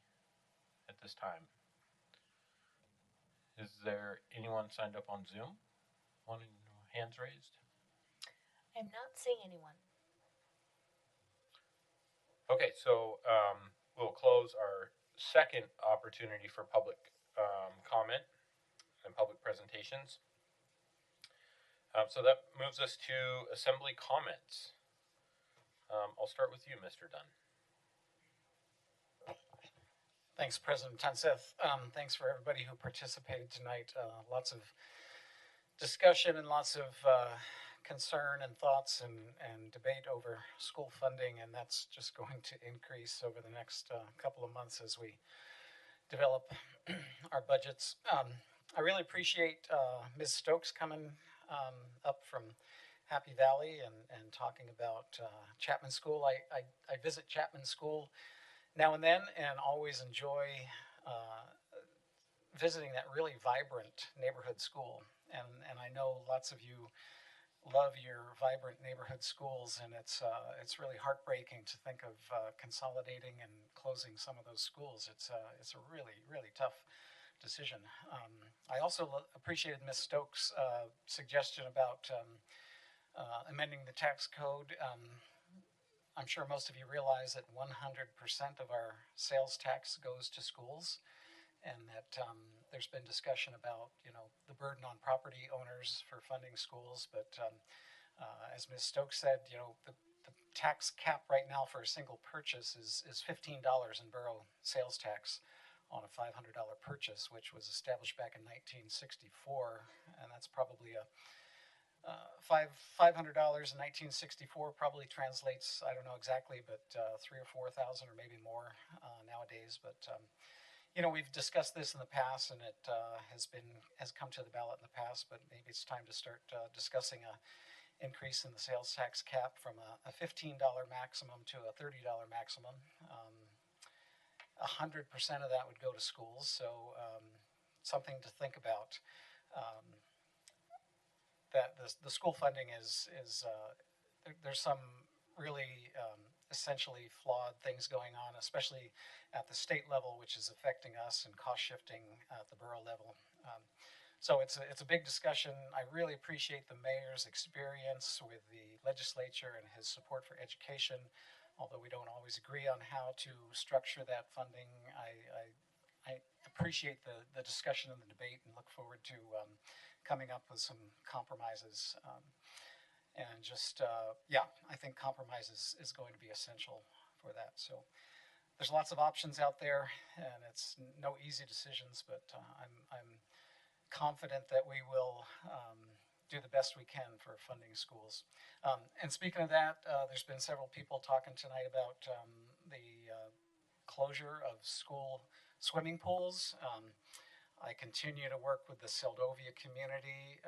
at this time? Is there anyone signed up on Zoom? Hands raised? I'm not seeing anyone. Okay, so we'll close our second opportunity for public comment and public presentations. So that moves us to assembly comments. I'll start with you, Mr. Dunn. Thanks, President Tunseth. Thanks for everybody who participated tonight. Lots of discussion and lots of concern and thoughts and debate over school funding, and that's just going to increase over the next couple of months as we develop our budgets. I really appreciate Ms. Stokes coming up from Happy Valley and talking about Chapman School. I visit Chapman School now and then, and always enjoy visiting that really vibrant neighborhood school. And I know lots of you love your vibrant neighborhood schools, and it's really heartbreaking to think of consolidating and closing some of those schools. It's a really tough decision. I also appreciated Ms. Stokes' suggestion about amending the tax code. I'm sure most of you realize that 100% of our sales tax goes to schools, and that there's been discussion about the burden on property owners for funding schools. But as Ms. Stokes said, the tax cap right now for a single purchase is $15 in borough sales tax on a $500 purchase, which was established back in 1964, and that's probably a $500 in 1964 probably translates, I don't know exactly, but 3,000 or 4,000 or maybe more nowadays. But we've discussed this in the past, and it has come to the ballot in the past. But maybe it's time to start discussing a increase in the sales tax cap from a $15 maximum to a $30 maximum. 100% of that would go to schools, so something to think about. That the school funding is there's some really essentially flawed things going on, especially at the state level, which is affecting us and cost shifting at the borough level. So it's a big discussion. I really appreciate the mayor's experience with the legislature and his support for education. Although we don't always agree on how to structure that funding, I appreciate the discussion and the debate, and look forward to coming up with some compromises. And just, I think compromise is going to be essential for that. So there's lots of options out there, and it's no easy decisions, but I'm confident that we will do the best we can for funding schools. And speaking of that, there's been several people talking tonight about the closure of school swimming pools. I continue to work with the Soldotna community.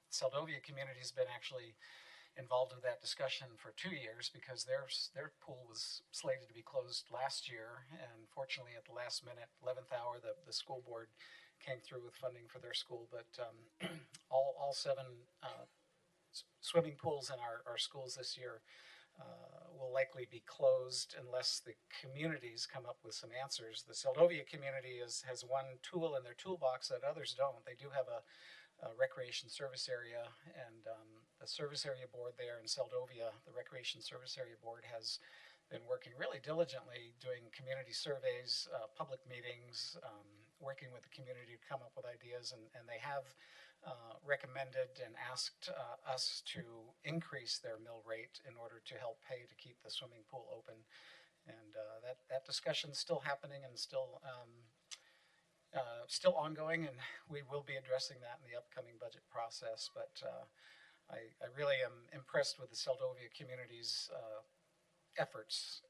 Soldotna community has been actually involved in that discussion for 2 years, because their pool was slated to be closed last year, and fortunately at the last minute, 11th hour, the school board came through with funding for their school. But all 7 swimming pools in our schools this year will likely be closed unless the communities come up with some answers. The Soldotna community has one tool in their toolbox that others don't. They do have a recreation service area, and the service area board there in Soldotna, the recreation service area board, has been working really diligently doing community surveys, public meetings, working with the community to come up with ideas, and they have recommended and asked us to increase their mill rate in order to help pay to keep the swimming pool open. And that discussion's still happening and still ongoing, and we will be addressing that in the upcoming budget process. But I really am impressed with the Soldotna community's efforts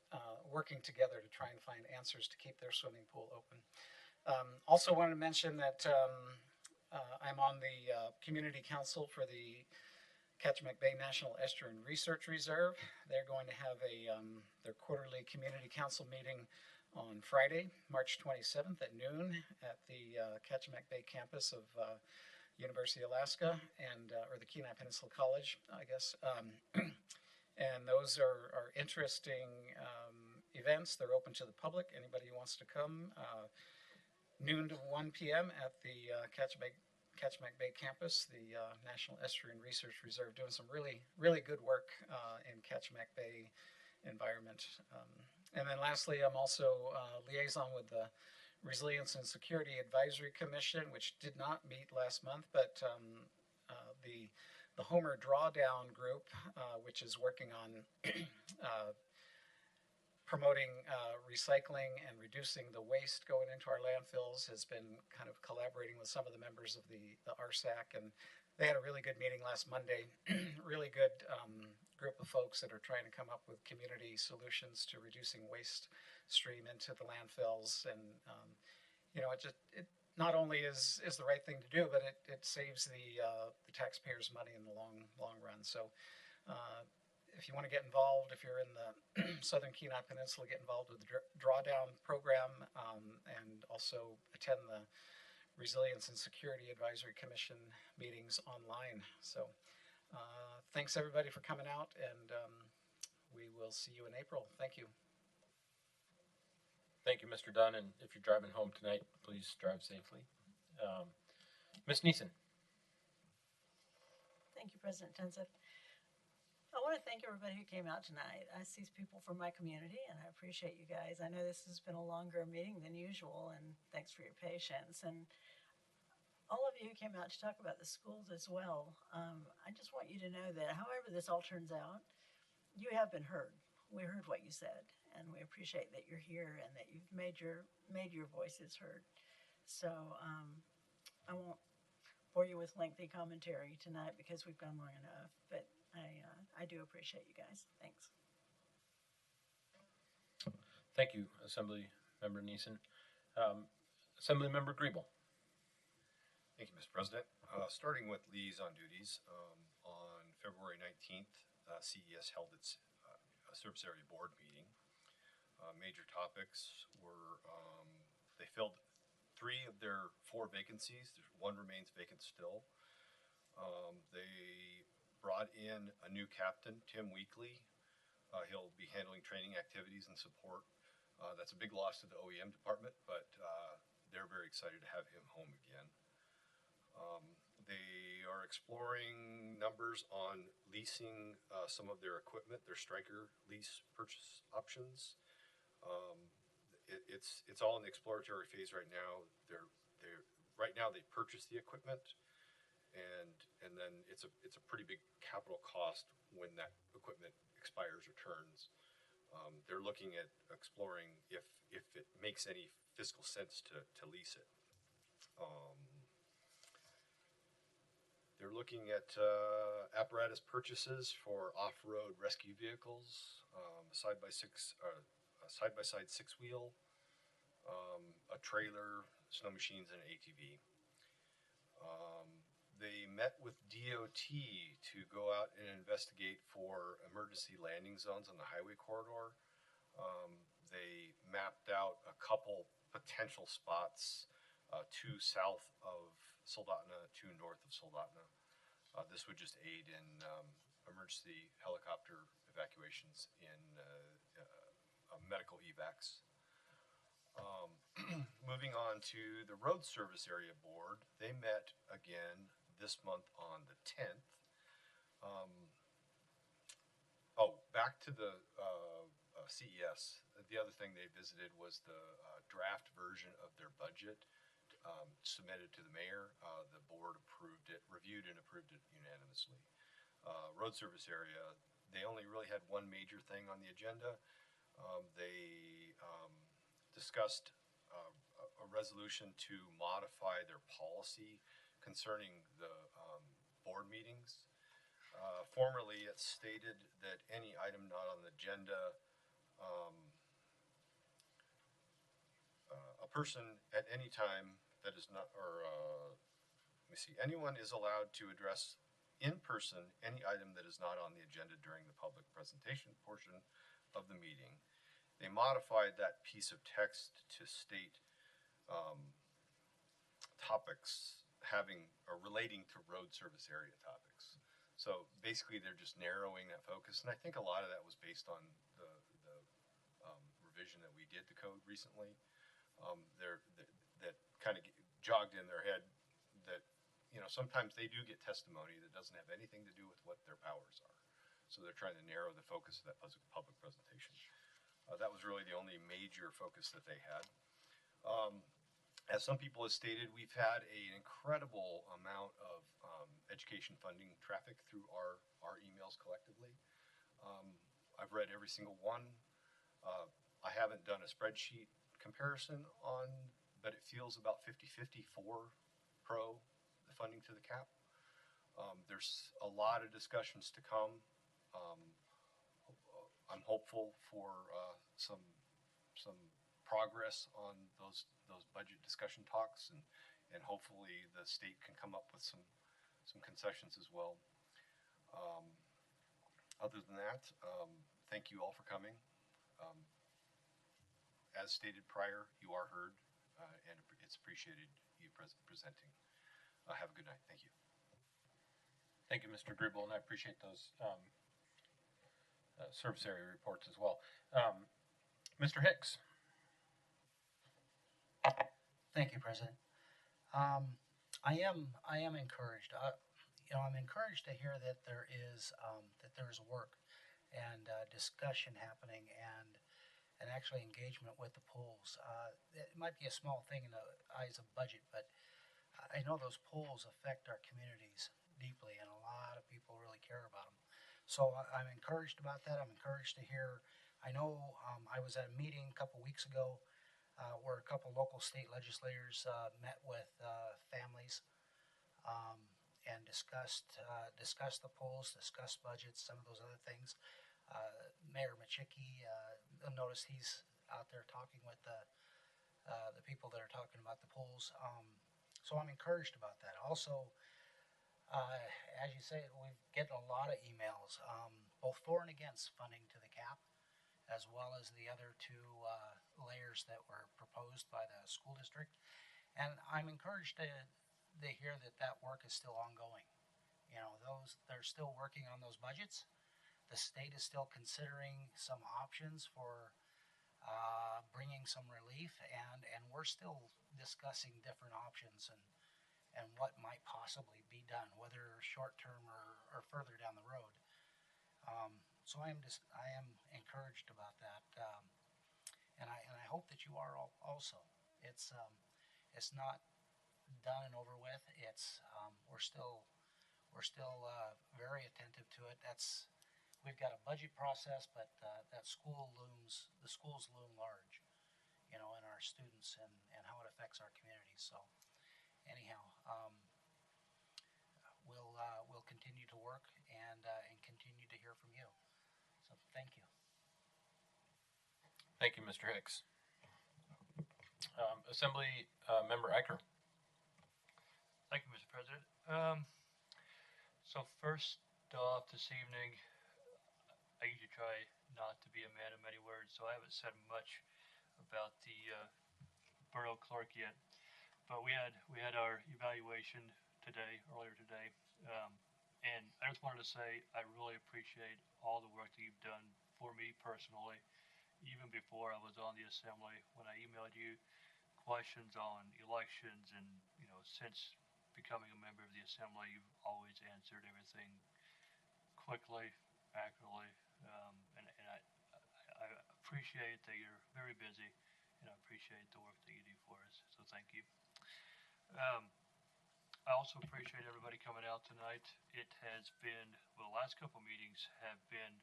working together to try and find answers to keep their swimming pool open. Also wanted to mention that I'm on the community council for the Kachemak Bay National Estuarine Research Reserve. They're going to have their quarterly community council meeting on Friday, March 27th at noon at the Kachemak Bay campus of University of Alaska, or the Kenai Peninsula College, I guess. And those are interesting events. They're open to the public. Anybody who wants to come, noon to 1 p.m. at the Kachemak Bay campus, the National Estuarine Research Reserve, doing some really good work in Kachemak Bay environment. And then lastly, I'm also liaison with the Resilience and Security Advisory Commission, which did not meet last month, but the Homer Drawdown Group, which is working on promoting recycling and reducing the waste going into our landfills, has been kind of collaborating with some of the members of the RSAC, and they had a really good meeting last Monday. Really good group of folks that are trying to come up with community solutions to reducing waste stream into the landfills. And it not only is the right thing to do, but it saves the taxpayers money in the long run. So if you want to get involved, if you're in the Southern Kenai Peninsula, get involved with the drawdown program, and also attend the Resilience and Security Advisory Commission meetings online. So thanks everybody for coming out, and we will see you in April. Thank you. Thank you, Mr. Dunn, and if you're driving home tonight, please drive safely. Ms. Neeson. Thank you, President Tensiff. I want to thank everybody who came out tonight. I see people from my community, and I appreciate you guys. I know this has been a longer meeting than usual, and thanks for your patience. And all of you who came out to talk about the schools as well, I just want you to know that however this all turns out, you have been heard. We heard what you said, and we appreciate that you're here and that you've made your voices heard. So I won't bore you with lengthy commentary tonight because we've gone long enough, but I do appreciate you guys. Thanks. Thank you, Assembly Member Neeson. Assembly Member Griebel. Thank you, Mr. President. Starting with liaison duties, on February 19th, CES held its Service Area Board meeting. Major topics were they filled 3 of their 4 vacancies. One remains vacant still. They brought in a new captain, Tim Weekly. He'll be handling training activities and support. That's a big loss to the OEM department, but they're very excited to have him home again. They are exploring numbers on leasing some of their equipment, their Striker lease purchase options. It's all in the exploratory phase right now. Right now they purchase the equipment, and then it's a pretty big capital cost when that equipment expires or turns. They're looking at exploring if it makes any fiscal sense to lease it. They're looking at apparatus purchases for off-road rescue vehicles, side-by-side 6-wheel, a trailer, snow machines, and an ATV. They met with DOT to go out and investigate for emergency landing zones on the highway corridor. They mapped out a couple potential spots, 2 south of Soldotna, 2 north of Soldotna. This would just aid in emergency helicopter evacuations in medical evacs. Moving on to the Road Service Area Board, they met again this month on the 10th. Back to the CES. The other thing they visited was the draft version of their budget submitted to the mayor. The board approved it, reviewed and approved it unanimously. Road Service Area, they only really had one major thing on the agenda. They discussed a resolution to modify their policy concerning the board meetings. Formerly, it stated that any item not on the agenda, a person at any time that is not, anyone is allowed to address in person any item that is not on the agenda during the public presentation portion of the meeting. They modified that piece of text to state topics having or relating to road service area topics. So basically, they're just narrowing that focus, and I think a lot of that was based on the revision that we did to code recently. That kind of jogged in their head that sometimes they do get testimony that doesn't have anything to do with what their powers are. So they're trying to narrow the focus of that public presentation. That was really the only major focus that they had. As some people have stated, we've had an incredible amount of education funding traffic through our emails collectively. I've read every single one. I haven't done a spreadsheet comparison but it feels about 50-50 for pro, the funding to the cap. There's a lot of discussions to come. I'm hopeful for some progress on those budget discussion talks, and hopefully the state can come up with some concessions as well. Other than that, thank you all for coming. As stated prior, you are heard, and it's appreciated you presenting. Have a good night. Thank you. Thank you, Mr. Gribble, and I appreciate those service area reports as well. Mr. Hicks. Thank you, President. I am encouraged. I'm encouraged to hear that there is work and discussion happening and actually engagement with the pools. It might be a small thing in the eyes of budget, but I know those pools affect our communities deeply, and a lot of people really care about them. So I'm encouraged about that. I'm encouraged to hear. I know I was at a meeting a couple weeks ago where a couple local state legislators met with families and discussed the pools, discussed budgets, some of those other things. Mayor Machicki, notice he's out there talking with the people that are talking about the pools. So I'm encouraged about that. Also, as you say, we've getting a lot of emails, both for and against funding to the cap, as well as the other two layers that were proposed by the school district. And I'm encouraged to hear that work is still ongoing. You know, they're still working on those budgets. The state is still considering some options for bringing some relief, and we're still discussing different options and what might possibly be done, whether short term or further down the road. So I am encouraged about that, and I hope that you are also. It's not done and over with. We're still very attentive to it. We've got a budget process, but the schools loom large, in our students and how it affects our communities. So anyhow, we'll continue to work and continue to hear from you. So thank you. Thank you, Mr. Hicks. Assembly Member Eicher. Thank you, Mr. President. So first off this evening, I usually try not to be a man of many words, so I haven't said much about the borough clerk yet. But we had our evaluation earlier today, and I just wanted to say I really appreciate all the work that you've done for me personally, even before I was on the assembly. When I emailed you questions on elections, and since becoming a member of the assembly, you've always answered everything quickly, accurately, and I appreciate that you're very busy, and I appreciate the work that you do for us. So thank you. I also appreciate everybody coming out tonight. It has been, the last couple meetings have been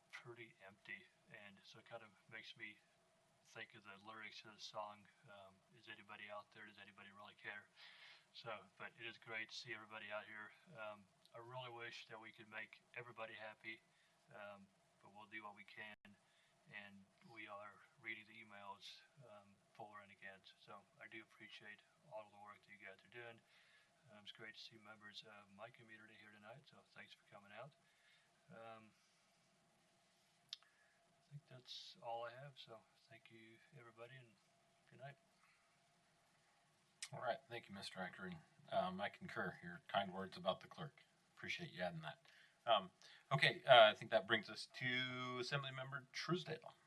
pretty empty, and so it kind of makes me think of the lyrics to the song, is anybody out there? Does anybody really care? So, but it is great to see everybody out here. I really wish that we could make everybody happy, but we'll do what we can, and we are reading the emails for and against. So I do appreciate all of the work that you guys are doing. It's great to see members of my community here tonight, so thanks for coming out. I think that's all I have, so thank you, everybody, and good night. All right, thank you, Mr. Eicher. I concur. Your kind words about the clerk. Appreciate you adding that. Okay, I think that brings us to Assemblymember Truesdale.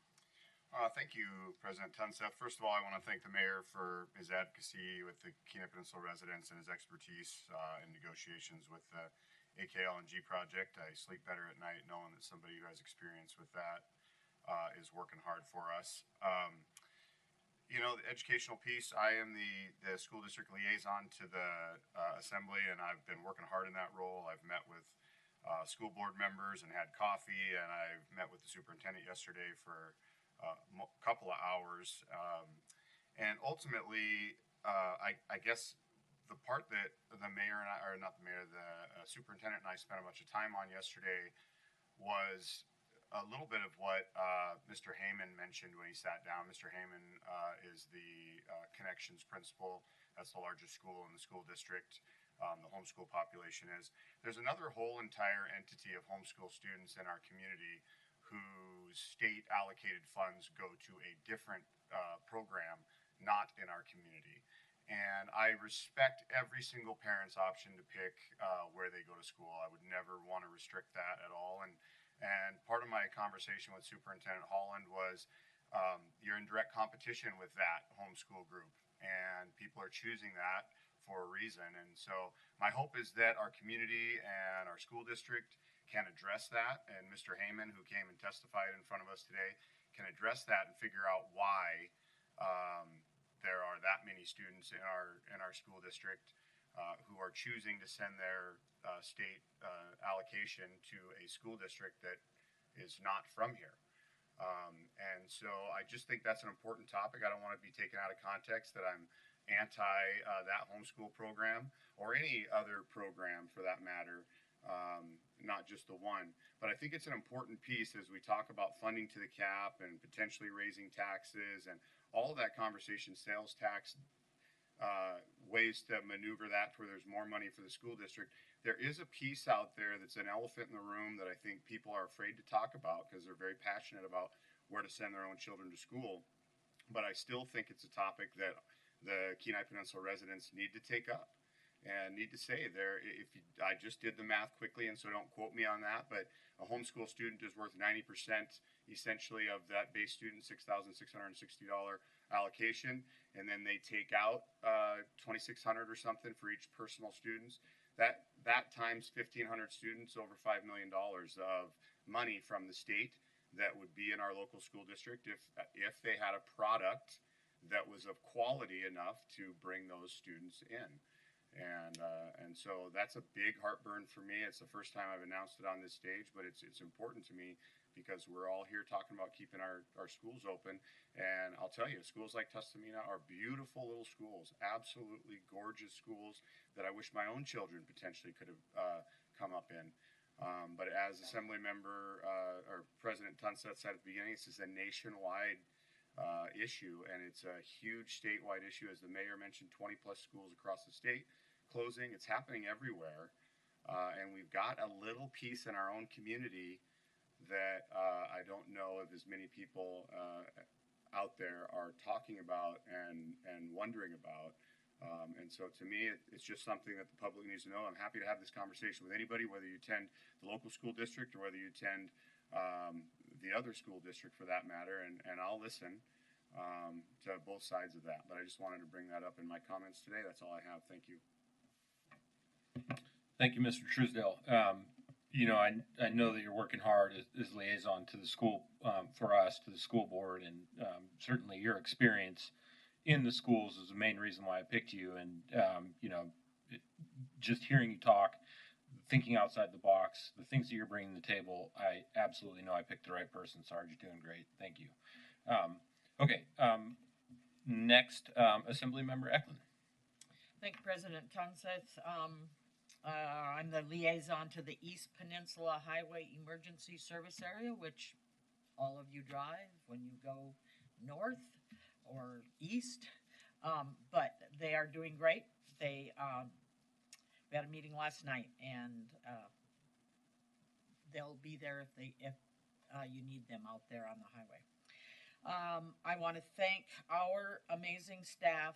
Thank you, President Tunseth. First of all, I want to thank the mayor for his advocacy with the Kenai Peninsula residents and his expertise in negotiations with the AKLNG project. I sleep better at night knowing that somebody who has experience with that is working hard for us. The educational piece, I am the school district liaison to the assembly, and I've been working hard in that role. I've met with school board members and had coffee, and I've met with the superintendent yesterday for a couple of hours. And ultimately, I guess the part that the mayor and I, or not the mayor, the superintendent and I spent a bunch of time on yesterday was a little bit of what Mr. Heyman mentioned when he sat down. Mr. Heyman is the Connections principal. That's the largest school in the school district. the homeschool population is. There's another whole entire entity of homeschool students in our community whose state allocated funds go to a different program, not in our community. And I respect every single parent's option to pick where they go to school. I would never want to restrict that at all. And part of my conversation with Superintendent Holland was you're in direct competition with that homeschool group, and people are choosing that for a reason. And so my hope is that our community and our school district can address that, and Mr. Heyman, who came and testified in front of us today, can address that and figure out why there are that many students in our school district who are choosing to send their state allocation to a school district that is not from here. And so I just think that's an important topic. I don't want to be taken out of context that I'm anti that homeschool program or any other program for that matter, not just the one. But I think it's an important piece as we talk about funding to the cap and potentially raising taxes and all of that conversation, sales tax, ways to maneuver that to where there's more money for the school district. There is a piece out there that's an elephant in the room that I think people are afraid to talk about because they're very passionate about where to send their own children to school. But I still think it's a topic that the Kenai Peninsula residents need to take up and need to say there. I just did the math quickly, and so don't quote me on that, but a homeschool student is worth 90% essentially of that base student $6,660 allocation, and then they take out $2,600 or something for each personal students. That times 1,500 students, over $5 million of money from the state that would be in our local school district if they had a product that was of quality enough to bring those students in. And so that's a big heartburn for me. It's the first time I've announced it on this stage, but it's important to me because we're all here talking about keeping our schools open. And I'll tell you, schools like Tustamina are beautiful little schools, absolutely gorgeous schools that I wish my own children potentially could have come up in. But as Assembly Member or President Tunset said at the beginning, this is a nationwide issue, and it's a huge statewide issue. As the mayor mentioned, 20 plus schools across the state closing. It's happening everywhere, and we've got a little piece in our own community that I don't know if as many people out there are talking about and wondering about. And so to me, it's just something that the public needs to know. I'm happy to have this conversation with anybody, whether you attend the local school district or whether you attend the other school district for that matter, and I'll listen to both sides of that. But I just wanted to bring that up in my comments today. That's all I have. Thank you. Thank you, Mr. Truesdale. I know that you're working hard as liaison to the school for us, to the school board, and certainly your experience in the schools is the main reason why I picked you. And, just hearing you talk, thinking outside the box, the things that you're bringing to the table, I absolutely know I picked the right person. Sarge, you're doing great. Thank you. Okay. Next, Assembly Member Eklund. Thank you, President Tunset. I'm the liaison to the East Peninsula Highway Emergency Service Area, which all of you drive when you go north or east. But they are doing great. We had a meeting last night, and they'll be there if you need them out there on the highway. I want to thank our amazing staff.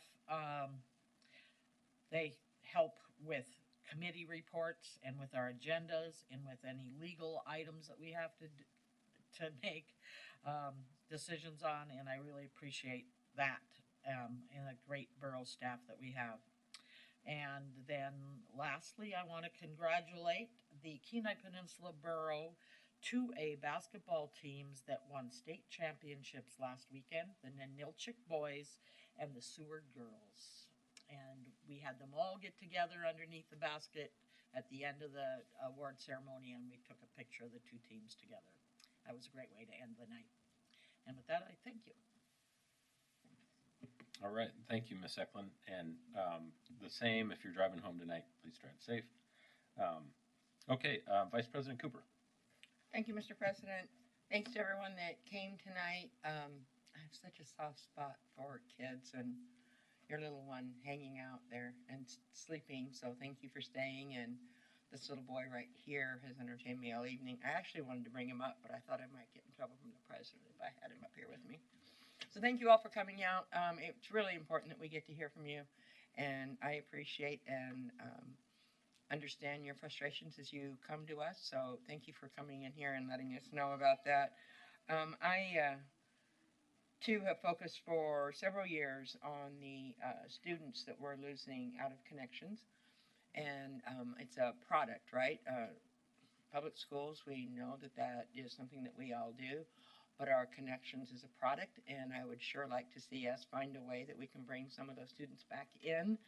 They help with committee reports and with our agendas and with any legal items that we have to make decisions on, and I really appreciate that and a great borough staff that we have. And then lastly, I want to congratulate the Kenai Peninsula Borough 2A basketball teams that won state championships last weekend, the Nanilchik boys and the Seward girls. And we had them all get together underneath the basket at the end of the award ceremony, and we took a picture of the two teams together. That was a great way to end the night. And with that, I thank you. All right. Thank you, Ms. Eklund. And the same, if you're driving home tonight, please drive safe. Okay, Vice President Cooper. Thank you, Mr. President. Thanks to everyone that came tonight. I have such a soft spot for kids, and your little one hanging out there and sleeping. So thank you for staying. And this little boy right here has entertained me all evening. I actually wanted to bring him up, but I thought I might get in trouble from the president if I had him up here with me. So thank you all for coming out. It's really important that we get to hear from you. And I appreciate and understand your frustrations as you come to us. So thank you for coming in here and letting us know about that. I too have focused for several years on the students that we're losing out of connections. And it's a product, right? Public schools, we know that that is something that we all do, but our connections is a product, and I would sure like to see us find a way that we can bring some of those students back in.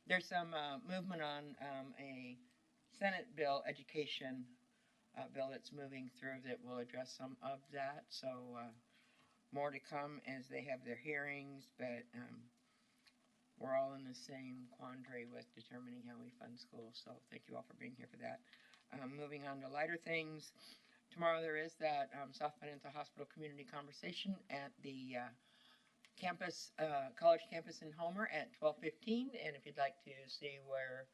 There's some movement on a Senate bill, education bill that's moving through that will address some of that. So more to come as they have their hearings, but we're all in the same quandary with determining how we fund schools. So thank you all for being here for that. Moving on to lighter things. Tomorrow there is that South Peninsula Hospital community conversation at the campus, college campus in Homer at 12:15. And if you'd like to see where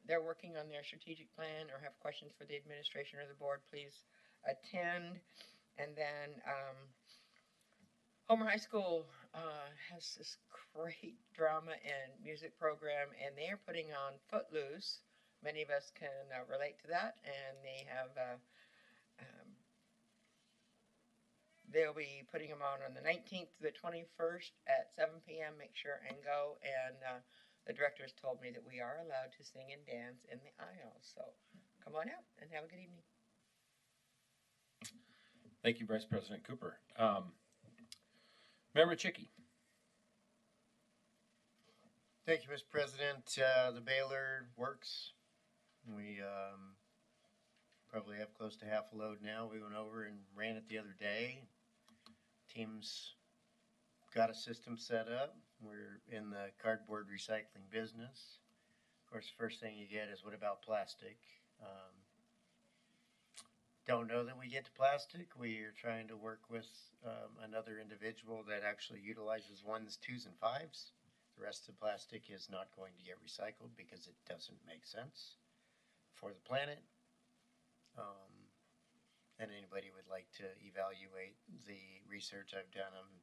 they're working on their strategic plan or have questions for the administration or the board, please attend. And then Homer High School has this great drama and music program, and they are putting on Footloose. Many of us can relate to that, and they have they'll be putting them on the 19th to the 21st at 7 p.m. Make sure and go. And the directors told me that we are allowed to sing and dance in the aisle. So come on out and have a good evening. Thank you, Vice President Cooper. Member Chicky. Thank you, Mr. President. The Baylor works. We probably have close to half a load now. We went over and ran it the other day. Team's got a system set up. We're in the cardboard recycling business. Of course, the first thing you get is, what about plastic? Don't know that we get to plastic. We are trying to work with another individual that actually utilizes 1s, 2s, and 5s. The rest of the plastic is not going to get recycled because it doesn't make sense for the planet. And anybody would like to evaluate the research I've done, I'm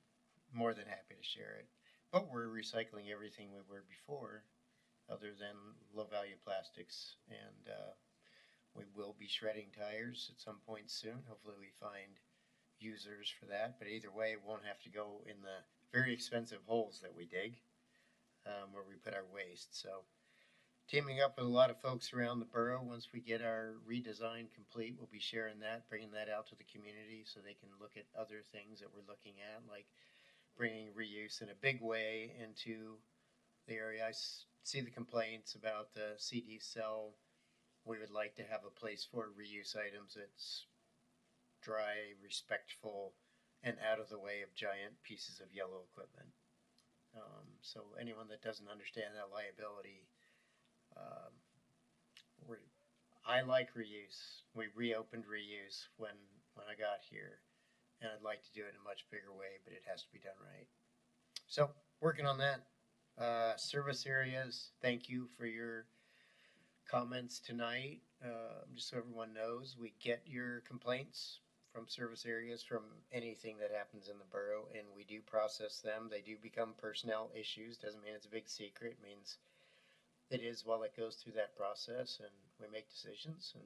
more than happy to share it. But we're recycling everything we were before, other than low-value plastics. And we will be shredding tires at some point soon. Hopefully we find users for that. But either way, it won't have to go in the very expensive holes that we dig, where we put our waste. So teaming up with a lot of folks around the borough. Once we get our redesign complete, we'll be sharing that, bringing that out to the community so they can look at other things that we're looking at, like bringing reuse in a big way into the area. I see the complaints about the CD cell. We would like to have a place for reuse items that's dry, respectful, and out of the way of giant pieces of yellow equipment. So anyone that doesn't understand that liability, I like reuse. We reopened reuse when I got here, and I'd like to do it in a much bigger way, but it has to be done right. So working on that. Service areas, thank you for your comments tonight. Just so everyone knows, we get your complaints from service areas from anything that happens in the borough, and we do process them. They do become personnel issues. Doesn't mean it's a big secret. It means it is while it goes through that process, and we make decisions. And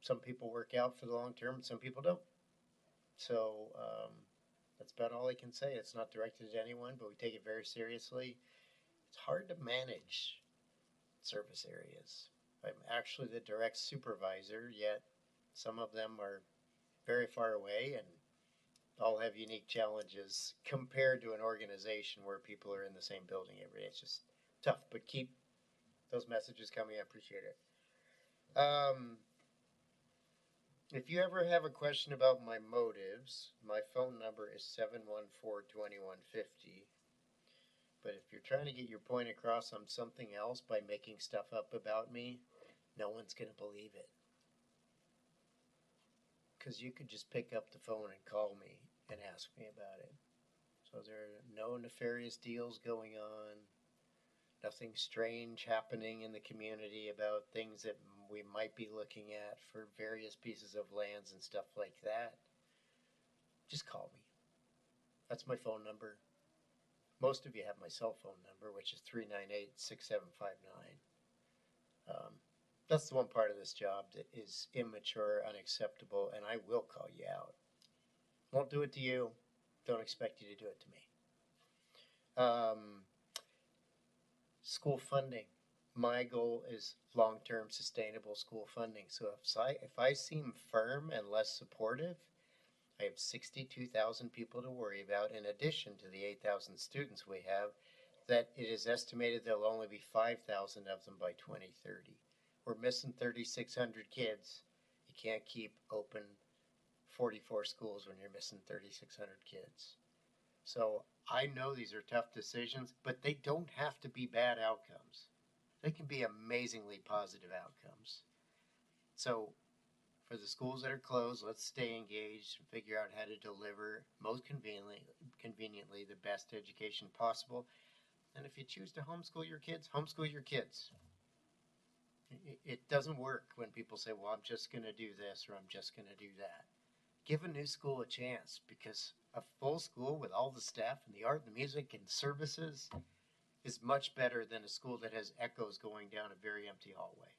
some people work out for the long term, and some people don't. So that's about all I can say. It's not directed at anyone, but we take it very seriously. It's hard to manage service areas. I'm actually the direct supervisor, yet some of them are very far away and all have unique challenges compared to an organization where people are in the same building every day. It's just tough, but keep those messages coming. I appreciate it. If you ever have a question about my motives, my phone number is 714-2150. But if you're trying to get your point across on something else by making stuff up about me, no one's going to believe it. Because you could just pick up the phone and call me and ask me about it. So there are no nefarious deals going on, nothing strange happening in the community about things that we might be looking at for various pieces of lands and stuff like that. Just call me. That's my phone number. Most of you have my cell phone number, which is 398-6759. That's the one part of this job that is immature, unacceptable, and I will call you out. Won't do it to you. Don't expect you to do it to me. School funding. My goal is long-term sustainable school funding. So if I seem firm and less supportive, I have 62,000 people to worry about in addition to the 8,000 students we have, that it is estimated there'll only be 5,000 of them by 2030. We're missing 3,600 kids. You can't keep open 44 schools when you're missing 3,600 kids. So I know these are tough decisions, but they don't have to be bad outcomes. They can be amazingly positive outcomes. So for the schools that are closed, let's stay engaged and figure out how to deliver most conveniently the best education possible. And if you choose to homeschool your kids, homeschool your kids. It doesn't work when people say, well, I'm just going to do this or I'm just going to do that. Give a new school a chance, because a full school with all the staff and the art and the music and services is much better than a school that has echoes going down a very empty hallway.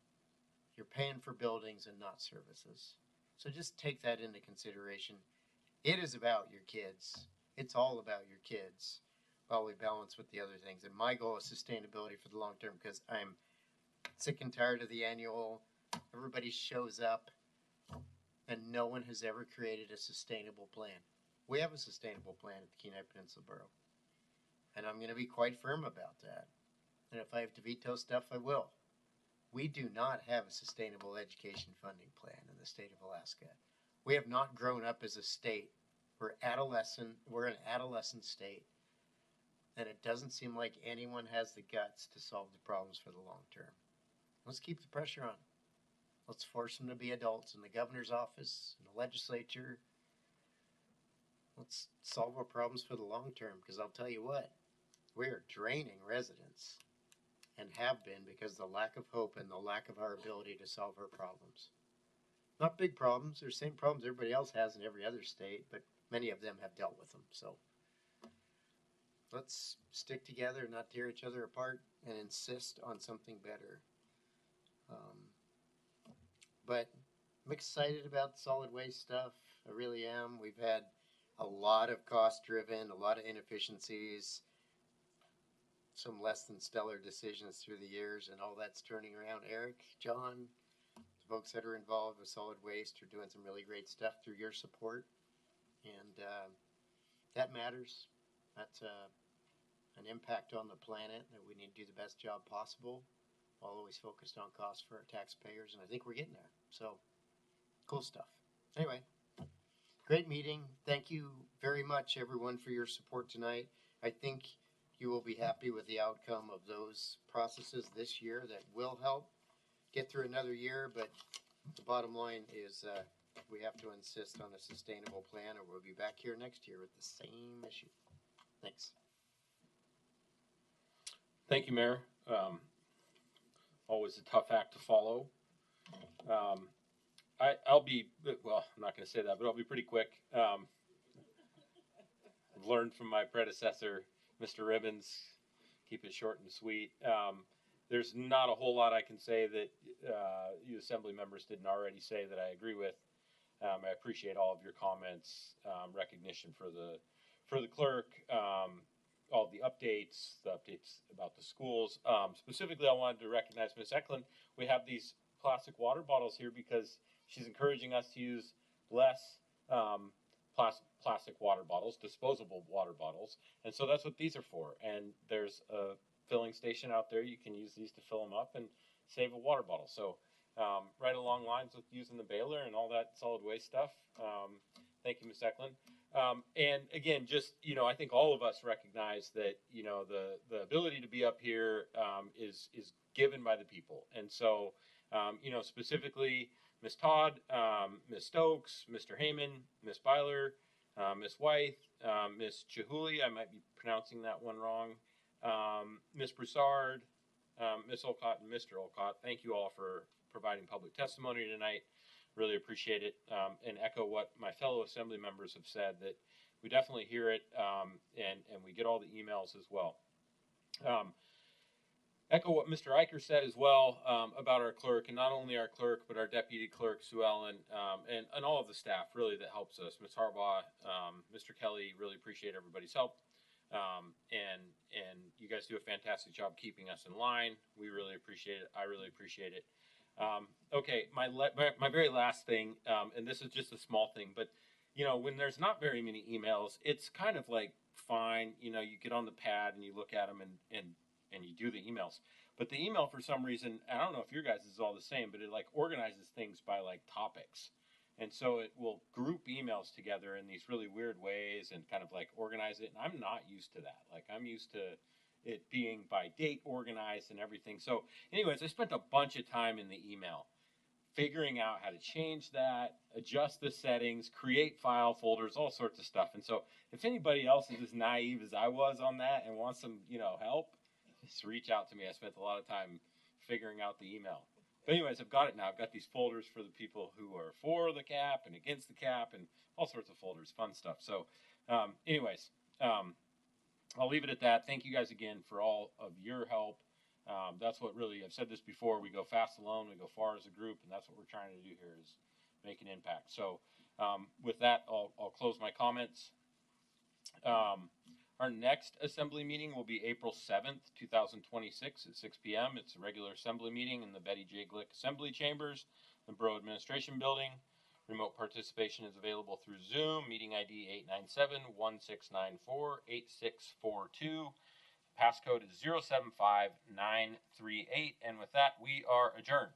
You're paying for buildings and not services. So just take that into consideration. It is about your kids. It's all about your kids while we balance with the other things. And my goal is sustainability for the long term, because I'm sick and tired of the annual, everybody shows up, and no one has ever created a sustainable plan. We have a sustainable plan at the Kenai Peninsula Borough, and I'm going to be quite firm about that. And if I have to veto stuff, I will. We do not have a sustainable education funding plan in the state of Alaska. We have not grown up as a state. We're an adolescent state, and it doesn't seem like anyone has the guts to solve the problems for the long term. Let's keep the pressure on. Let's force them to be adults in the governor's office, in the legislature. Let's solve our problems for the long term, because I'll tell you what, we are draining residents, and have been, because of the lack of hope and the lack of our ability to solve our problems. Not big problems, they're the same problems everybody else has in every other state, but many of them have dealt with them. So let's stick together, not tear each other apart, and insist on something better. But I'm excited about the solid waste stuff. I really am. We've had a lot of cost driven, a lot of inefficiencies, some less than stellar decisions through the years, and all that's turning around. Eric, John, the folks that are involved with solid waste are doing some really great stuff through your support, and that matters. That's an impact on the planet that we need to do the best job possible, while always focused on costs for our taxpayers, and I think we're getting there. So, cool stuff. Anyway, great meeting. Thank you very much, everyone, for your support tonight. I think you will be happy with the outcome of those processes this year. That will help get through another year, but the bottom line is we have to insist on a sustainable plan, or we'll be back here next year with the same issue. Thanks. Thank you, Mayor. Always a tough act to follow. I'll be, well, I'm not going to say that, but I'll be pretty quick. I've learned from my predecessor, Mr. Ribbons, keep it short and sweet. There's not a whole lot I can say that you assembly members didn't already say that I agree with. I appreciate all of your comments, recognition for the clerk, all the updates about the schools. Specifically, I wanted to recognize Ms. Eklund. We have these plastic water bottles here because she's encouraging us to use less plastic water bottles, disposable water bottles. And so that's what these are for. And there's a filling station out there. You can use these to fill them up and save a water bottle. So right along lines with using the baler and all that solid waste stuff. Thank you, Ms. Eklund. And again, just, I think all of us recognize that, the ability to be up here is given by the people. And so, specifically Ms. Todd, Ms. Stokes, Mr. Heyman, Ms. Byler, Ms. Wythe, Ms. Chihuly, I might be pronouncing that one wrong, Ms. Broussard, Ms. Olcott, and Mr. Olcott. Thank you all for providing public testimony tonight. Really appreciate it, and echo what my fellow assembly members have said, that we definitely hear it, and we get all the emails as well. Echo what Mr. Eicher said as well, about our clerk, and not only our clerk, but our deputy clerk, Sue Ellen, and all of the staff really that helps us. Ms. Harbaugh, Mr. Kelly, really appreciate everybody's help. And you guys do a fantastic job keeping us in line. We really appreciate it. I really appreciate it. Okay, my very last thing, and this is just a small thing, but you know, when there's not very many emails, it's kind of like fine. You know, you get on the pad and you look at them and you do the emails. But the email, for some reason, I don't know if your guys is all the same, but it like organizes things by like topics. And so it will group emails together in these really weird ways and kind of like organize it. And I'm not used to that. Like, I'm used to it being by date organized and everything. So anyways, I spent a bunch of time in the email figuring out how to change that, adjust the settings, create file folders, all sorts of stuff. And so if anybody else is as naive as I was on that and wants some, you know, help, just reach out to me. I spent a lot of time figuring out the email. But anyways, I've got it now. I've got these folders for the people who are for the cap and against the cap and all sorts of folders, fun stuff. So anyways, I'll leave it at that. Thank you guys again for all of your help. That's what really, I've said this before, we go fast alone, we go far as a group, and that's what we're trying to do here, is make an impact. So with that, I'll close my comments. Our next assembly meeting will be April 7th, 2026 at 6 p.m. It's a regular assembly meeting in the Betty J. Glick Assembly Chambers, the Borough Administration Building. Remote participation is available through Zoom, meeting ID 897-1694-8642. Passcode is 075938. And with that, we are adjourned.